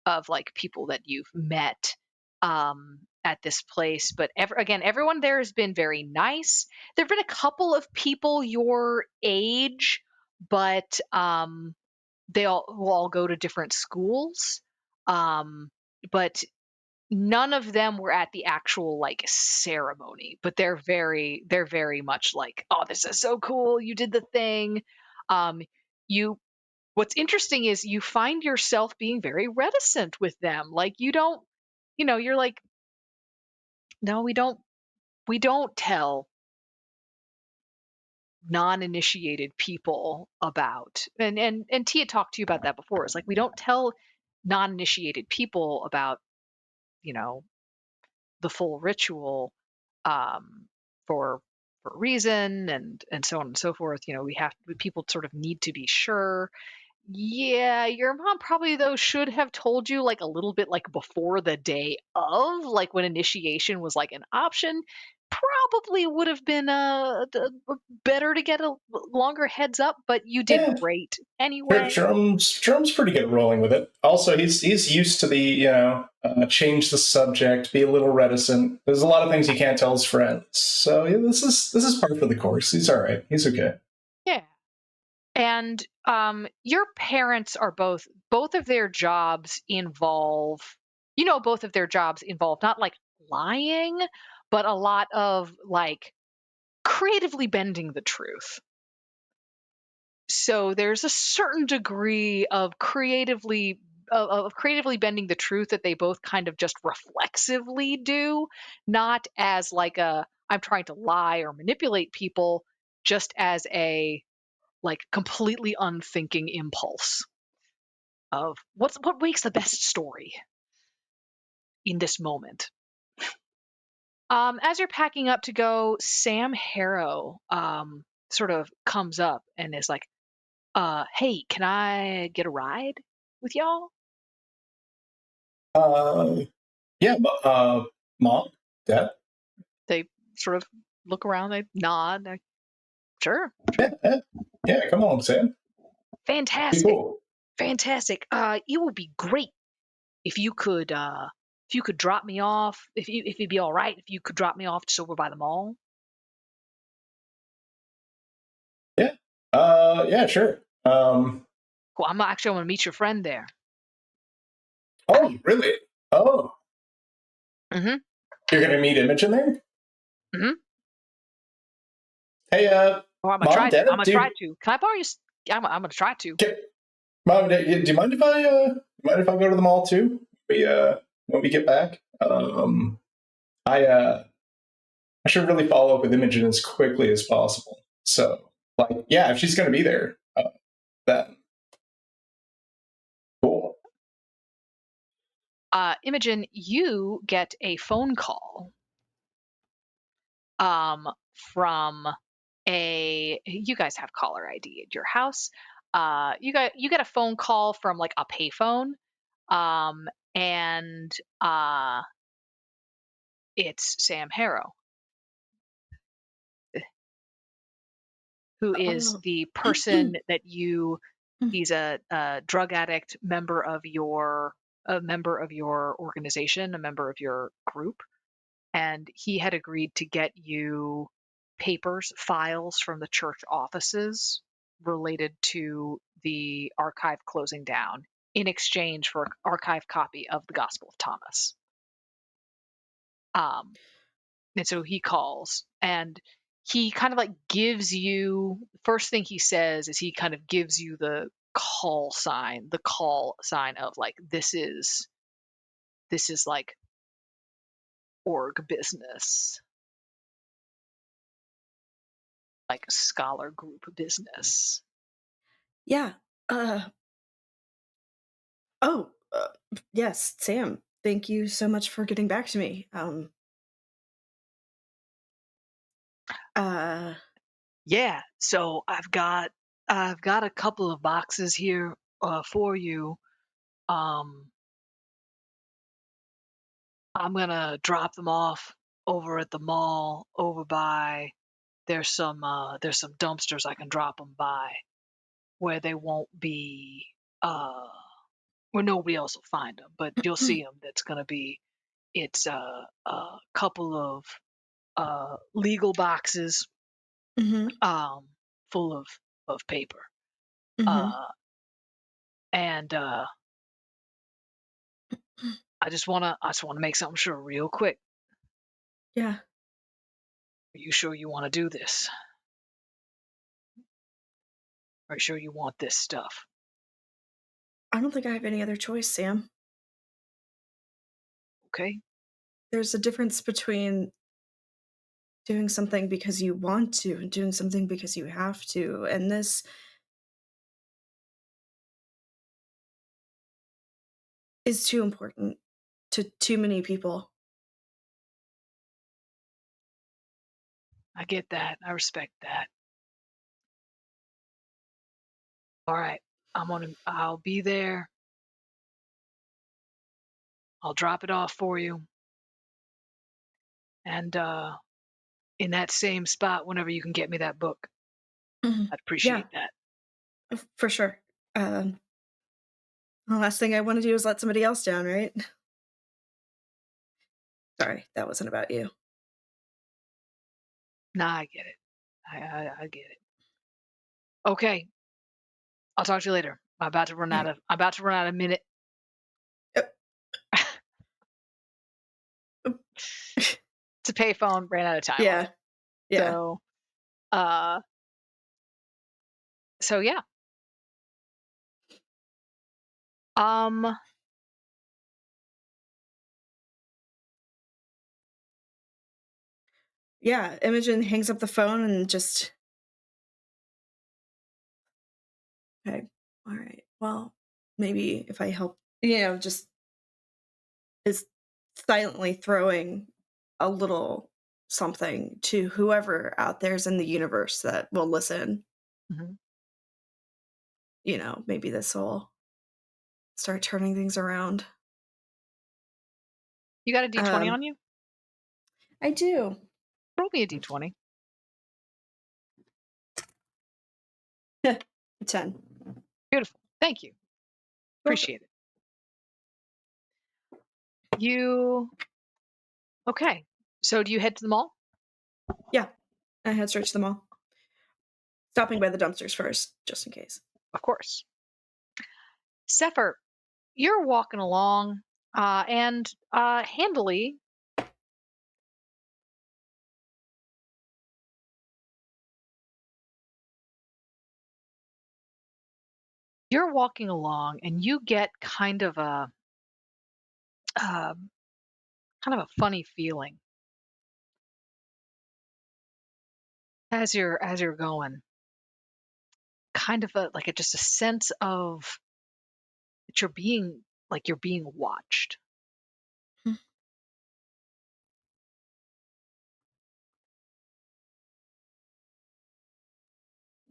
of like people that you've met at this place. But everyone there has been very nice. There have been a couple of people your age, but they will all go to different schools. But none of them were at the actual like ceremony, but they're very much like, oh, this is so cool, you did the thing. What's interesting is you find yourself being very reticent with them. Like you don't, you're like, no, we don't tell non-initiated people about, and Tia talked to you about that before. It's like we don't tell non-initiated people about, the full ritual, for a reason, and so on and so forth. People sort of need to be sure. Yeah, your mom probably though should have told you like a little bit like before the day of, like when initiation was like an option. Probably would have been better to get a longer heads up, but you did great anyway. Jerome's pretty good at rolling with it. Also, he's used to the change the subject, be a little reticent. There's a lot of things he can't tell his friends. So yeah, this is par for the course. He's all right. He's okay. Yeah. And your parents are both of their jobs involve, both of their jobs involve not like lying, but a lot of like creatively bending the truth. So there's a certain degree of creatively bending the truth that they both kind of just reflexively do, not as like I'm trying to lie or manipulate people, just as a like completely unthinking impulse of what makes the best story in this moment. As you're packing up to go, Sam Harrow sort of comes up and is like, hey, can I get a ride with y'all? Yeah, Mom, Dad. They sort of look around, they nod. Sure. Yeah, come on, Sam. Fantastic. Cool. Fantastic. It would be great if you could drop me off, if it'd be all right if you could drop me off just over by the mall. Yeah. Yeah, sure. Cool. I'm going to meet your friend there. Oh, really? Oh. Mm-hmm. You're gonna meet Imogen there? Mm-hmm. Hey, I'm gonna try to. Can I borrow you? I'm gonna try to. Mom, do you mind if I go to the mall too? When we get back, I should really follow up with Imogen as quickly as possible. So, like, yeah, if she's gonna be there, then cool. Imogen, you get a phone call from you guys have caller ID at your house. You get a phone call from like a payphone, and it's Sam Harrow, who is Oh. the person that he's a drug addict, member of your organization, a member of your group, and he had agreed to get you files from the church offices related to the archive closing down in exchange for an archive copy of the Gospel of Thomas. And so he calls, and he kind of like gives you, first thing he says is he kind of gives you the call sign of like, this is like org business, like scholar group business. Yeah. Oh, yes, Sam. Thank you so much for getting back to me. Yeah, so I've got a couple of boxes here for you. I'm gonna drop them off over at the mall over by, there's some dumpsters I can drop them by where they won't be where nobody else will find them, but you'll see them. It's a couple of legal boxes Mm-hmm. full of paper. Mm-hmm. And I just wanna make something sure real quick. Yeah. Are you sure you want to do this? Are you sure you want this stuff? I don't think I have any other choice, Sam. Okay. There's a difference between doing something because you want to and doing something because you have to. And this is too important to too many people. I get that. I respect that. All right. I'll be there. I'll drop it off for you. And in that same spot, whenever you can get me that book, Mhm. I'd appreciate that. For sure. The last thing I want to do is let somebody else down, right? Sorry, that wasn't about you. Nah, I get it. I get it. Okay. I'll talk to you later. I'm about to run out of minute. It's a payphone, ran out of time on it. Yeah. So yeah. Yeah, Imogen hangs up the phone and just, okay, all right. Well, maybe if I help, just is silently throwing a little something to whoever out there's in the universe that will listen. Mhm. Maybe this will start turning things around. You got a D20 on you? I do. Roll me a D20. 10. Beautiful. Thank you. Appreciate it. Okay. So do you head to the mall? Yeah, I head straight to the mall. Stopping by the dumpsters first, just in case. Of course. Sefer, you're walking along, and handily, you're walking along, and you get kind of a funny feeling as you're going. Kind of just a sense of that you're being watched. Hmm.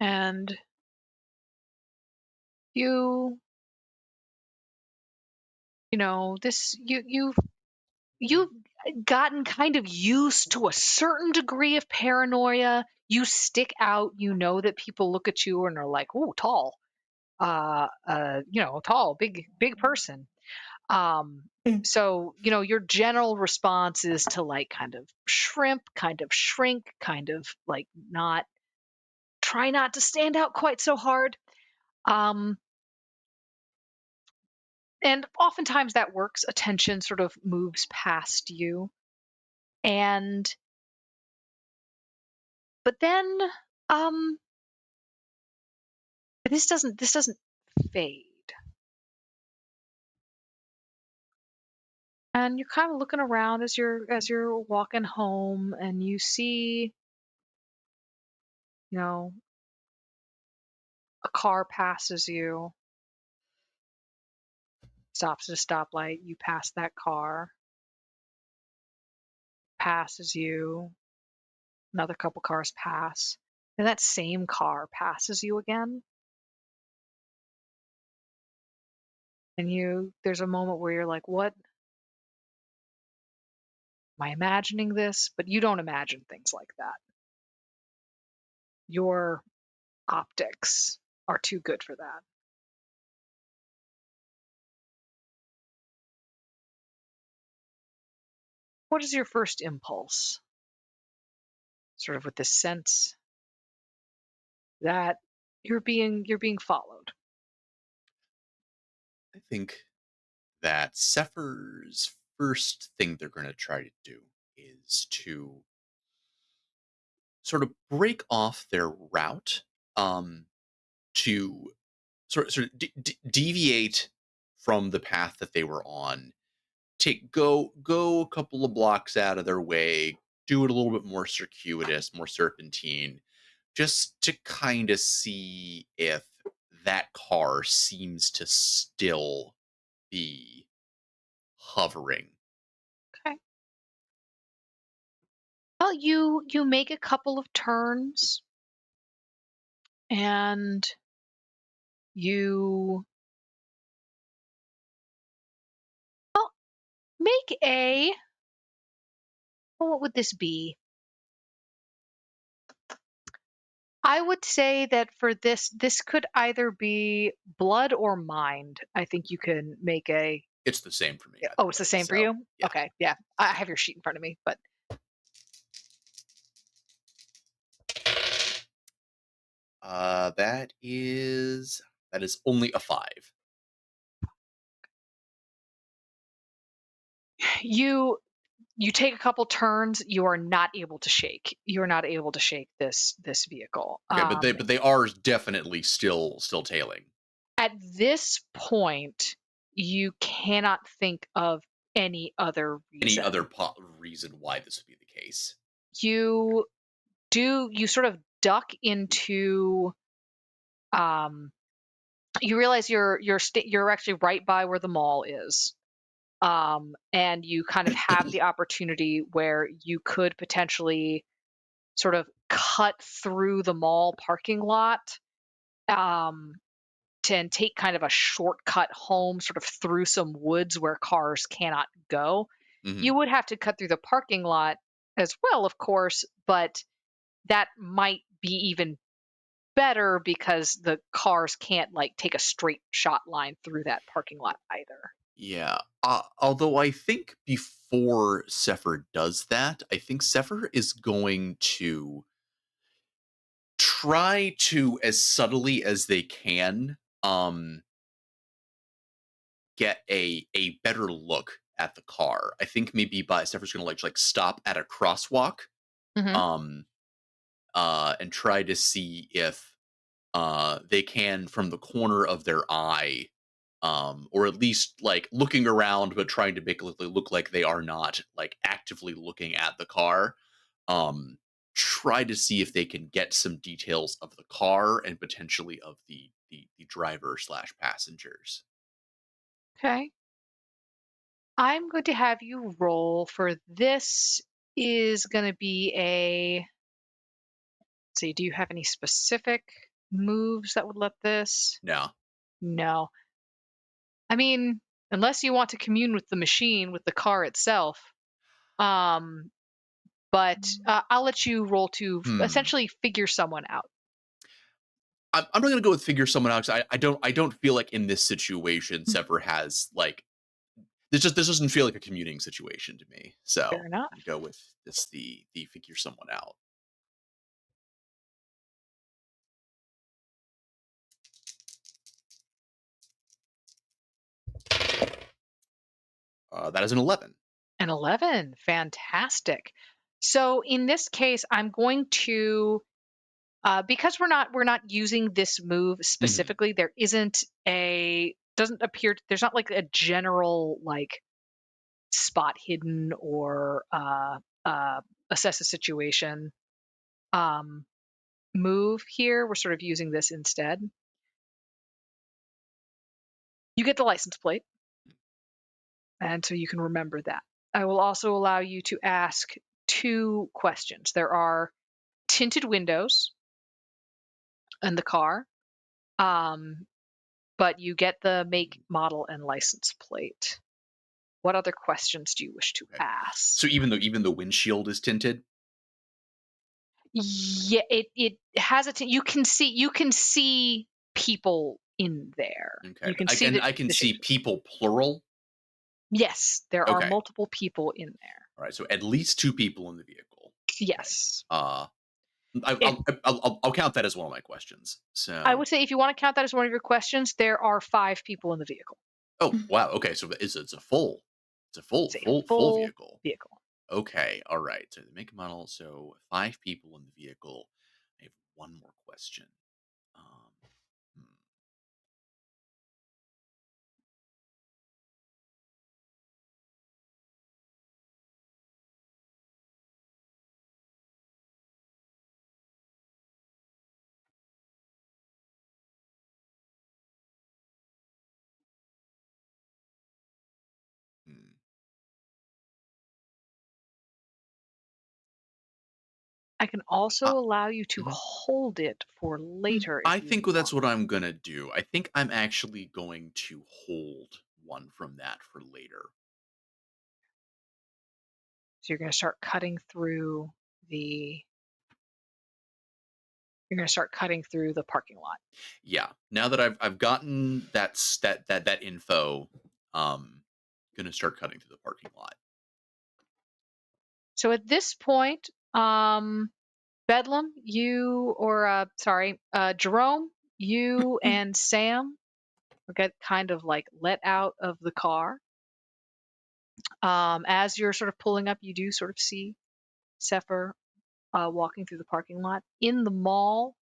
And you know, you've gotten kind of used to a certain degree of paranoia. You stick out, you know that people look at you and are like, "Oh, tall. Tall, big person." Mm. So, your general response is to like kind of shrimp, kind of shrink, kind of like try not to stand out quite so hard. And oftentimes that works. Attention sort of moves past you. But then this doesn't fade. And you're kind of looking around as you're walking home, and you see, a car passes you, stops at a stoplight. You pass that car, passes you, another couple cars pass, and that same car passes you again. And there's a moment where you're like, what? Am I imagining this? But you don't imagine things like that. Your optics are too good for that. What is your first impulse? Sort of with this sense that you're being followed. I think that Sefer's first thing they're going to try to do is to sort of break off their route, to sort of deviate from the path that they were on. Go a couple of blocks out of their way, do it a little bit more circuitous, more serpentine, just to kind of see if that car seems to still be hovering. Okay. Well, you make a couple of turns, and you make what would this be? I would say that for this could either be blood or mind. I think you can make a. It's the same for me. Oh, it's the same for you? Yeah. Okay, yeah. I have your sheet in front of me, but That is only a 5. you take a couple turns. You are not able to shake. You are not able to shake this vehicle. Okay, but they are definitely still tailing. At this point, you cannot think of any other reason. Any other reason why this would be the case? You sort of duck into. You realize you're actually right by where the mall is. And you kind of have the opportunity where you could potentially sort of cut through the mall parking lot, and take kind of a shortcut home, sort of through some woods where cars cannot go. Mm-hmm. You would have to cut through the parking lot as well, of course, but that might be even better because the cars can't like take a straight shot line through that parking lot either. Yeah. Although I think before Sefer does that, I think Sefer is going to try to, as subtly as they can, get a better look at the car. I think maybe Sefer's going to like stop at a crosswalk, Mm-hmm. and try to see if they can, from the corner of their eye, or at least like looking around, but trying to make it look like they are not like actively looking at the car. Try to see if they can get some details of the car and potentially of the driver / passengers. Okay. I'm going to have you roll for this. Is going to be a. Let's see, do you have any specific moves that would let this? No. No. I mean, unless you want to commune with the machine, with the car itself. But I'll let you roll to essentially figure someone out. I'm not going to go with figure someone out because I don't feel like in this situation Sefer has like this doesn't feel like a commuting situation to me. So Fair enough. I'm gonna go with this the figure someone out. That is an 11. An 11, fantastic. So in this case, I'm going to because we're not using this move specifically. There doesn't appear there's not like a general like spot hidden or assess a situation move here. We're sort of using this instead. You get the license plate, and so you can remember that. I will also allow you to ask 2 questions. There are tinted windows in the car, but you get the make, model, and license plate. What other questions do you wish to ask? So even the windshield is tinted? Yeah, it has you can see people in there. Okay. You can I can see people plural. Yes, there are multiple people in there. All right, so at least 2 people in the vehicle. Yes. I'll count that as one of my questions. So I would say if you want to count that as one of your questions, there are 5 people in the vehicle. Oh wow! Okay, so it's a full vehicle. Okay, all right. So the make model. So 5 people in the vehicle. I have one more question. I can also allow you to hold it for later. I think that's what I'm gonna do. I think I'm actually going to hold one from that for later. So you're going to start cutting through the parking lot. Yeah. Now that I've gotten that info, gonna start cutting through the parking lot. So at this point, Bedlam, Jerome, you and Sam get kind of like let out of the car. As you're sort of pulling up, you do sort of see Sefer walking through the parking lot. In the mall,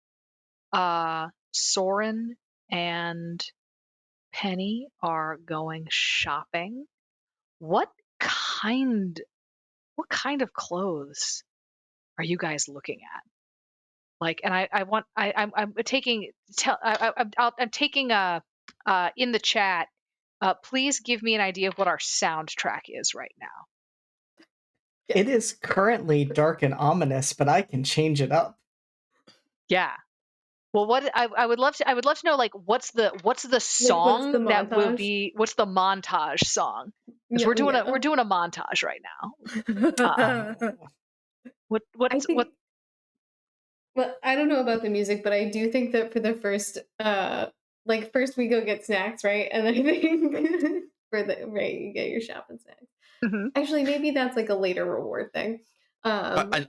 Soren and Penny are going shopping. What kind of clothes are you guys looking at? Like, and I'm taking in the chat. Please give me an idea of what our soundtrack is right now. It is currently dark and ominous, but I can change it up. Yeah. Well, what I would love to know, like, what's the song that will be? What's the montage song? Because we're doing a montage right now. What's what? Well, I don't know about the music, but I do think that for the first, first we go get snacks, right? And I think you get your shopping snacks. Mm-hmm. Actually, maybe that's like a later reward thing. When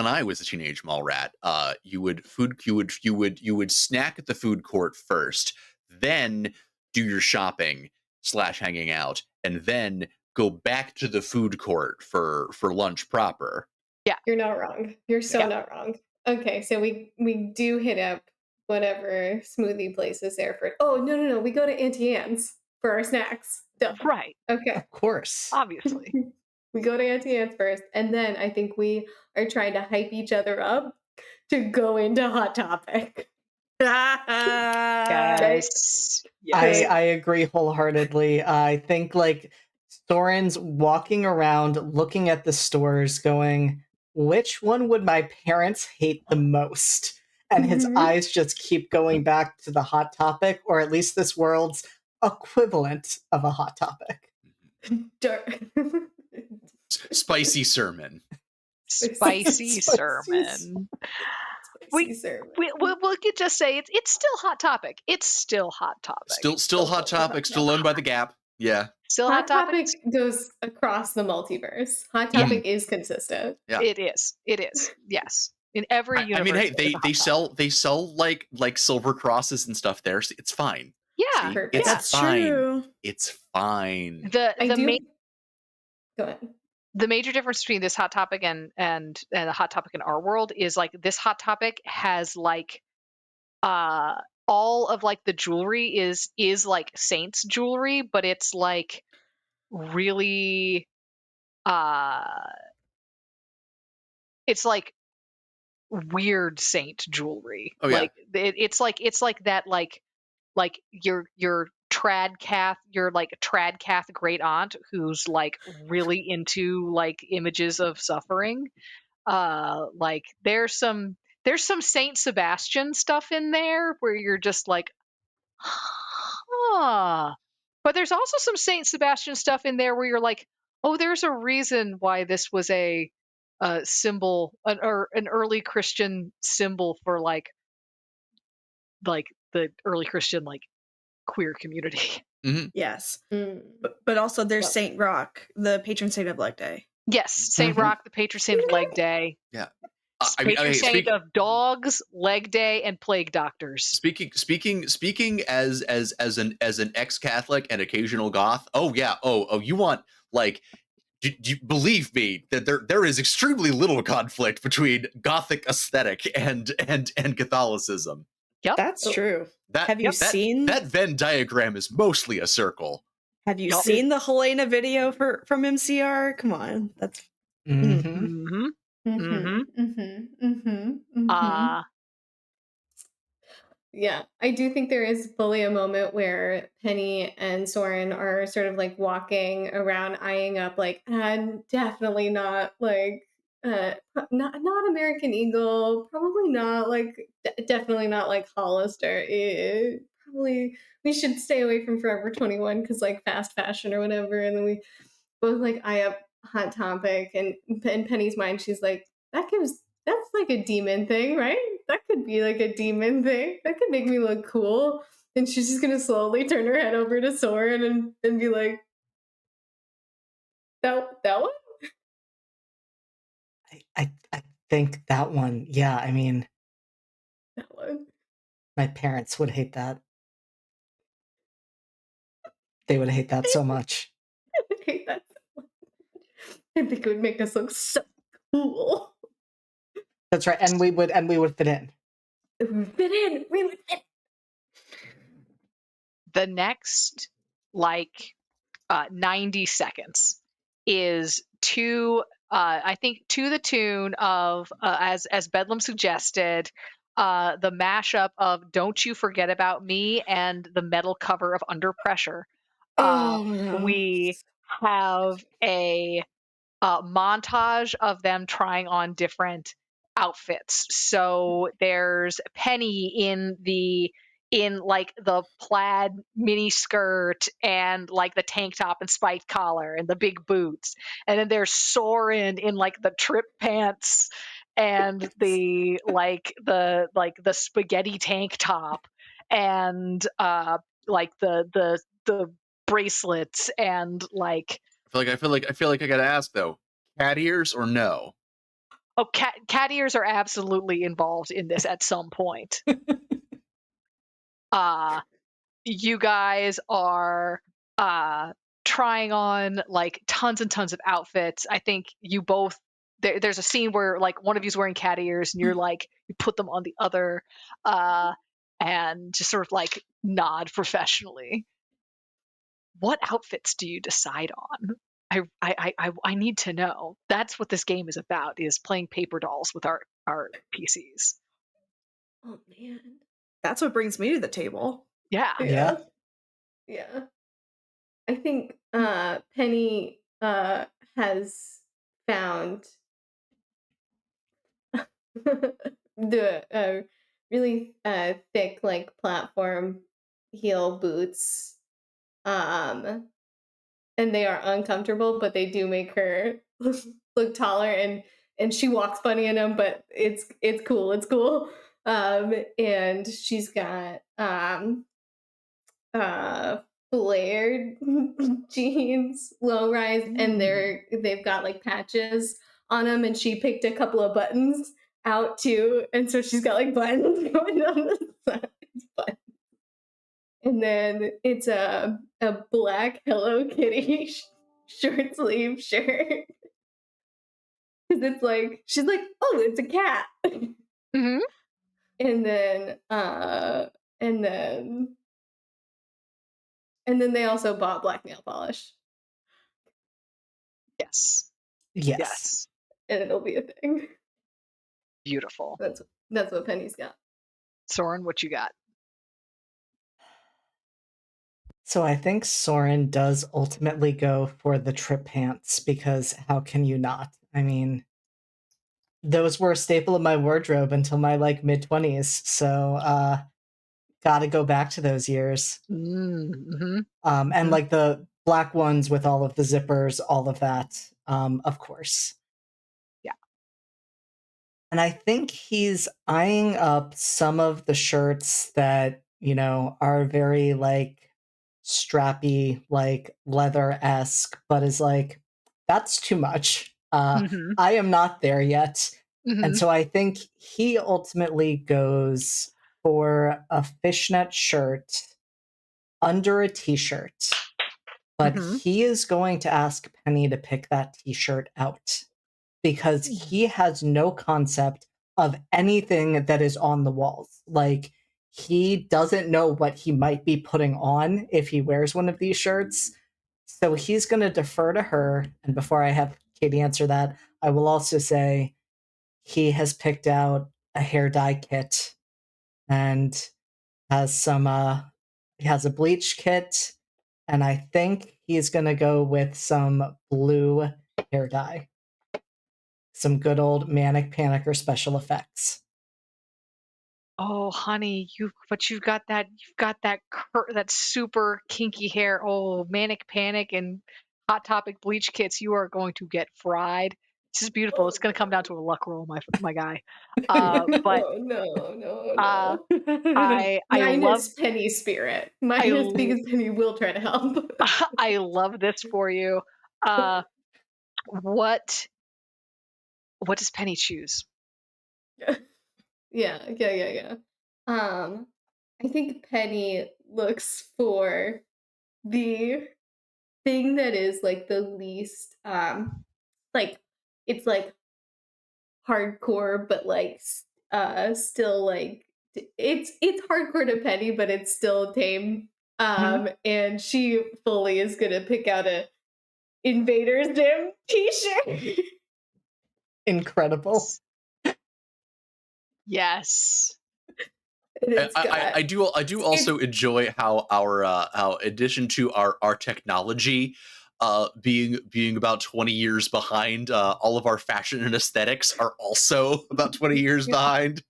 I was a teenage mall rat, you would snack at the food court first, then do your shopping / hanging out, and then go back to the food court for lunch proper. Yeah, you're not wrong. You're so not wrong. Okay, so we do hit up whatever smoothie place is there for. Oh no, we go to Auntie Anne's for our snacks. Duh. Right. Okay. Of course. Obviously. We go to Auntie Anne's first, and then I think we are trying to hype each other up to go into Hot Topic. Yes. I agree wholeheartedly. I think like Soren's walking around looking at the stores going, which one would my parents hate the most? and his eyes just keep going back to the Hot Topic, or at least this world's equivalent of a Hot Topic. Spicy sermon. Spicy sermon. We could just say it's still Hot Topic. It's still Hot Topic. Still Hot Topic. Still owned by the Gap. Yeah. Still Hot Topic goes across the multiverse. Hot Topic is consistent. Yeah. It is. Yes. In every universe. I mean, hey, they sell like silver crosses and stuff there. So it's fine. Yeah, that's true. It's fine. Go ahead. The major difference between this Hot Topic and the Hot Topic in our world is like this Hot Topic has like all of like the jewelry is like saints jewelry, but it's like really it's like weird saint jewelry. Oh, yeah. Like it's like that like your trad cath, your like trad cath great aunt who's like really into like images of suffering. Like there's some Saint Sebastian stuff in there where you're just like, huh. But there's also some Saint Sebastian stuff in there where you're like, oh, there's a reason why this was a symbol, or an early Christian symbol for like the early Christian like queer community. Mm-hmm. Yes. But also there's Saint Rock, the patron saint of Leg Day. Yes, Saint Rock, the patron saint of Leg Day. Yeah. Patron saint of dogs, Leg Day, and plague doctors. Speaking as an ex-Catholic and occasional goth. Oh yeah. Oh, you want like. Do you believe me that there is extremely little conflict between Gothic aesthetic and Catholicism? Yep, that's true. Have you seen that Venn diagram? Is mostly a circle. Have you seen the Helena video from MCR? Come on, that's. Yeah, I do think there is fully a moment where Penny and Soren are sort of like walking around, eyeing up, like, definitely not like, not American Eagle, probably not like, definitely not like Hollister. Probably we should stay away from Forever 21 because like fast fashion or whatever. And then we both like eye up Hot Topic, and in Penny's mind, she's like, that's like a demon thing, right? That could be like a demon thing. That could make me look cool. And she's just gonna slowly turn her head over to Soren and be like, that one? I think that one, yeah, I mean, that one. My parents would hate that. They would hate that so much. I would hate that so much. I think it would make us look so cool. That's right, and we would fit in. We would fit. The next 90 seconds is I think to the tune of as Bedlam suggested, the mashup of "Don't You Forget About Me" and the metal cover of "Under Pressure." We have a montage of them trying on different outfits. So there's Penny in like the plaid mini skirt and like the tank top and spiked collar and the big boots, and then there's Soren in like the trip pants and the spaghetti tank top and like the bracelets and like. I feel like I gotta ask though, cat ears or no? Oh, cat ears are absolutely involved in this at some point. You guys are trying on like tons and tons of outfits. I think you both there's a scene where like one of you's wearing cat ears and you're like you put them on the other and just sort of like nod professionally. What outfits do you decide on? I need to know. That's what this game is about, is playing paper dolls with our PCs. Oh man. That's what brings me to the table. Yeah. I think Penny has found the really thick like platform heel boots. And they are uncomfortable, but they do make her look taller, and she walks funny in them, but it's cool. It's cool. And she's got flared jeans, low rise, and they've got like patches on them, and she picked a couple of buttons out too, and so she's got like buttons going on the side. And then it's a black Hello Kitty short sleeve shirt. Because it's like, she's like, oh, it's a cat. Mm-hmm. And then they also bought black nail polish. Yes. Yes. Yes. And it'll be a thing. Beautiful. That's what Penny's got. Soren, what you got? So I think Soren does ultimately go for the trip pants, because how can you not? I mean, those were a staple of my wardrobe until my like mid-20s, so gotta go back to those years. Mm-hmm. And like the black ones with all of the zippers, all of that, of course. Yeah. And I think he's eyeing up some of the shirts that, you know, are very like strappy, like leather-esque, but is like, that's too much. Mm-hmm. I am not there yet. Mm-hmm. And so I think he ultimately goes for a fishnet shirt under a t-shirt, but he is going to ask Penny to pick that t-shirt out, because he has no concept of anything that is on the walls. Like, he doesn't know what he might be putting on if he wears one of these shirts. So he's going to defer to her. And before I have Katie answer that, I will also say he has picked out a hair dye kit and has he has a bleach kit, and I think he's going to go with some blue hair dye. Some good old Manic Panic or special effects. Oh, honey, you've got that that super kinky hair. Oh, Manic Panic and Hot Topic bleach kits. You are going to get fried. This is beautiful. It's going to come down to a luck roll, my guy. But no. I love Penny's spirit. Minus because Penny will try to help. I love this for you. What does Penny choose? Yeah. I think Penny looks for the thing that is like the least like, it's like hardcore, but like still like it's hardcore to Penny, but it's still tame. And she fully is gonna pick out a Invaders Dim t-shirt. Incredible. Yes. I do also enjoy how our how addition to our technology being about 20 years behind, all of our fashion and aesthetics are also about 20 years behind.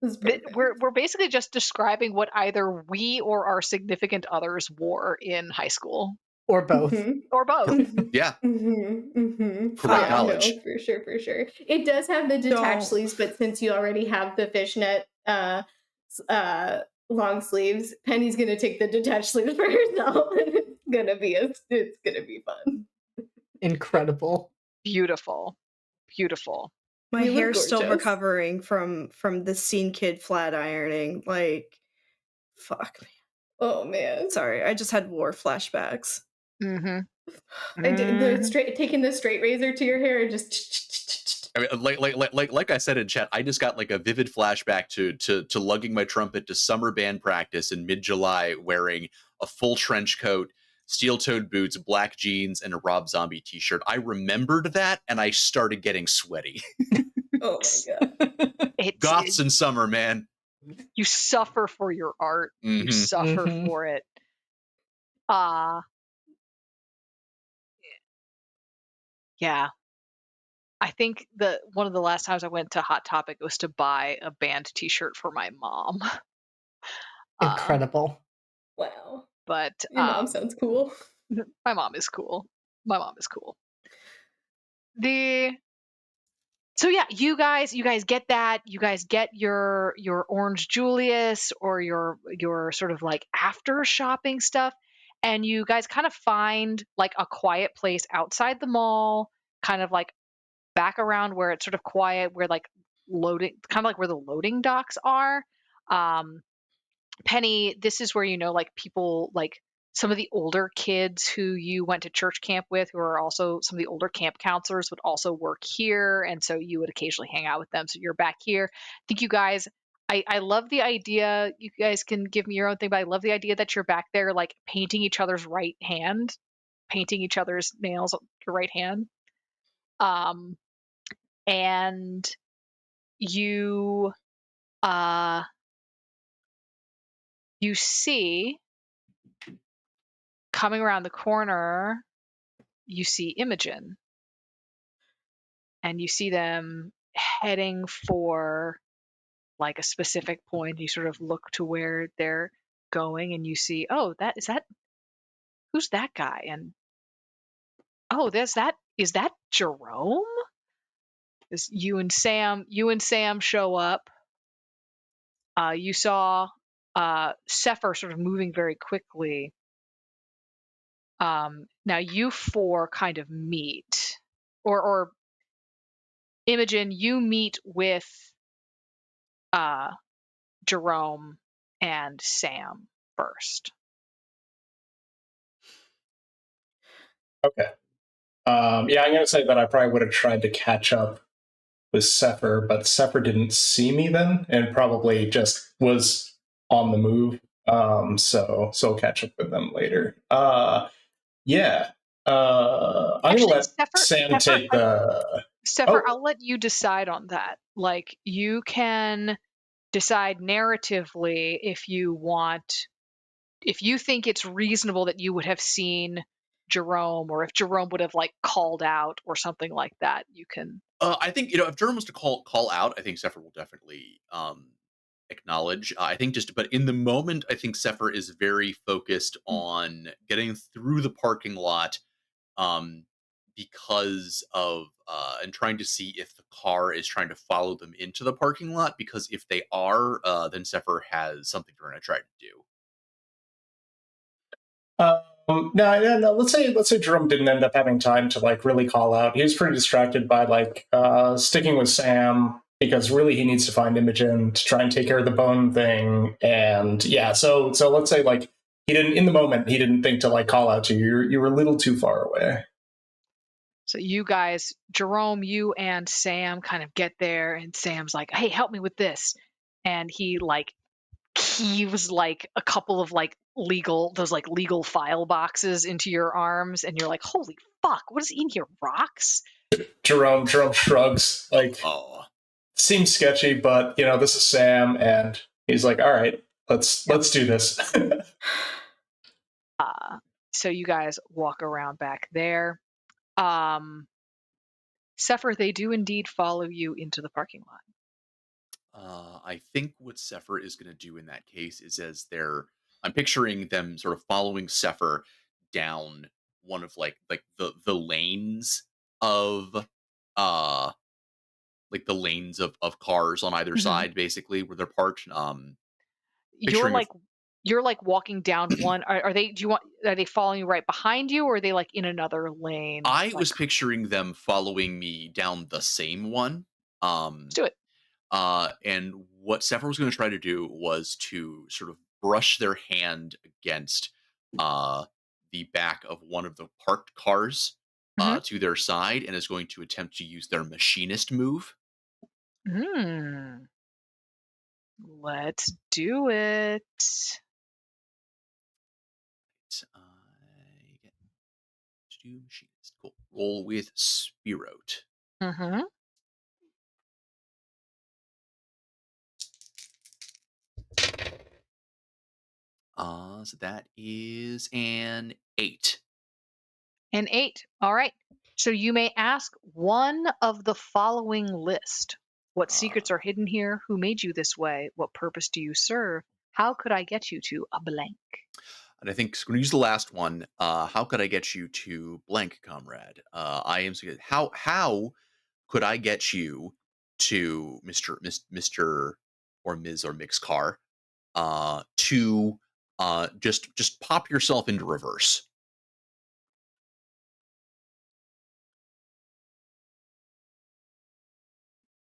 We're basically just describing what either we or our significant others wore in high school. Or both. Or both. Yeah. Correct knowledge. No, for sure. It does have the detached sleeves, but since you already have the fishnet long sleeves, Penny's gonna take the detached sleeves for herself, and it's gonna be fun. Incredible. Beautiful. My hair's still recovering from the Scene Kid flat ironing. Like, fuck. Oh man. Sorry, I just had war flashbacks. I did taking the straight razor to your hair and just. I mean, like I said in chat, I just got like a vivid flashback to lugging my trumpet to summer band practice in mid-July, wearing a full trench coat, steel-toed boots, black jeans, and a Rob Zombie t-shirt. I remembered that, and I started getting sweaty. Oh my god! Goths in summer, man. You suffer for your art. You suffer for it. Yeah. I think one of the last times I went to Hot Topic was to buy a band T-shirt for my mom. Incredible. Wow. But Your mom sounds cool. my mom is cool. So yeah, you guys get that. You guys get your Orange Julius or your sort of like after shopping stuff, and you guys kind of find like a quiet place outside the mall, kind of like back around where it's sort of quiet, where like loading, kind of like where the loading docks are. Penny, this is where, you know, like people like some of the older kids who you went to church camp with, who are also some of the older camp counselors, would also work here. And so you would occasionally hang out with them. So you're back here. I think you guys, I love the idea. You guys can give me your own thing, but I love the idea that you're back there, like painting each other's right hand, painting each other's nails on your right hand. And you, you see coming around the corner, you see Imogen, and you see them heading for like a specific point. You sort of look to where they're going, and you see, oh, who's that guy? And oh, is that Jerome? As you and Sam show up. You saw Sefer sort of moving very quickly. Now you four kind of meet, or Imogen, you meet with Jerome and Sam first. Okay. Yeah, I'm going to say that I probably would have tried to catch up with Sefer, but Sefer didn't see me then and probably just was on the move. So I'll catch up with them later. Yeah. I'm going to Actually, let Sam take the. Sefer, I'll let you decide on that. Like, you can decide narratively if you think it's reasonable that you would have seen Jerome, or if Jerome would have like called out or something like that. You can. I think, you know, if Jerome was to call out, I think Sefer will definitely acknowledge. I think but in the moment, I think Sefer is very focused on getting through the parking lot, because of and trying to see if the car is trying to follow them into the parking lot. Because if they are, then Sefer has something they're going to try to do. No. Let's say Jerome didn't end up having time to like really call out. He was pretty distracted by like sticking with Sam because really he needs to find Imogen to try and take care of the bone thing. And yeah, so let's say like he didn't in the moment he didn't think to like call out to you. You were a little too far away. So you guys, Jerome, you and Sam kind of get there, and Sam's like, "Hey, help me with this," and he was like a couple of like legal file boxes into your arms, and you're like, holy fuck, what is in here, rocks? Jerome shrugs, like, Oh, seems sketchy, but you know, this is Sam, and he's like, all right, let's do this. So you guys walk around back there. Sefer, they do indeed follow you into the parking lot. I think what Sefer is going to do in that case is, I'm picturing them sort of following Sefer down one of like the lanes of like the lanes of cars on either side, basically, where they're parked. You're like walking down one. Are they following you right behind you, or are they like in another lane? I was picturing them following me down the same one. Let's do it. And what Sefer was going to try to do was to sort of brush their hand against the back of one of the parked cars to their side, and is going to attempt to use their machinist move. Let's do it. I get to do machinist. Cool. Roll with Spirote. So that is an 8. An 8. All right. So you may ask one of the following list. What secrets are hidden here? Who made you this way? What purpose do you serve? How could I get you to a blank? And I think I'm going to use the last one. How could I get you to blank, comrade? I am how could I get you to Mr. or Ms. or Mix car to just pop yourself into reverse.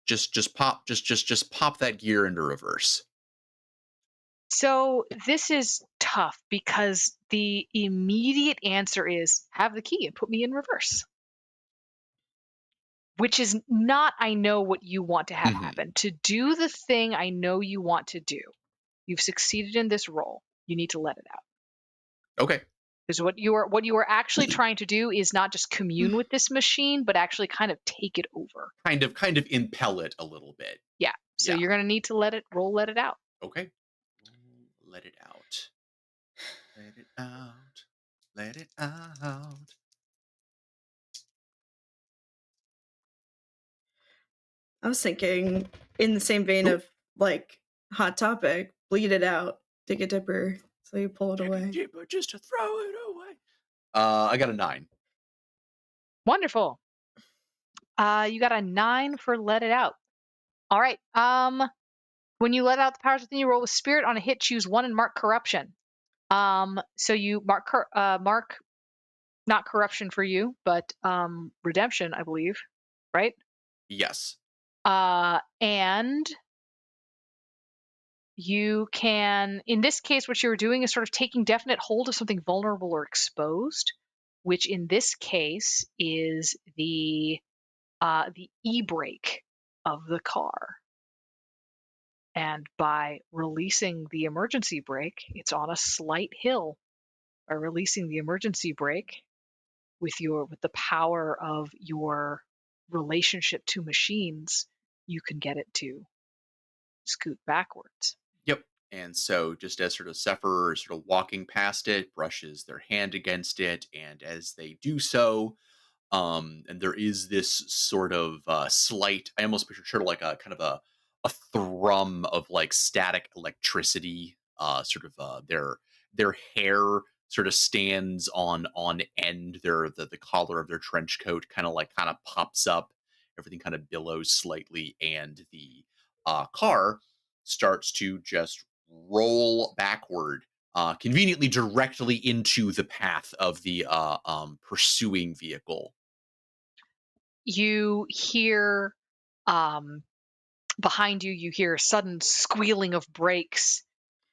Just pop that gear into reverse. So this is tough because the immediate answer is have the key and put me in reverse. Which is not, I know what you want to have happen. To do the thing I know you want to do, you've succeeded in this role. You need to let it out. Okay. Because what you are actually trying to do is not just commune with this machine, but actually kind of take it over. Kind of impel it a little bit. Yeah. So you're going to need to let it out. Okay. Let it out. Let it out. Let it out. I was thinking in the same vein of like Hot Topic, bleed it out, dig a dipper, so you pull it away. Dipper just to throw it away. I got a 9. Wonderful. You got a 9 for let it out. All right. When you let out the powers within you, roll with spirit. On a hit, choose 1 and mark corruption. So you mark not corruption for you, but redemption, I believe, right? Yes. And you can, in this case, what you're doing is sort of taking definite hold of something vulnerable or exposed, which in this case is the e-brake of the car. And by releasing the emergency brake, it's on a slight hill. By releasing the emergency brake with the power of your relationship to machines, you can get it to scoot backwards. Yep. And so just as sort of Sefer is sort of walking past it, brushes their hand against it, and as they do so, and there is this sort of slight, I almost picture sort of like a kind of a thrum of like static electricity, their hair sort of stands on end, the collar of their trench coat kind of pops up, everything kind of billows slightly, and the car starts to just roll backward, conveniently directly into the path of the pursuing vehicle. You hear behind you, you hear a sudden squealing of brakes,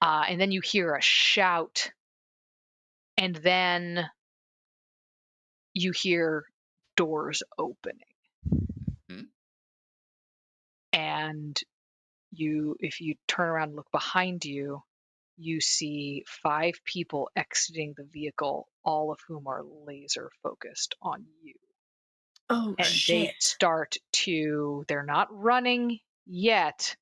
and then you hear a shout, and then you hear doors opening. And if you turn around and look behind you, you see 5 people exiting the vehicle, all of whom are laser focused on you. Oh, and shit. they're not running yet,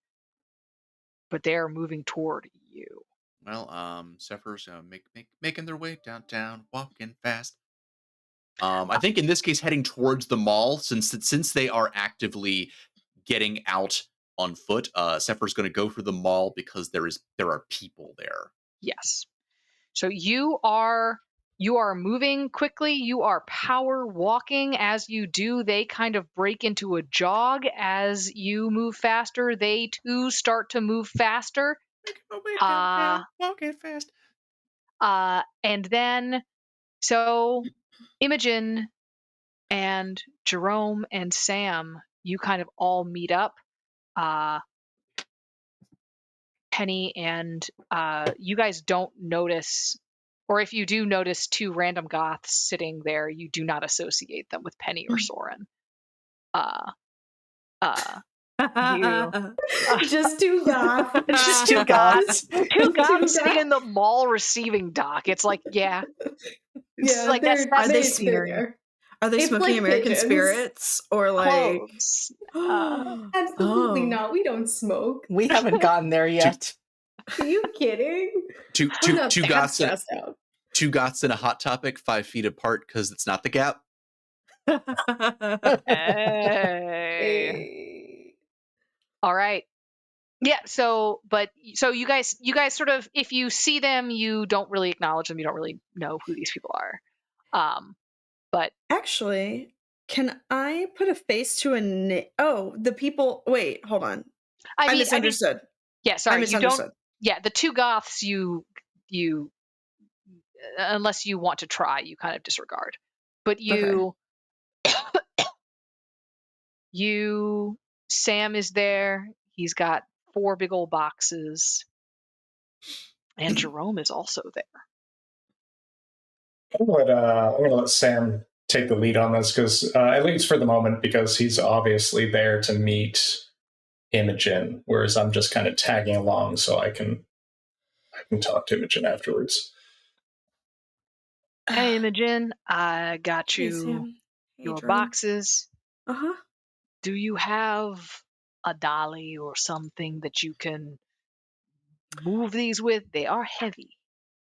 but they're moving toward you. Well, Sefer's making their way downtown, walking fast. I think in this case, heading towards the mall, since they are actively getting out on foot. Sefer's going to go for the mall because there are people there. Yes. So you are moving quickly. You are power walking. As you do, they kind of break into a jog. As you move faster, they too start to move faster. Walking fast. And then, so Imogen and Jerome and Sam, you kind of all meet up. Penny and you guys don't notice, or if you do notice 2 random goths sitting there, you do not associate them with Penny or Soren. Just 2 goths. Just 2 goths. 2 goths sitting in the mall receiving dock. It's like, yeah. Yeah, like that's they the scenery. Are they It's smoking like American pigeons. spirits or like Cloves. Absolutely not. We don't smoke. We haven't gotten there yet. Are you kidding? Two goths. Stressed out. 2 goths in a Hot Topic, 5 feet apart because it's not the Gap. Hey. All right. Yeah. So you guys sort of, if you see them, you don't really acknowledge them. You don't really know who these people are. But actually, can I put a face to a oh, the people? Wait, hold on. I misunderstood. Yeah, sorry. I misunderstood. You don't. Yeah, the two goths you unless you want to try, you kind of disregard. But you Sam is there. He's got 4 big old boxes. And Jerome is also there. I'm gonna let Sam take the lead on this because, at least for the moment, because he's obviously there to meet Imogen, whereas I'm just kind of tagging along so I can talk to Imogen afterwards. Hey, Imogen, I got you Sam. Hey, your Jerome. boxes. Uh-huh. Do you have a dolly or something that you can move these with? They are heavy.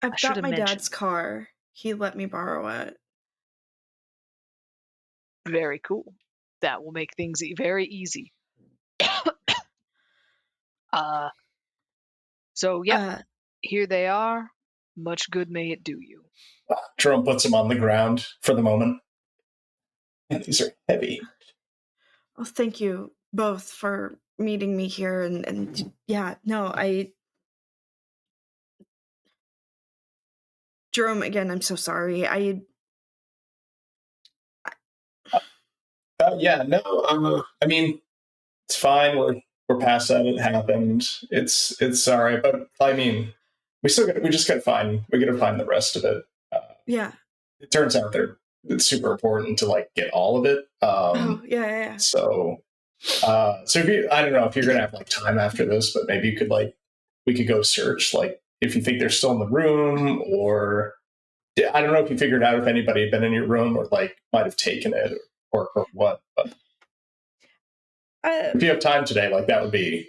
I've got my dad's car. He let me borrow it. Very cool. That will make things very easy. So, yep, here they are. Much good may it do you. Jerome puts them on the ground for the moment. And these are heavy. Well, thank you both for meeting me here. And yeah, no, Jerome, again, I'm so sorry. Yeah, no, I mean, it's fine. We're past that. It happened. It's sorry, but I mean, we just gotta find the rest of it. Yeah. It turns out it's super important to like get all of it. Yeah. So if I don't know if you're gonna have like time after this, but maybe you could we could go search if you think they're still in the room, or I don't know if you figured out if anybody had been in your room or might have taken it or what. But if you have time today, that would be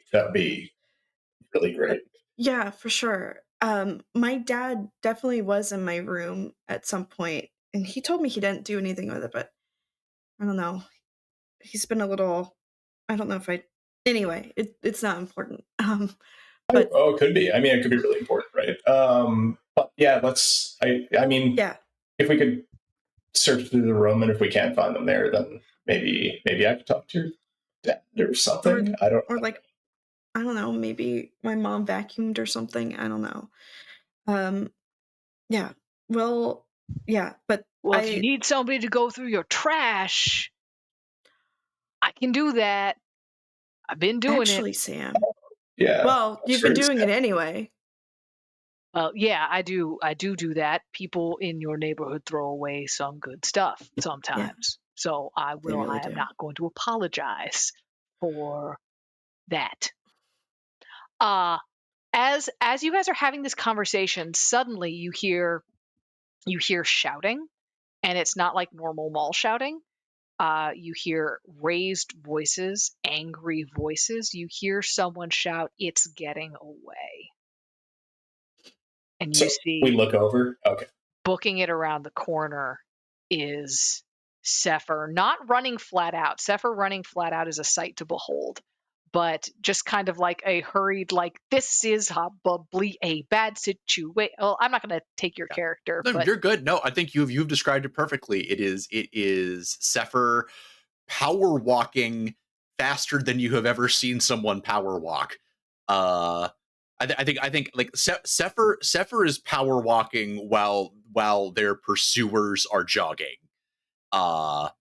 really great. Yeah, for sure. My dad definitely was in my room at some point, and he told me he didn't do anything with it, but I don't know. He's been a little. I don't know if I. Anyway, it's not important. But it could be. I mean, it could be really important, right? But yeah, I mean, yeah. If we could search through the room, and if we can't find them there, then maybe I could talk to your dad or something. I don't know. Maybe my mom vacuumed or something. I don't know. Yeah. Well, yeah, but if you need somebody to go through your trash, I can do that. I've been doing it. Actually, Sam. Yeah. Well, you've been doing it anyway. Well, yeah, I do that. People in your neighborhood throw away some good stuff sometimes. Yeah, so I will. Really I am not going to apologize for that. As you guys are having this conversation, suddenly you hear shouting, and it's not like normal mall shouting. You hear raised voices, angry voices. You hear someone shout, "It's getting away." And you see, we look over. Okay. Booking it around the corner is Sefer, not running flat out. Sefer running flat out is a sight to behold, but just kind of like a hurried, this is probably a bad situation. Well, I'm not going to take your character. No, but you're good. No, I think you've described it perfectly. It is Sefer power walking faster than you have ever seen someone power walk. I think Sefer is power walking while their pursuers are jogging. Power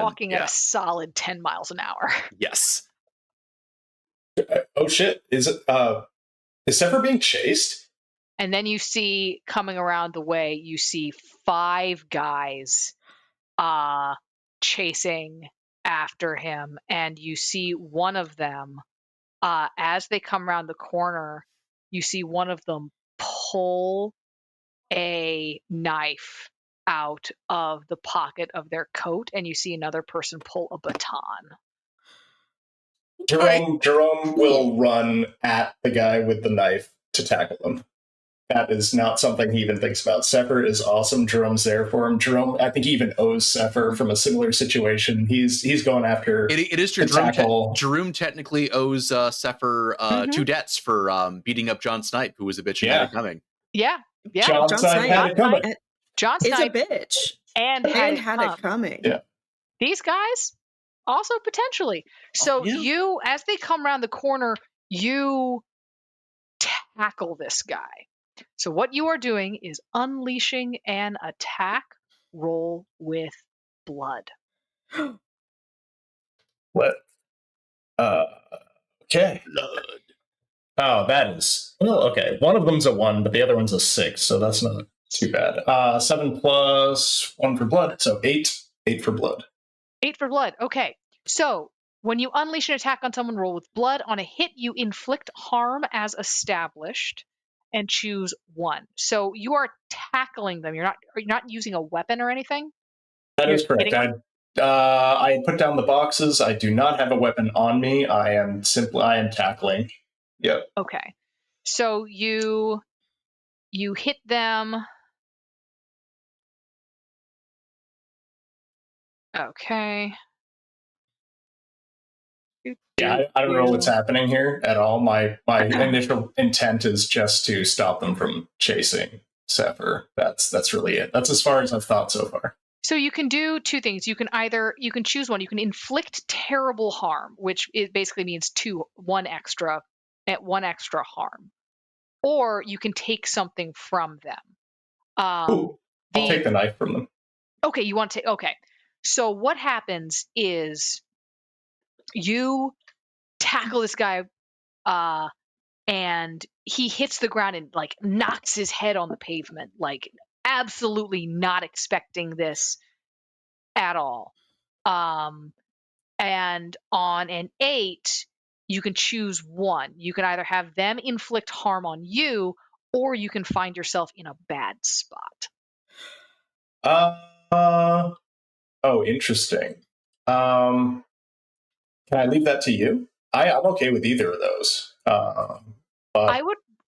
walking at a solid 10 miles an hour. Yes. Oh shit! Is Sefer being chased? And then you see coming around the way, you see 5 guys chasing after him, and you see one of them as they come around the corner, you see one of them pull a knife out of the pocket of their coat, and you see another person pull a baton. Jerome will run at the guy with the knife to tackle him. that is not something he even thinks about. Sefer is awesome. Jerome's there for him. Jerome, I think he even owes Sefer from a similar situation. He's going after It is true. Jerome technically owes Sefer 2 debts for beating up John Snipe, who was a bitch and had it coming. Yeah. John Snipe had it coming. John Snipe is a bitch and had it coming. Yeah. These guys also potentially. So you, as they come around the corner, you tackle this guy. So what you are doing is unleashing an attack roll with blood. What? Okay. Blood. Oh, that is. Oh, okay. One of them's a 1, but the other one's a 6, so that's not too bad. 7 plus 1 for blood, so 8. 8 for blood. 8 for blood. Okay. So when you unleash an attack on someone, roll with blood. On a hit, you inflict harm as established and choose 1. So you are tackling them. You're not using a weapon or anything? That is correct. I put down the boxes. I do not have a weapon on me. I am tackling. Yep. Okay. So you hit them. Okay. Yeah, I don't know what's happening here at all. My initial intent is just to stop them from chasing Sefer. That's really it. That's as far as I've thought so far. So you can do 2 things. You can choose one. You can inflict terrible harm, which basically means 1 extra harm, or you can take something from them. I'll take the knife from them. Okay, you want to take. Okay, so what happens is you tackle this guy, and he hits the ground and like knocks his head on the pavement, like absolutely not expecting this at all. And on an 8, you can choose 1. You can either have them inflict harm on you, or you can find yourself in a bad spot. Oh, interesting. Can I leave that to you? I'm okay with either of those. But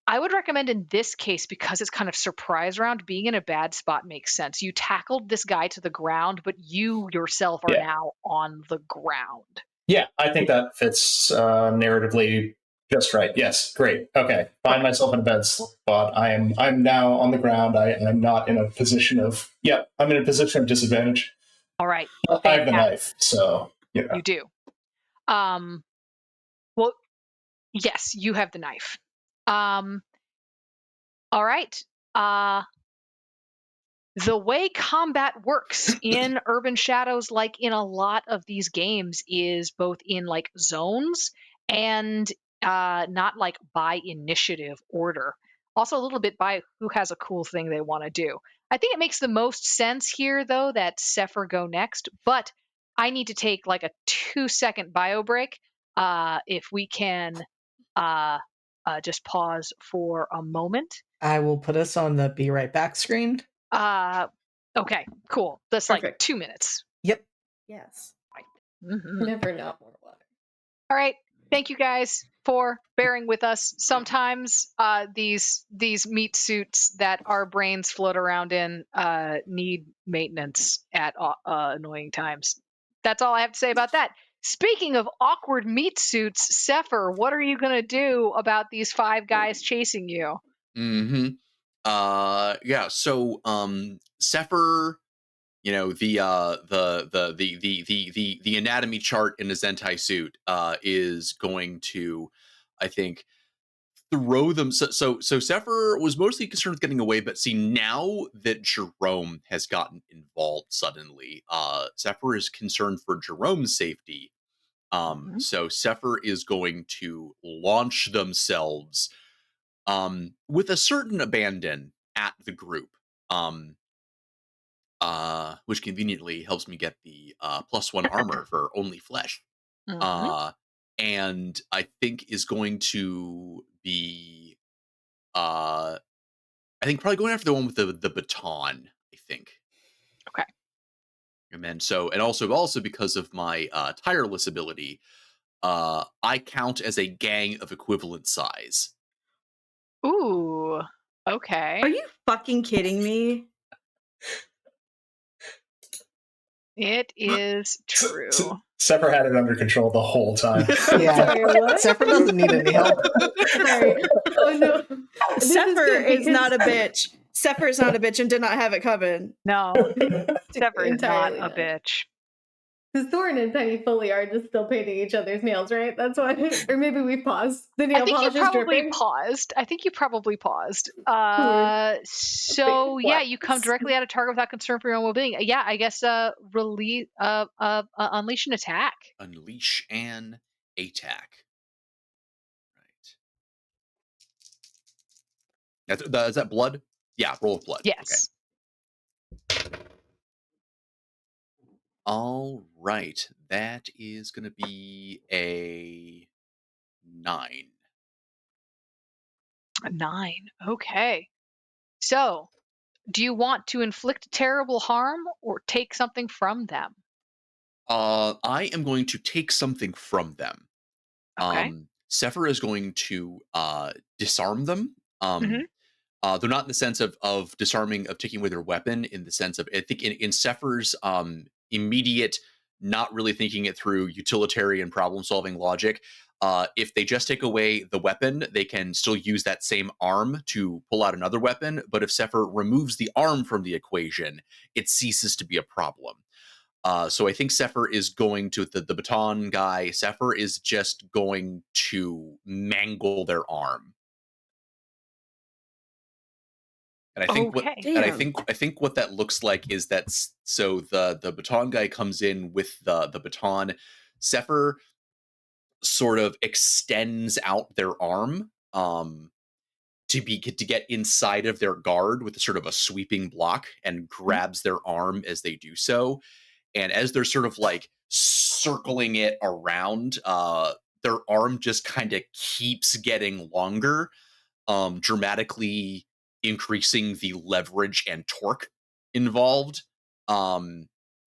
I would recommend in this case, because it's kind of surprise round, being in a bad spot makes sense. You tackled this guy to the ground, but you yourself are now on the ground. Yeah, I think that fits narratively just right. Yes, great. Okay, find myself in a bad spot. I'm now on the ground. I'm not in a position of. Yeah, I'm in a position of disadvantage. All right. I have the knife, so you know. You do. Well, yes, you have the knife. All right. The way combat works in Urban Shadows, like in a lot of these games, is both in like zones and not like by initiative order. Also a little bit by who has a cool thing they want to do. I think it makes the most sense here, though, that Sefer go next, but I need to take like a 2-second bio break. If we can just pause for a moment. I will put us on the be right back screen. Okay, cool. That's Perfect. like 2 minutes. Yep. Yes. Mm-hmm. Never not more water. All right. Thank you guys for bearing with us. Sometimes these meat suits that our brains float around in need maintenance at annoying times. That's all I have to say about that. Speaking of awkward meat suits, Sefer, what are you going to do about these 5 guys chasing you? Mm-hmm. Yeah, so Sefer, you know, the anatomy chart in his anti-suit is going to, I think, throw them. So Sefer was mostly concerned with getting away, but see, now that Jerome has gotten involved suddenly, Sefer is concerned for Jerome's safety. So Sefer is going to launch themselves with a certain abandon at the group, which conveniently helps me get the +1 armor for only flesh. And I think is going to be, I think probably going after the one with the baton, I think. Okay. And then and also because of my tireless ability, I count as a gang of equivalent size. Ooh. Okay. Are you fucking kidding me? It is true. Sefer had it under control the whole time. Yeah. Sorry, what? Sefer doesn't need any help. Sorry. Oh no. This Sefer good is not a because- bitch. Sefer is not a bitch and did not have it coming. No, Sefer is not Entirely a not. bitch. Because Thorn and Penny Foley are just still painting each other's nails, right? That's why. Or maybe we paused. The nail I think polish you is probably dripping. paused. So Wait, yeah, what? you come directly out of target without concern for your own well-being. Yeah, I guess unleash an attack. Unleash an attack. Right. Is that blood? Yeah, roll of blood. Yes. Okay. All right. That is going to be a 9. A 9. Okay. So, do you want to inflict terrible harm or take something from them? I am going to take something from them. Okay. Sefer is going to disarm them. Mhm. They're not in the sense of disarming, of taking away their weapon, in the sense of, I think in Sefer's immediate, not really thinking it through, utilitarian problem solving logic, if they just take away the weapon, they can still use that same arm to pull out another weapon. But if Sefer removes the arm from the equation, it ceases to be a problem. So I think Sefer is going to, the baton guy, Sefer is just going to mangle their arm. And I think Okay. I think what that looks like is that, so the baton guy comes in with the baton. Sefer sort of extends out their arm to get inside of their guard with sort of a sweeping block, and grabs their arm as they do so. And as they're sort of like circling it around, their arm just kind of keeps getting longer, dramatically increasing the leverage and torque involved,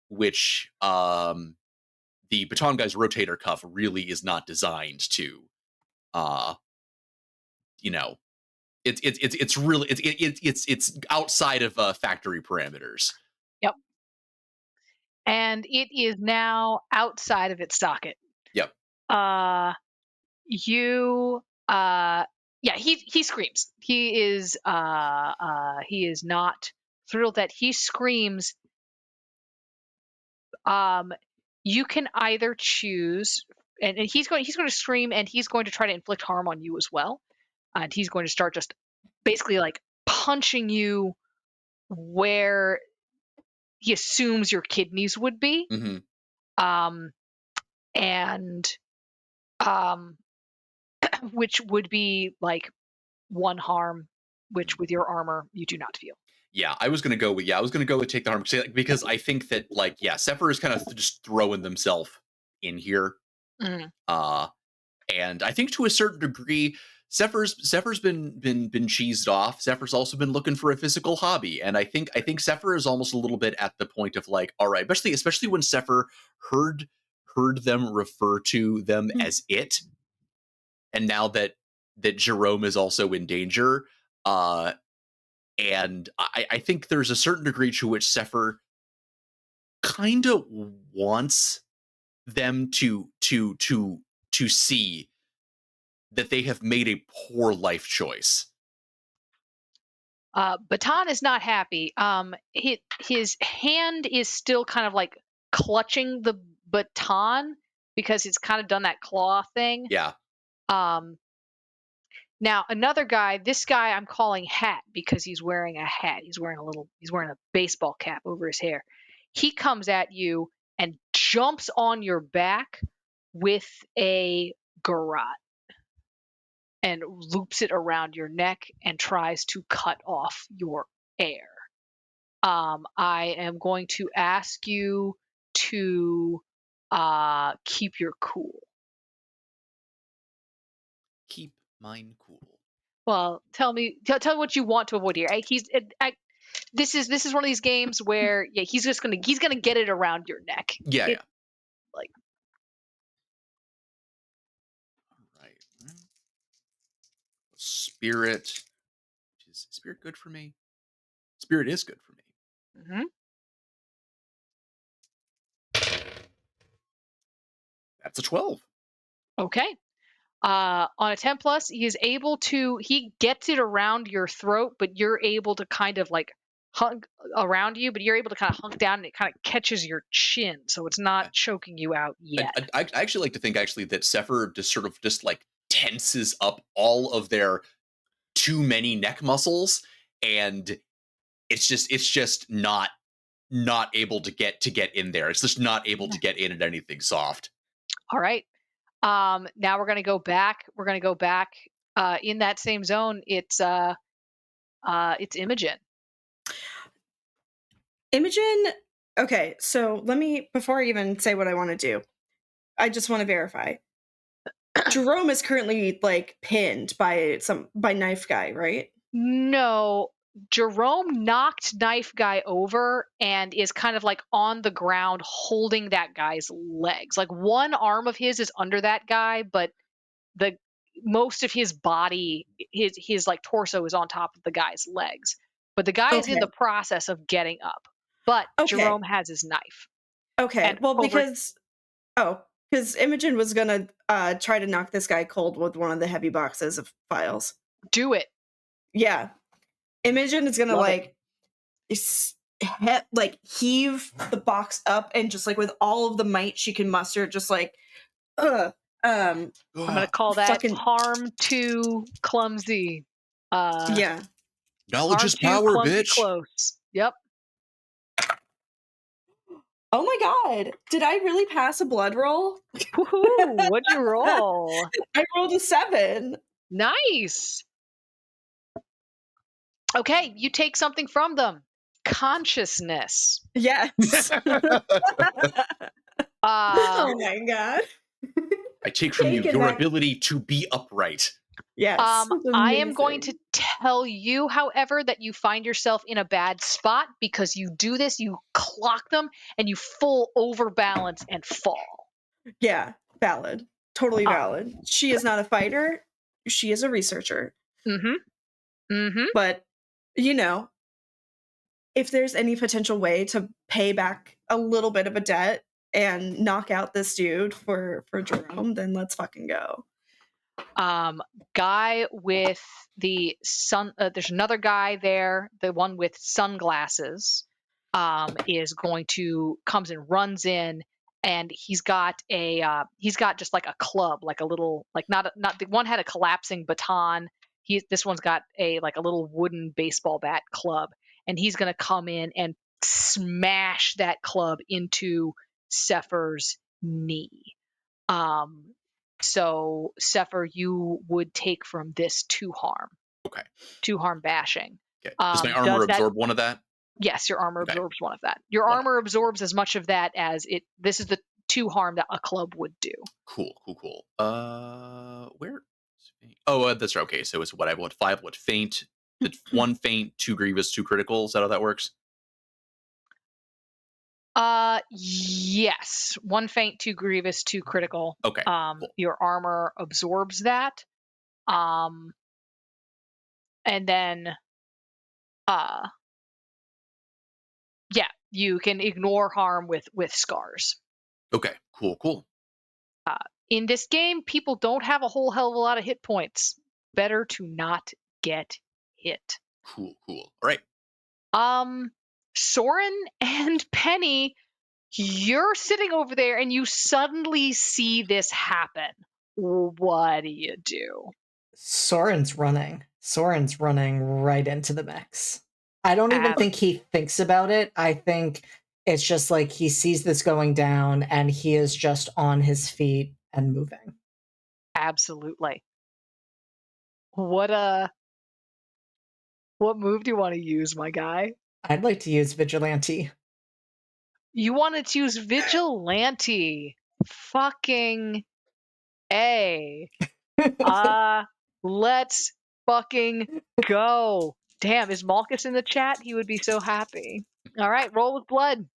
which the baton guy's rotator cuff really is not designed to, you know, it's really it's outside of factory parameters. Yep. And it is now outside of its socket. Yep. You yeah, he screams. He is not thrilled that he screams. You can either choose, and he's going to scream, and he's going to try to inflict harm on you as well. And he's going to start just basically like punching you where he assumes your kidneys would be. Mm-hmm. And which would be like 1 harm, which with your armor you do not feel. Yeah, I was gonna go with take the harm, because I think that, like, yeah, Sefer is kind of just throwing themselves in here. Mm. And I think to a certain degree, Sefer's been cheesed off. Sefer's also been looking for a physical hobby, and I think Sefer is almost a little bit at the point of like, all right, especially when Sefer heard them refer to them as it, and now that Jerome is also in danger, and I think there's a certain degree to which Sefer kind of wants them to see that they have made a poor life choice. Baton is not happy. His hand is still kind of like clutching the baton because it's kind of done that claw thing. Yeah. Now another guy, this guy I'm calling Hat because he's wearing a hat. He's wearing a baseball cap over his hair. He comes at you and jumps on your back with a garrote and loops it around your neck and tries to cut off your air. I am going to ask you to keep your cool. Keep mine cool. Well, tell me what you want to avoid here. This is one of these games where he's gonna get it around your neck. Yeah. Like, all right. Spirit, which Is spirit good for me? Spirit is good for me. That's a 12. Okay. On a 10 plus, he gets it around your throat, but you're able to kind of like hunk around you, but you're able to kind of hunk down and it kind of catches your chin. So it's not choking you out yet. I actually like to think that Sefer just like tenses up all of their too many neck muscles, and it's just not able to get in there. It's just not able to get in at anything soft. All right. Now we're gonna go back. In that same zone. It's Imogen. Imogen, okay, so before I even say what I want to do, I just want to verify. Jerome is currently like pinned by Knife Guy, right? No, Jerome knocked Knife Guy over and is kind of like on the ground holding that guy's legs. Like one arm of his is under that guy, but the most of his body, his like torso is on top of the guy's legs. But the guy is in the process of getting up. But Jerome has his knife. Okay, And well, because Imogen was gonna try to knock this guy cold with one of the heavy boxes of files. Do it. Yeah. Imogen is gonna heave the box up and just like with all of the might she can muster, just like I'm gonna call that harm to clumsy. Yeah. Knowledge is power, bitch. Close. Yep. Oh my god! Did I really pass a blood roll? Woohoo! What'd you roll? I rolled a 7. Nice. Okay, you take something from them. Consciousness. Yes. Oh my god. I take from you your ability to be upright. Yes. I am going to tell you, however, that you find yourself in a bad spot because you do this, you clock them, and you full overbalance and fall. Yeah, valid. Totally valid. She is not a fighter. She is a researcher. But, if there's any potential way to pay back a little bit of a debt and knock out this dude for Jerome, then let's fucking go. Guy with the there's another guy there, the one with sunglasses, comes and runs in, and he's got just like a club, like a little, like not the one had a collapsing baton. This one's got a little wooden baseball bat club, and he's gonna come in and smash that club into Sefer's knee. So Sefer, you would take from this 2 harm. Okay. 2 harm bashing. Okay. Does my armor absorb one of that? Yes, your armor absorbs one of that. Your armor absorbs as much of that as it. This is the 2 harm that a club would do. Cool. Where? Oh, that's right. Okay, so it's what I want. 5. What faint? 1 faint, 2 grievous, 2 critical. Is that how that works? Yes. 1 faint, 2 grievous, 2 critical. Okay. Cool. Your armor absorbs that. And then, you can ignore harm with scars. Okay. Cool. In this game, people don't have a whole hell of a lot of hit points. Better to not get hit. Cool. All right. Soren and Penny, you're sitting over there and you suddenly see this happen. What do you do? Soren's running right into the mix. I don't even think he thinks about it. I think it's just like he sees this going down and he is just on his feet and moving. Absolutely. What move do you want to use, my guy? I'd like to use Vigilante. You wanted to use Vigilante. Fucking A. Let's fucking go. Damn, is Malchus in the chat? He would be so happy. All right, roll with blood.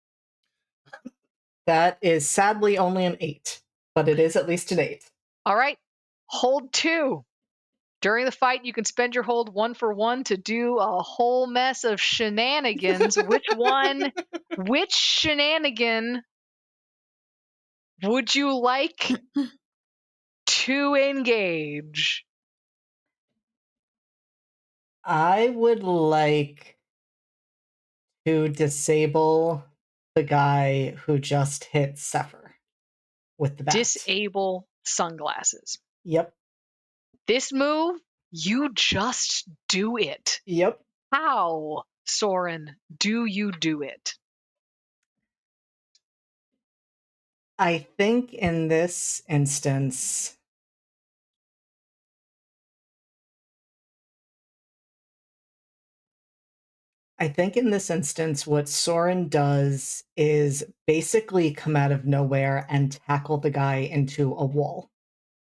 That is sadly only an 8, but it is at least an 8. All right, hold 2. During the fight, you can spend your hold 1 for 1 to do a whole mess of shenanigans. Which shenanigan would you like to engage? I would like to disable the guy who just hit Sefer with the bat. Disable sunglasses. Yep. This move, you just do it. Yep. How, Soren, do you do it? I think in this instance, what Soren does is basically come out of nowhere and tackle the guy into a wall.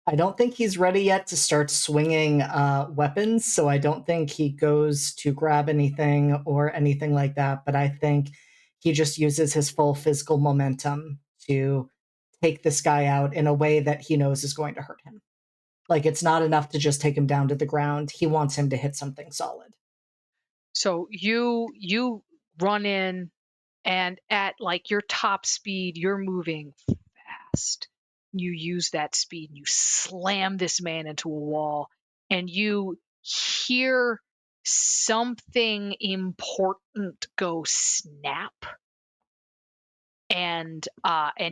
I don't think he's ready yet to start swinging weapons, so I don't think he goes to grab anything or anything like that, but I think he just uses his full physical momentum to take this guy out in a way that he knows is going to hurt him. Like, it's not enough to just take him down to the ground. He wants him to hit something solid. So you run in, and at like your top speed, you're moving fast. You use that speed and you slam this man into a wall, and you hear something important go snap. And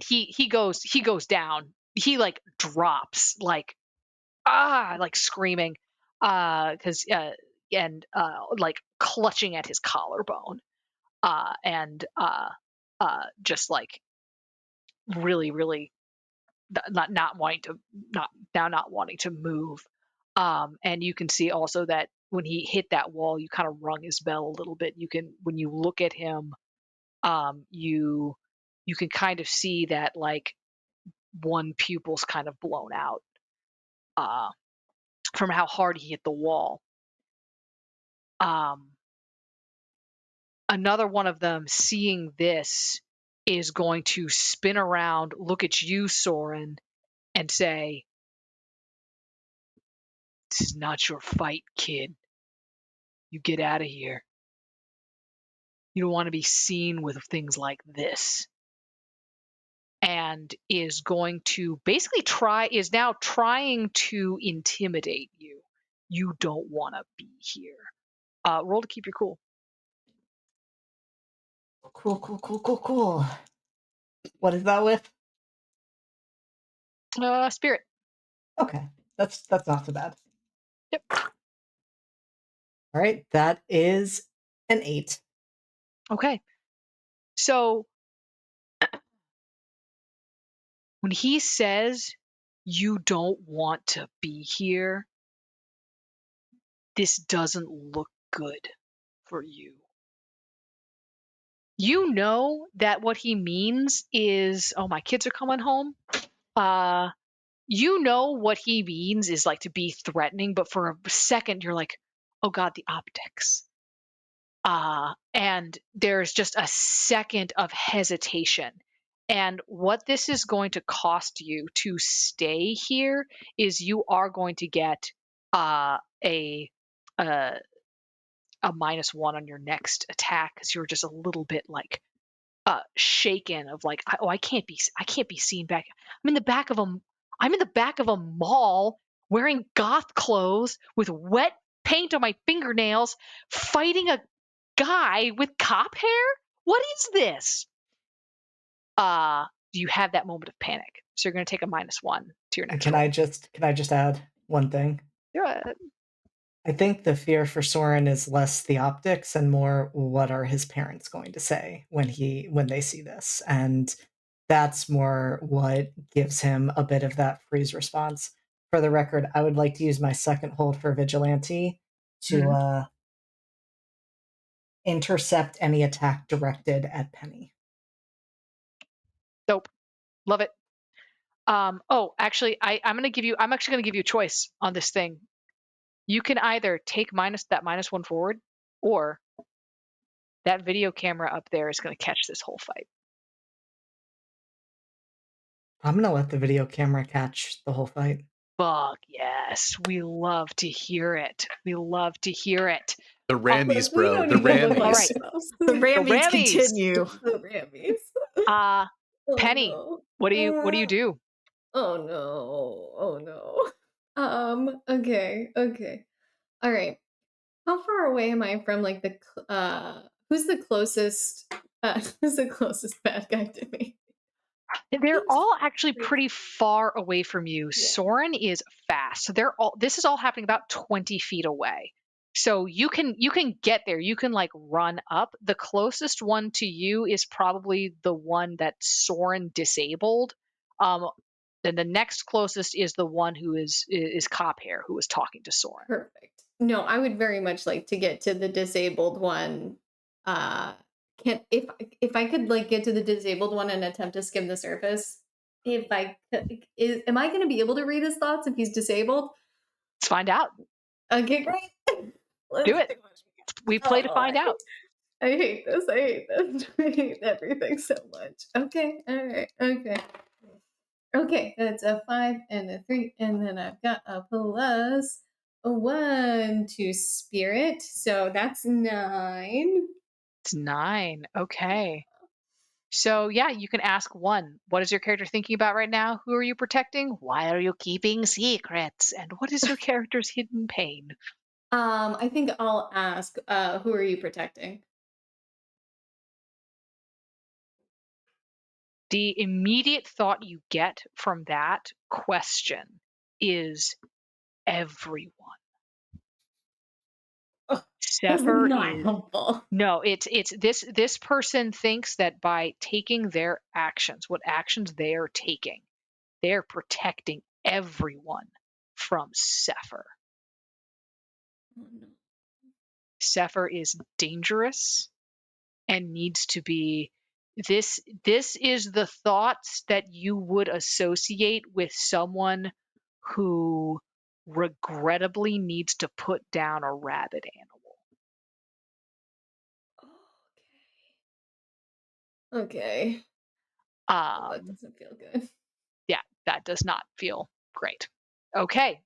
he goes down. He like drops like screaming cuz and like clutching at his collarbone. And just like really not wanting to move. And you can see also that when he hit that wall, you kind of rung his bell a little bit. You can, when you look at him, you can kind of see that like one pupil's kind of blown out from how hard he hit the wall. Another one of them, seeing this, is going to spin around, look at you, Soren, and say, "This is not your fight, kid. You get out of here. You don't want to be seen with things like this." And is going to basically is now trying to intimidate you. You don't want to be here. Roll to keep your cool. Cool. What is that with? Spirit. Okay, that's not so bad. Yep. All right, that is an 8. Okay. So when he says you don't want to be here, this doesn't look good for you. You know that what he means is, oh, my kids are coming home. You know what he means is like to be threatening, but for a second you're like, oh God, the optics. And there's just a second of hesitation. And what this is going to cost you to stay here is you are going to get a -1 on your next attack, because you're just a little bit like shaken of like, oh, I can't be seen back. I'm in the back of a mall wearing goth clothes with wet paint on my fingernails, fighting a guy with cop hair. What is this? You have that moment of panic, so you're going to take a -1 to your next Can roll. I just add one thing? Yeah. I think the fear for Soren is less the optics and more what are his parents going to say when they see this, and that's more what gives him a bit of that freeze response. For the record, I would like to use my second hold for vigilante to intercept any attack directed at Penny. Dope. Love it. Oh, actually, I'm actually gonna give you a choice on this thing. You can either take that -1 forward, or that video camera up there is going to catch this whole fight. I'm going to let the video camera catch the whole fight. Fuck yes. We love to hear it. We love to hear it. The Rammies, We bro. don't The even look like Rammies. ourselves. The Rammies Rammies. continue. The Rammies. Uh Oh, Penny, no. what do you do? Oh no. Oh no. Okay. All right. How far away am I from like who's the closest bad guy to me? They're all actually Like, pretty far away from you. Yeah. Soren is fast. So this is all happening about 20 feet away. So you can get there. You can like run up. The closest one to you is probably the one that Soren disabled. Then the next closest is the one who is Cop Hair, who was talking to Soren. Perfect. No, I would very much like to get to the disabled one. Can if I could like get to the disabled one and attempt to skim the surface. If I could, am I going to be able to read his thoughts if he's disabled? Let's find out. Okay, great. Let's Do it. We play to find out. I hate this. I hate everything so much. Okay, all right, okay. That's a 5 and a 3, and then I've got a plus a 1 to spirit, so that's 9. It's 9. Okay. So yeah, you can ask one. What is your character thinking about right now? Who are you protecting? Why are you keeping secrets? And what is your character's hidden pain? I think I'll ask, who are you protecting? The immediate thought you get from that question is everyone. Sefer not is helpful. no, it's this person thinks that by taking their actions, what actions they are taking, they're protecting everyone from Sefer. Oh, no. Sefer is dangerous and needs to be this is the thoughts that you would associate with someone who regrettably needs to put down a rabid animal. Okay. That doesn't feel good. Yeah, that does not feel great. Okay.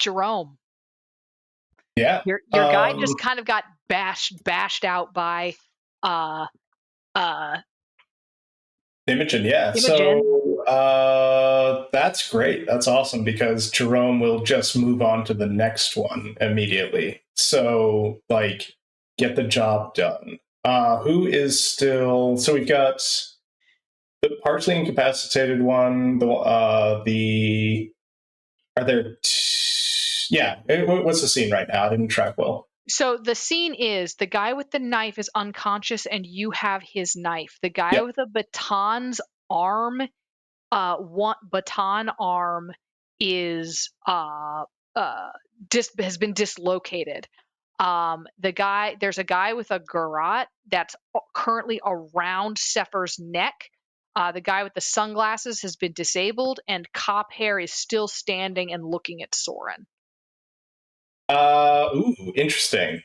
Jerome, Yeah. your guy just kind of got bashed out by Imogen, yeah. Imogen. So that's great. That's awesome because Jerome will just move on to the next one immediately. So, like, get the job done. Who is still? So we've got the partially incapacitated one. The are there? Yeah. What's the scene right now? I didn't track well. So the scene is the guy with the knife is unconscious and you have his knife. The guy with a baton's arm, one baton arm is has been dislocated. There's a guy with a garrote that's currently around Sefer's neck. The guy with the sunglasses has been disabled, and Cop Hair is still standing and looking at Soren. Ooh, interesting.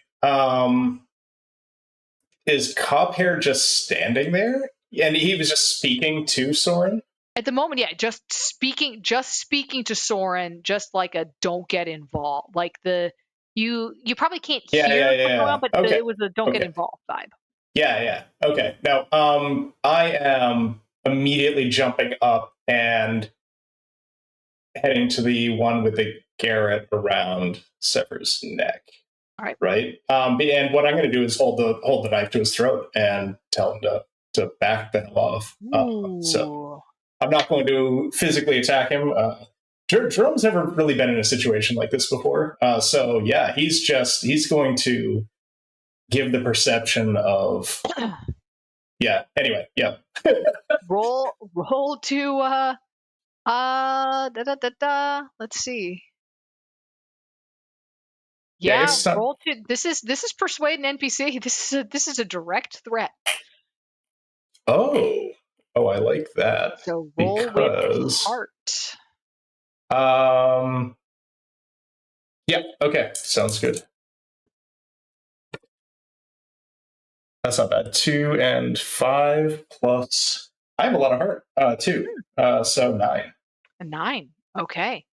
Is Cop Hair just standing there? And he was just speaking to Soren? At the moment, yeah, just speaking to Soren, just like a don't get involved. Like you probably can't hear what's going on, but Okay. it was a don't get involved vibe. Yeah. Okay. Now, I am immediately jumping up and heading to the one with the garrote around Sefer's neck. All right. Right. And what I'm going to do is hold the knife to his throat and tell him to back the hell off. So I'm not going to physically attack him. Jerome's never really been in a situation like this before. So yeah, he's going to give the perception of yeah. Anyway, yeah. roll to let's see. Yeah, roll to this is persuade an NPC. This is a direct threat. Oh, I like that. So roll with heart. Yeah, okay. Sounds good. That's not bad. 2 and 5 plus I have a lot of heart, too. So 9. A 9. Okay.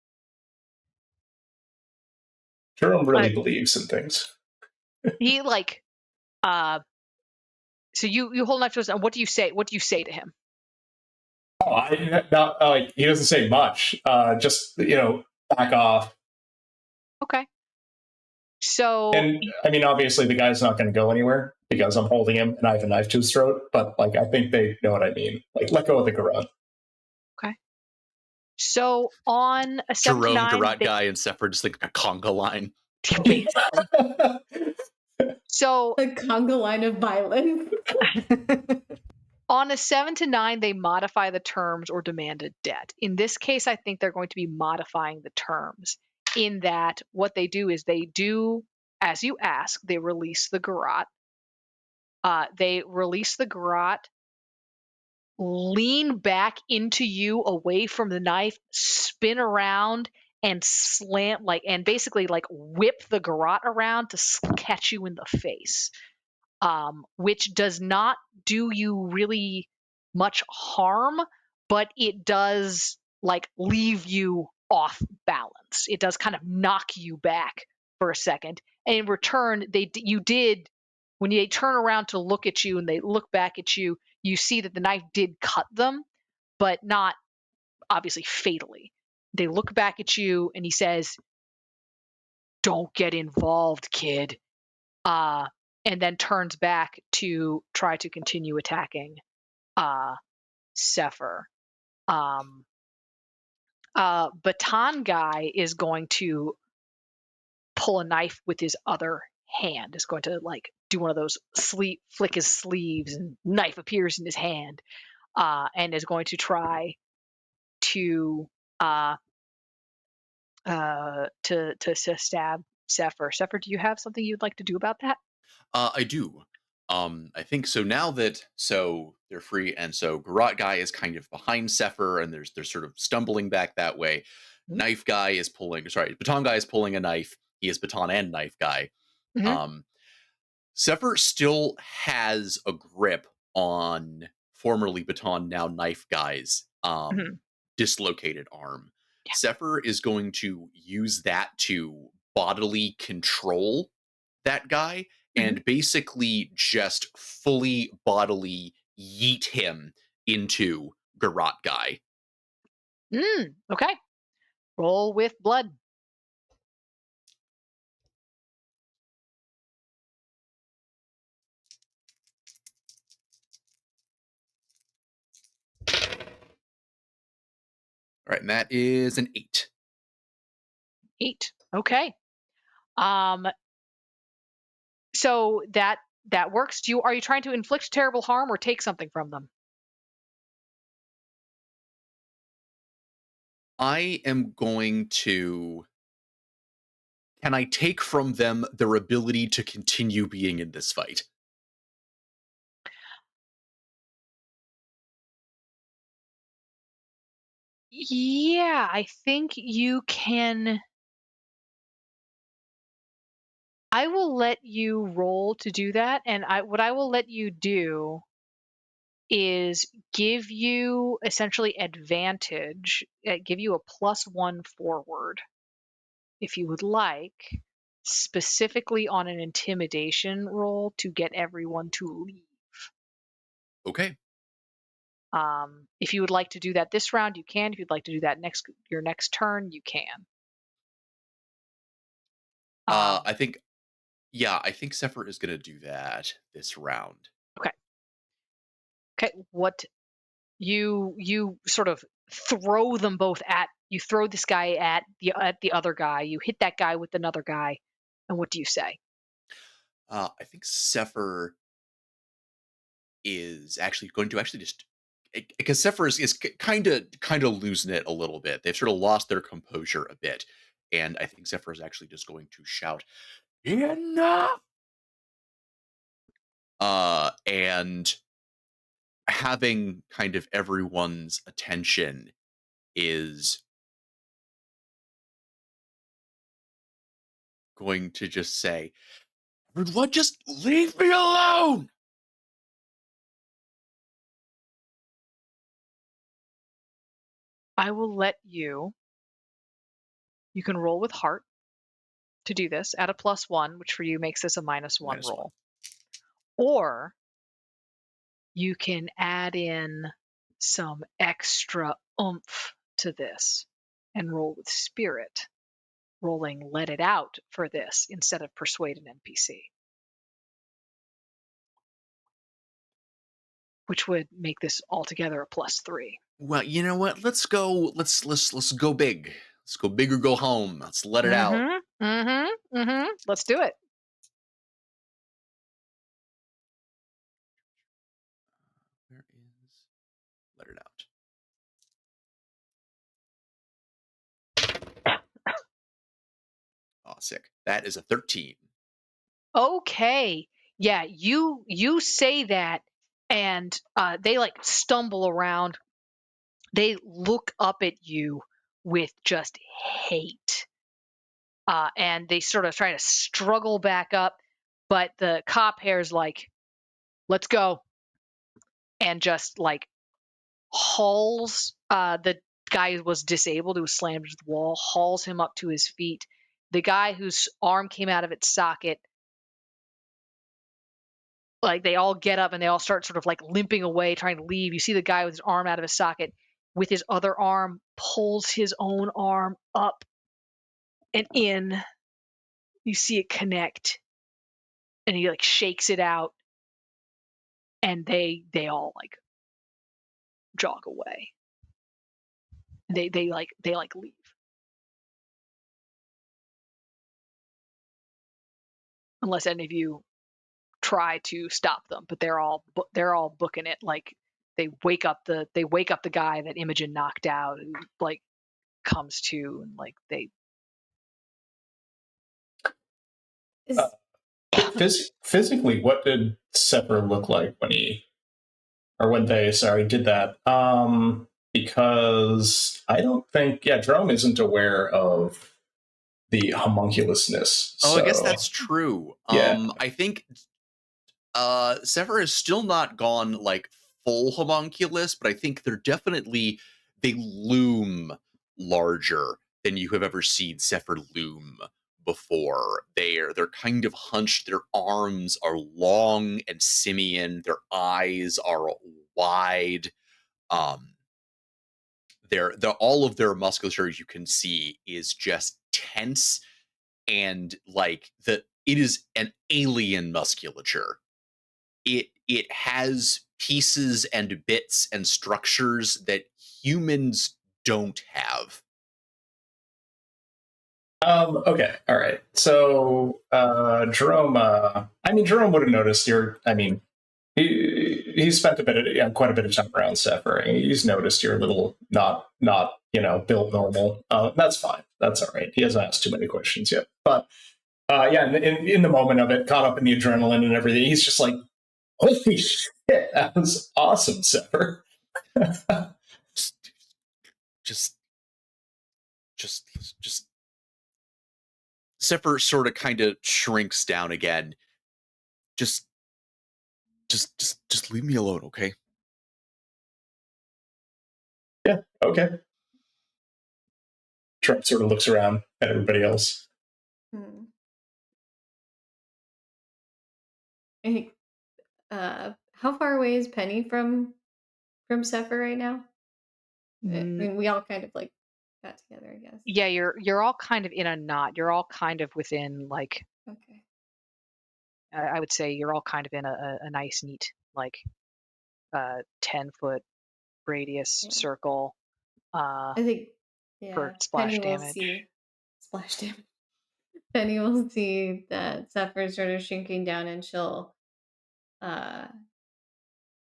Jerome really believes in things. He so you hold knife to us, and what do you say? What do you say to him? Oh, not like he doesn't say much. Just back off. Okay. So, and I mean, obviously, the guy's not going to go anywhere because I'm holding him and I have a knife to his throat. But I think they know what I mean. Let go of the garage. Okay. So on a 7 to 9, Garrot guy and Sefer just like a conga line. Basically. So a conga line of violence. On a 7 to 9, they modify the terms or demanded debt. In this case, I think they're going to be modifying the terms in that what they do is they do, as you ask, they release the garrote. They release the garrote, lean back into you away from the knife, spin around and slam, and basically whip the garrote around to catch you in the face. Which does not do you really much harm, but it does leave you off balance. It does kind of knock you back for a second. And in return, when they turn around to look at you and they look back at you, you see that the knife did cut them, but not obviously fatally. They look back at you and he says, "Don't get involved, kid." And then turns back to try to continue attacking Sefer. Baton guy is going to pull a knife with his other hand. Is going to do one of those flick his sleeves and knife appears in his hand, and is going to try to stab Sefer. Sefer, do you have something you'd like to do about that? I do. I think so now that they're free, and so Garrot guy is kind of behind Sefer, and they're sort of stumbling back that way. Mm-hmm. Knife guy is Baton guy is pulling a knife. He is baton and knife guy. Mm-hmm. Sefer still has a grip on formerly baton, now knife guy's dislocated arm. Yeah. Sefer is going to use that to bodily control that guy and basically just fully bodily yeet him into Garrot guy. Okay. Roll with blood. All right, and that is an 8. 8. Okay. So that works. Are you trying to inflict terrible harm or take something from them? I am going to. Can I take from them their ability to continue being in this fight? Yeah, I think you can. I will let you roll to do that, and what I will let you do is give you essentially advantage, give you a +1 forward, if you would like, specifically on an intimidation roll to get everyone to leave. Okay. If you would like to do that this round, you can. If you'd like to do that your next turn, you can. I think Sefer is going to do that this round. Okay. What you sort of throw them both you throw this guy at the other guy. You hit that guy with another guy, and what do you say? I think Sefer is actually going to just because Sefer is kind of losing it a little bit. They've sort of lost their composure a bit, and I think Sefer is actually just going to shout, "Enough!" And having kind of everyone's attention is going to just say, "Everyone, just leave me alone." I will let you. You can roll with heart to do this at a +1, which for you makes this a -1 roll. Or you can add in some extra oomph to this and roll with spirit, rolling let it out for this instead of persuade an NPC, which would make this altogether a +3. Well, you know what? Let's go. Let's go big. Let's go big or go home. Let's let it out. Let's do it. Where is let it out? Oh, sick. That is a 13. Okay. Yeah, you say that, and they like stumble around. They look up at you with just hate. And they sort of try to struggle back up, but the cop hair's like, let's go. And just like hauls the guy who was disabled, who was slammed into the wall, hauls him up to his feet. The guy whose arm came out of its socket, like they all get up and they all start sort of like limping away, trying to leave. You see the guy with his arm out of his socket with his other arm pulls his own arm up and in. You see it connect, and he like shakes it out, and they all like jog away. They leave. Unless any of you try to stop them, but they're all booking it. Like they wake up the guy that Imogen knocked out, who like comes to, and like they. Physically, what did Sefer look like when they did that? Because I don't think, Jerome isn't aware of the homunculousness. Oh, I guess that's true. Yeah. I think Sefer has still not gone like full homunculus, but I think they loom larger than you have ever seen Sefer loom before. They're kind of hunched. Their arms are long and simian. Their eyes are wide. They're all of their musculature, you can see, is just tense, and like it is an alien musculature. It has pieces and bits and structures that humans don't have. Okay. All right. So, Jerome, Jerome would have noticed he spent quite a bit of time around Sefer. He's noticed you're a little not built normal. That's fine. That's all right. He hasn't asked too many questions yet. But in the moment of it, caught up in the adrenaline and everything, he's just like, "Holy shit, that was awesome, Sefer." just Sefer sort of kind of shrinks down again. Just leave me alone, okay? Yeah, okay. Trump sort of looks around at everybody else. How far away is Penny from Sefer right now? I mean, we all kind of like got together, I guess. Yeah, you're all kind of in a knot. You're all kind of within like. Okay. I would say you're all kind of in a nice, neat, like 10-foot radius circle. I think, for splash Penny damage. will see splash damage. Penny will see that Sefer sort of shrinking down, and she'll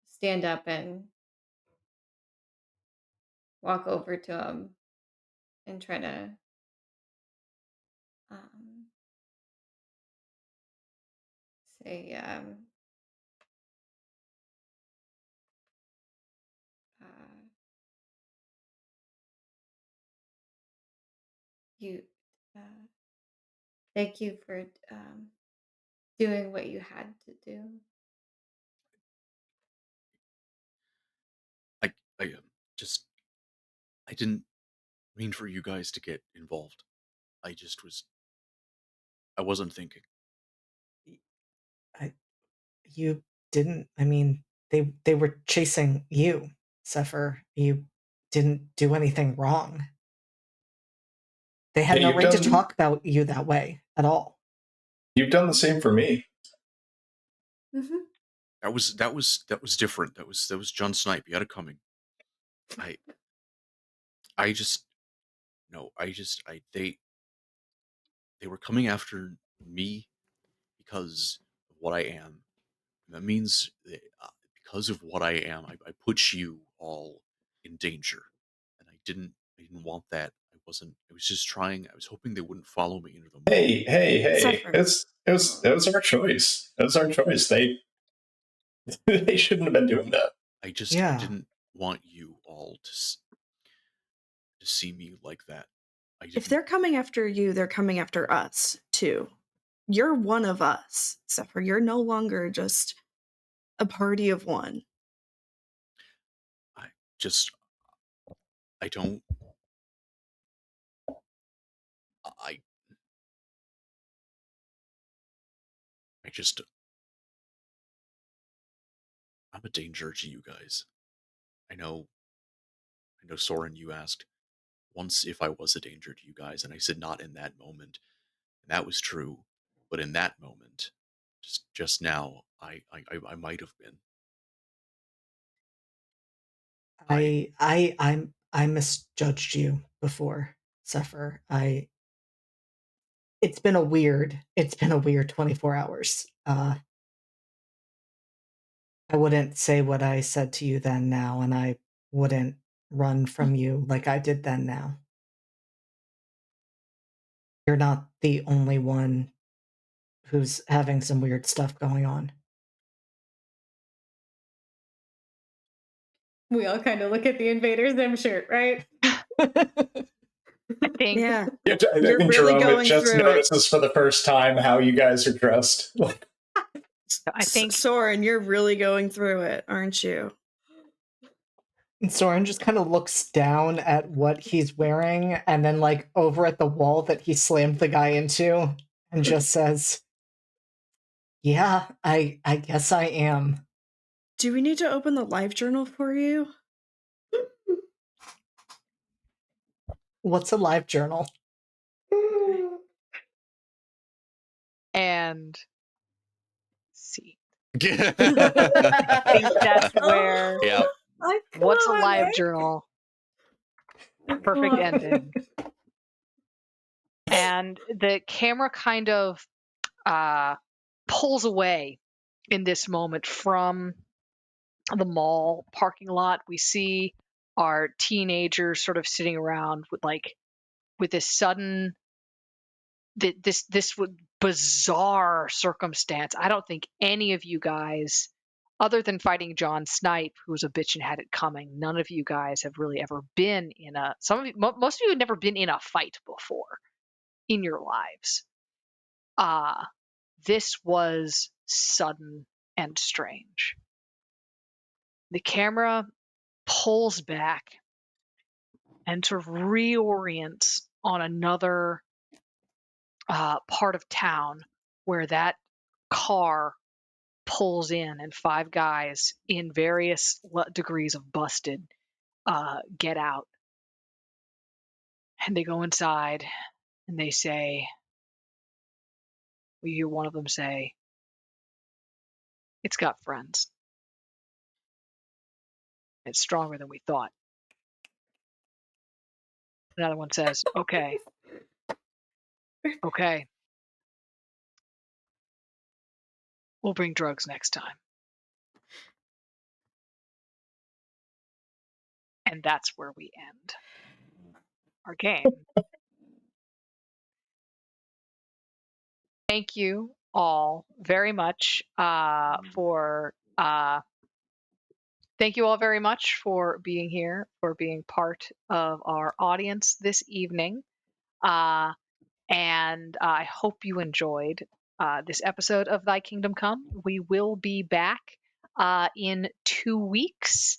stand up and walk over to him and try to say, you thank you for doing what you had to do. I didn't mean for you guys to get involved. I wasn't thinking. You didn't. I mean, they were chasing you, Sefer. You didn't do anything wrong. They had Hey, no you've right to done- talk about you that way at all. You've done the same for me. Mm-hmm. That was different. That was John Snipe. He had it coming. They were coming after me because of what I am. And that means that, because of what I am, I put you all in danger, and I didn't want that. I was just trying. I was hoping they wouldn't follow me into the mall. Hey! Sefer. It was our choice. It was our choice. They shouldn't have been doing that. I just Yeah. didn't want you all to see me like that. If they're coming after you, they're coming after us too. You're one of us, Sefer. You're no longer just a party of one. I'm a danger to you guys. I know, Soren, you asked once if I was a danger to you guys, and I said not in that moment. And that was true. But in that moment, just now, I might have been. I misjudged you before, Sefer. It's been a weird 24 hours. I wouldn't say what I said to you then now, and I wouldn't run from you like I did then now. You're not the only one who's having some weird stuff going on. We all kind of look at the Invader Zim shirt, right? I think. Yeah. I You're think really Jerome going just through it. notices for the first time how you guys are dressed. I think Soren, you're really going through it, aren't you? And Soren just kind of looks down at what he's wearing and then like over at the wall that he slammed the guy into and just says, "Yeah, I guess I am." Do we need to open the live journal for you? What's a live journal? And see. Yeah. I think that's where. Yeah. What's a live journal? Perfect ending. And the camera kind of pulls away in this moment from the mall parking lot. We see our teenagers sort of sitting around with this sudden this bizarre circumstance. I don't think any of you guys, other than fighting John Snipe, who was a bitch and had it coming, none of you guys have really ever been in a. Most of you had never been in a fight before in your lives. This was sudden and strange. The camera pulls back and sort of reorients on another part of town where that car pulls in and 5 guys in various degrees of busted get out. And they go inside and they say, we hear one of them say, "It's got friends. It's stronger than we thought." Another one says, okay. We'll bring drugs next time. And that's where we end our game. Thank you all very much for being here, for being part of our audience this evening. And I hope you enjoyed this episode of Thy Kingdom Come. We will be back in 2 weeks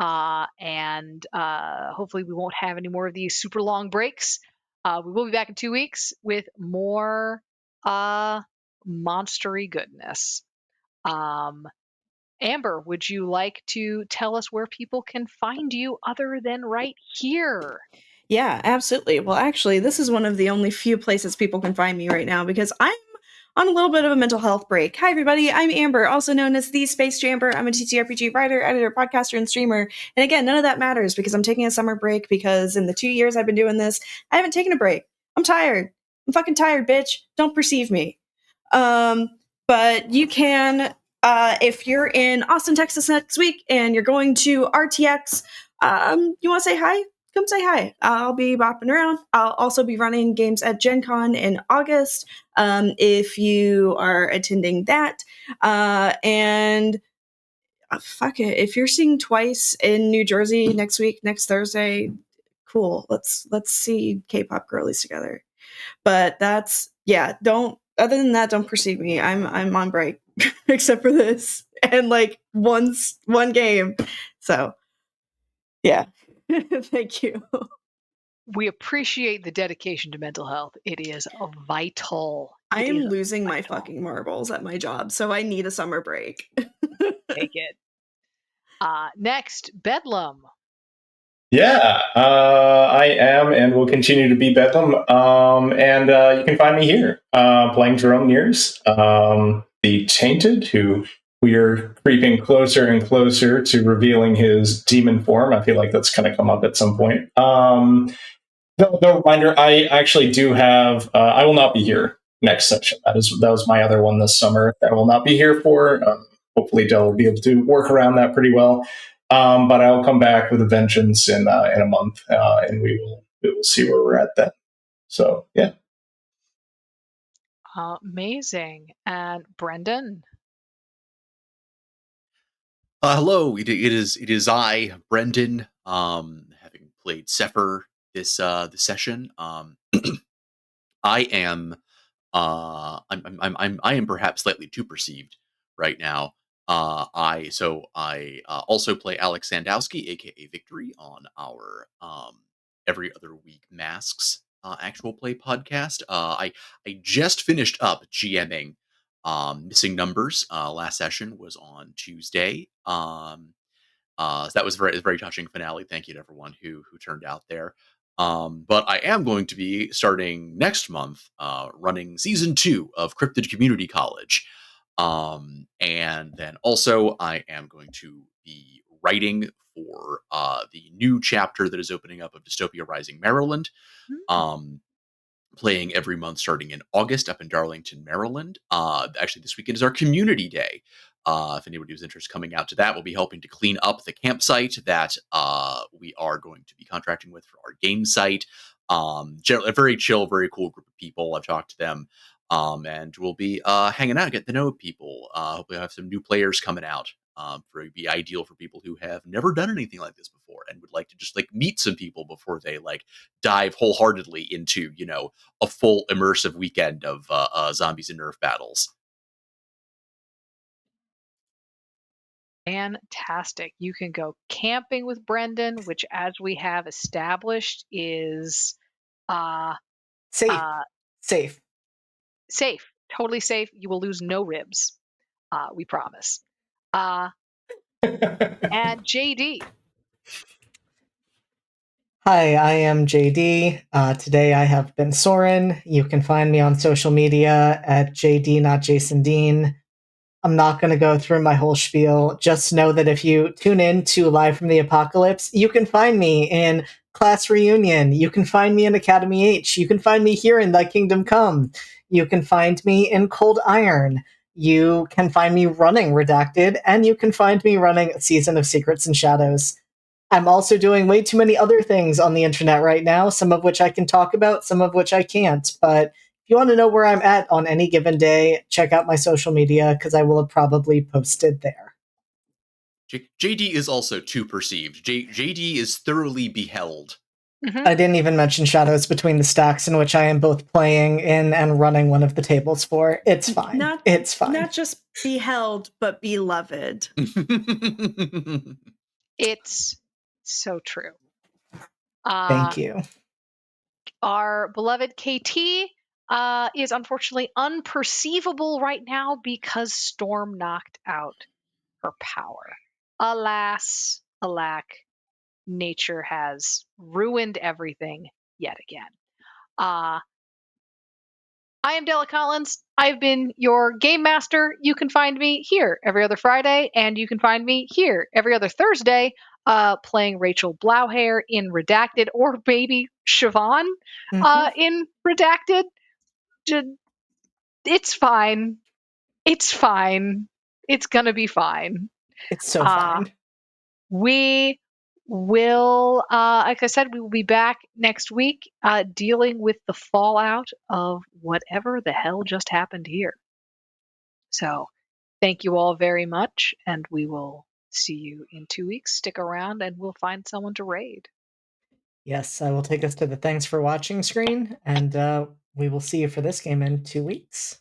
and hopefully we won't have any more of these super long breaks. We will be back in 2 weeks with more monstery goodness. Amber, would you like to tell us where people can find you other than right here? Yeah, absolutely. Well, actually, this is one of the only few places people can find me right now because I'm on a little bit of a mental health break. Hi, everybody. I'm Amber, also known as the Space Jamber. I'm a TTRPG writer, editor, podcaster, and streamer. And again, none of that matters because I'm taking a summer break because in the 2 years I've been doing this, I haven't taken a break. I'm tired. I'm fucking tired, bitch. Don't perceive me. But you can, if you're in Austin, Texas next week and you're going to RTX, you want to say hi? Come say hi. I'll be bopping around. I'll also be running games at Gen Con in August if you are attending that. And fuck it. If you're seeing Twice in New Jersey next week, next Thursday, cool. Let's see K-pop girlies together. But that's, yeah, other than that, don't perceive me. I'm on break except for this and like one game. So yeah. Thank you. We appreciate the dedication to mental health. It is vital. I It am is losing my vital. fucking marbles at my job, so I need a summer break. Take it. Next, Bedlam. Yeah, I am and will continue to be Bedlam. And you can find me here playing Jerome Nears, the Tainted, who we are creeping closer and closer to revealing his demon form. I feel like that's going to come up at some point. The reminder, I actually do have, I will not be here next session. That was my other one this summer that I will not be here for. Hopefully Dell will be able to work around that pretty well. But I will come back with a vengeance in a month, and we will see where we're at then. So yeah. Amazing. And Brendan. Hello, it is I, Brendan, having played Sefer this session. I am I am perhaps slightly too perceived right now. I also play Alex Sandowski, aka Victory, on our every other week Masks actual play podcast. I just finished up GMing Missing Numbers. Last session was on Tuesday. So that was very touching finale. Thank you to everyone who turned out there. But I am going to be starting next month, running season 2 of Cryptid Community College. And then also I am going to be writing for the new chapter that is opening up of Dystopia Rising Maryland. Playing every month starting in August up in Darlington, Maryland. Actually, this weekend is our community day. If anybody was interested coming out to that, we'll be helping to clean up the campsite that we are going to be contracting with for our game site. A very chill, very cool group of people. I've talked to them. And we'll be hanging out, getting to know people. Hopefully I'll have some new players coming out. It'd be ideal for people who have never done anything like this before and would like to just like meet some people before they like dive wholeheartedly into, a full immersive weekend of zombies and nerf battles. Fantastic. You can go camping with Brendan, which, as we have established, is safe. Safe. Totally safe. You will lose no ribs. We promise. And JD. Hi, I am JD. Today I have been Soren. You can find me on social media at JD, not Jason Dean. I'm not going to go through my whole spiel. Just know that if you tune in to Live from the Apocalypse, you can find me in Class Reunion. You can find me in Academy H. You can find me here in Thy Kingdom Come. You can find me in Cold Iron. You can find me running Redacted, and you can find me running a Season of Secrets and Shadows. I'm also doing way too many other things on the internet right now, some of which I can talk about, some of which I can't. But if you want to know where I'm at on any given day, check out my social media, because I will have probably posted there. JD is also too perceived. JD is thoroughly beheld. Mm-hmm. I didn't even mention Shadows Between the Stacks, in which I am both playing in and running one of the tables for. It's fine. It's fine. Not just beheld, but beloved. It's so true. Thank you. Our beloved KT is unfortunately unperceivable right now because Storm knocked out her power. Alas, alack, nature has ruined everything yet again. I am Della Collins. I've been your game master. You can find me here every other Friday, and you can find me here every other Thursday, playing Rachel Blauhair in Redacted, or maybe Siobhan in Redacted. It's fine. It's fine. It's gonna be fine. It's so fine. We will, like I said, we will be back next week dealing with the fallout of whatever the hell just happened here. So thank you all very much, and we will see you in 2 weeks. Stick around and we'll find someone to raid. Yes, I will take us to the thanks for watching screen, and we will see you for this game in 2 weeks.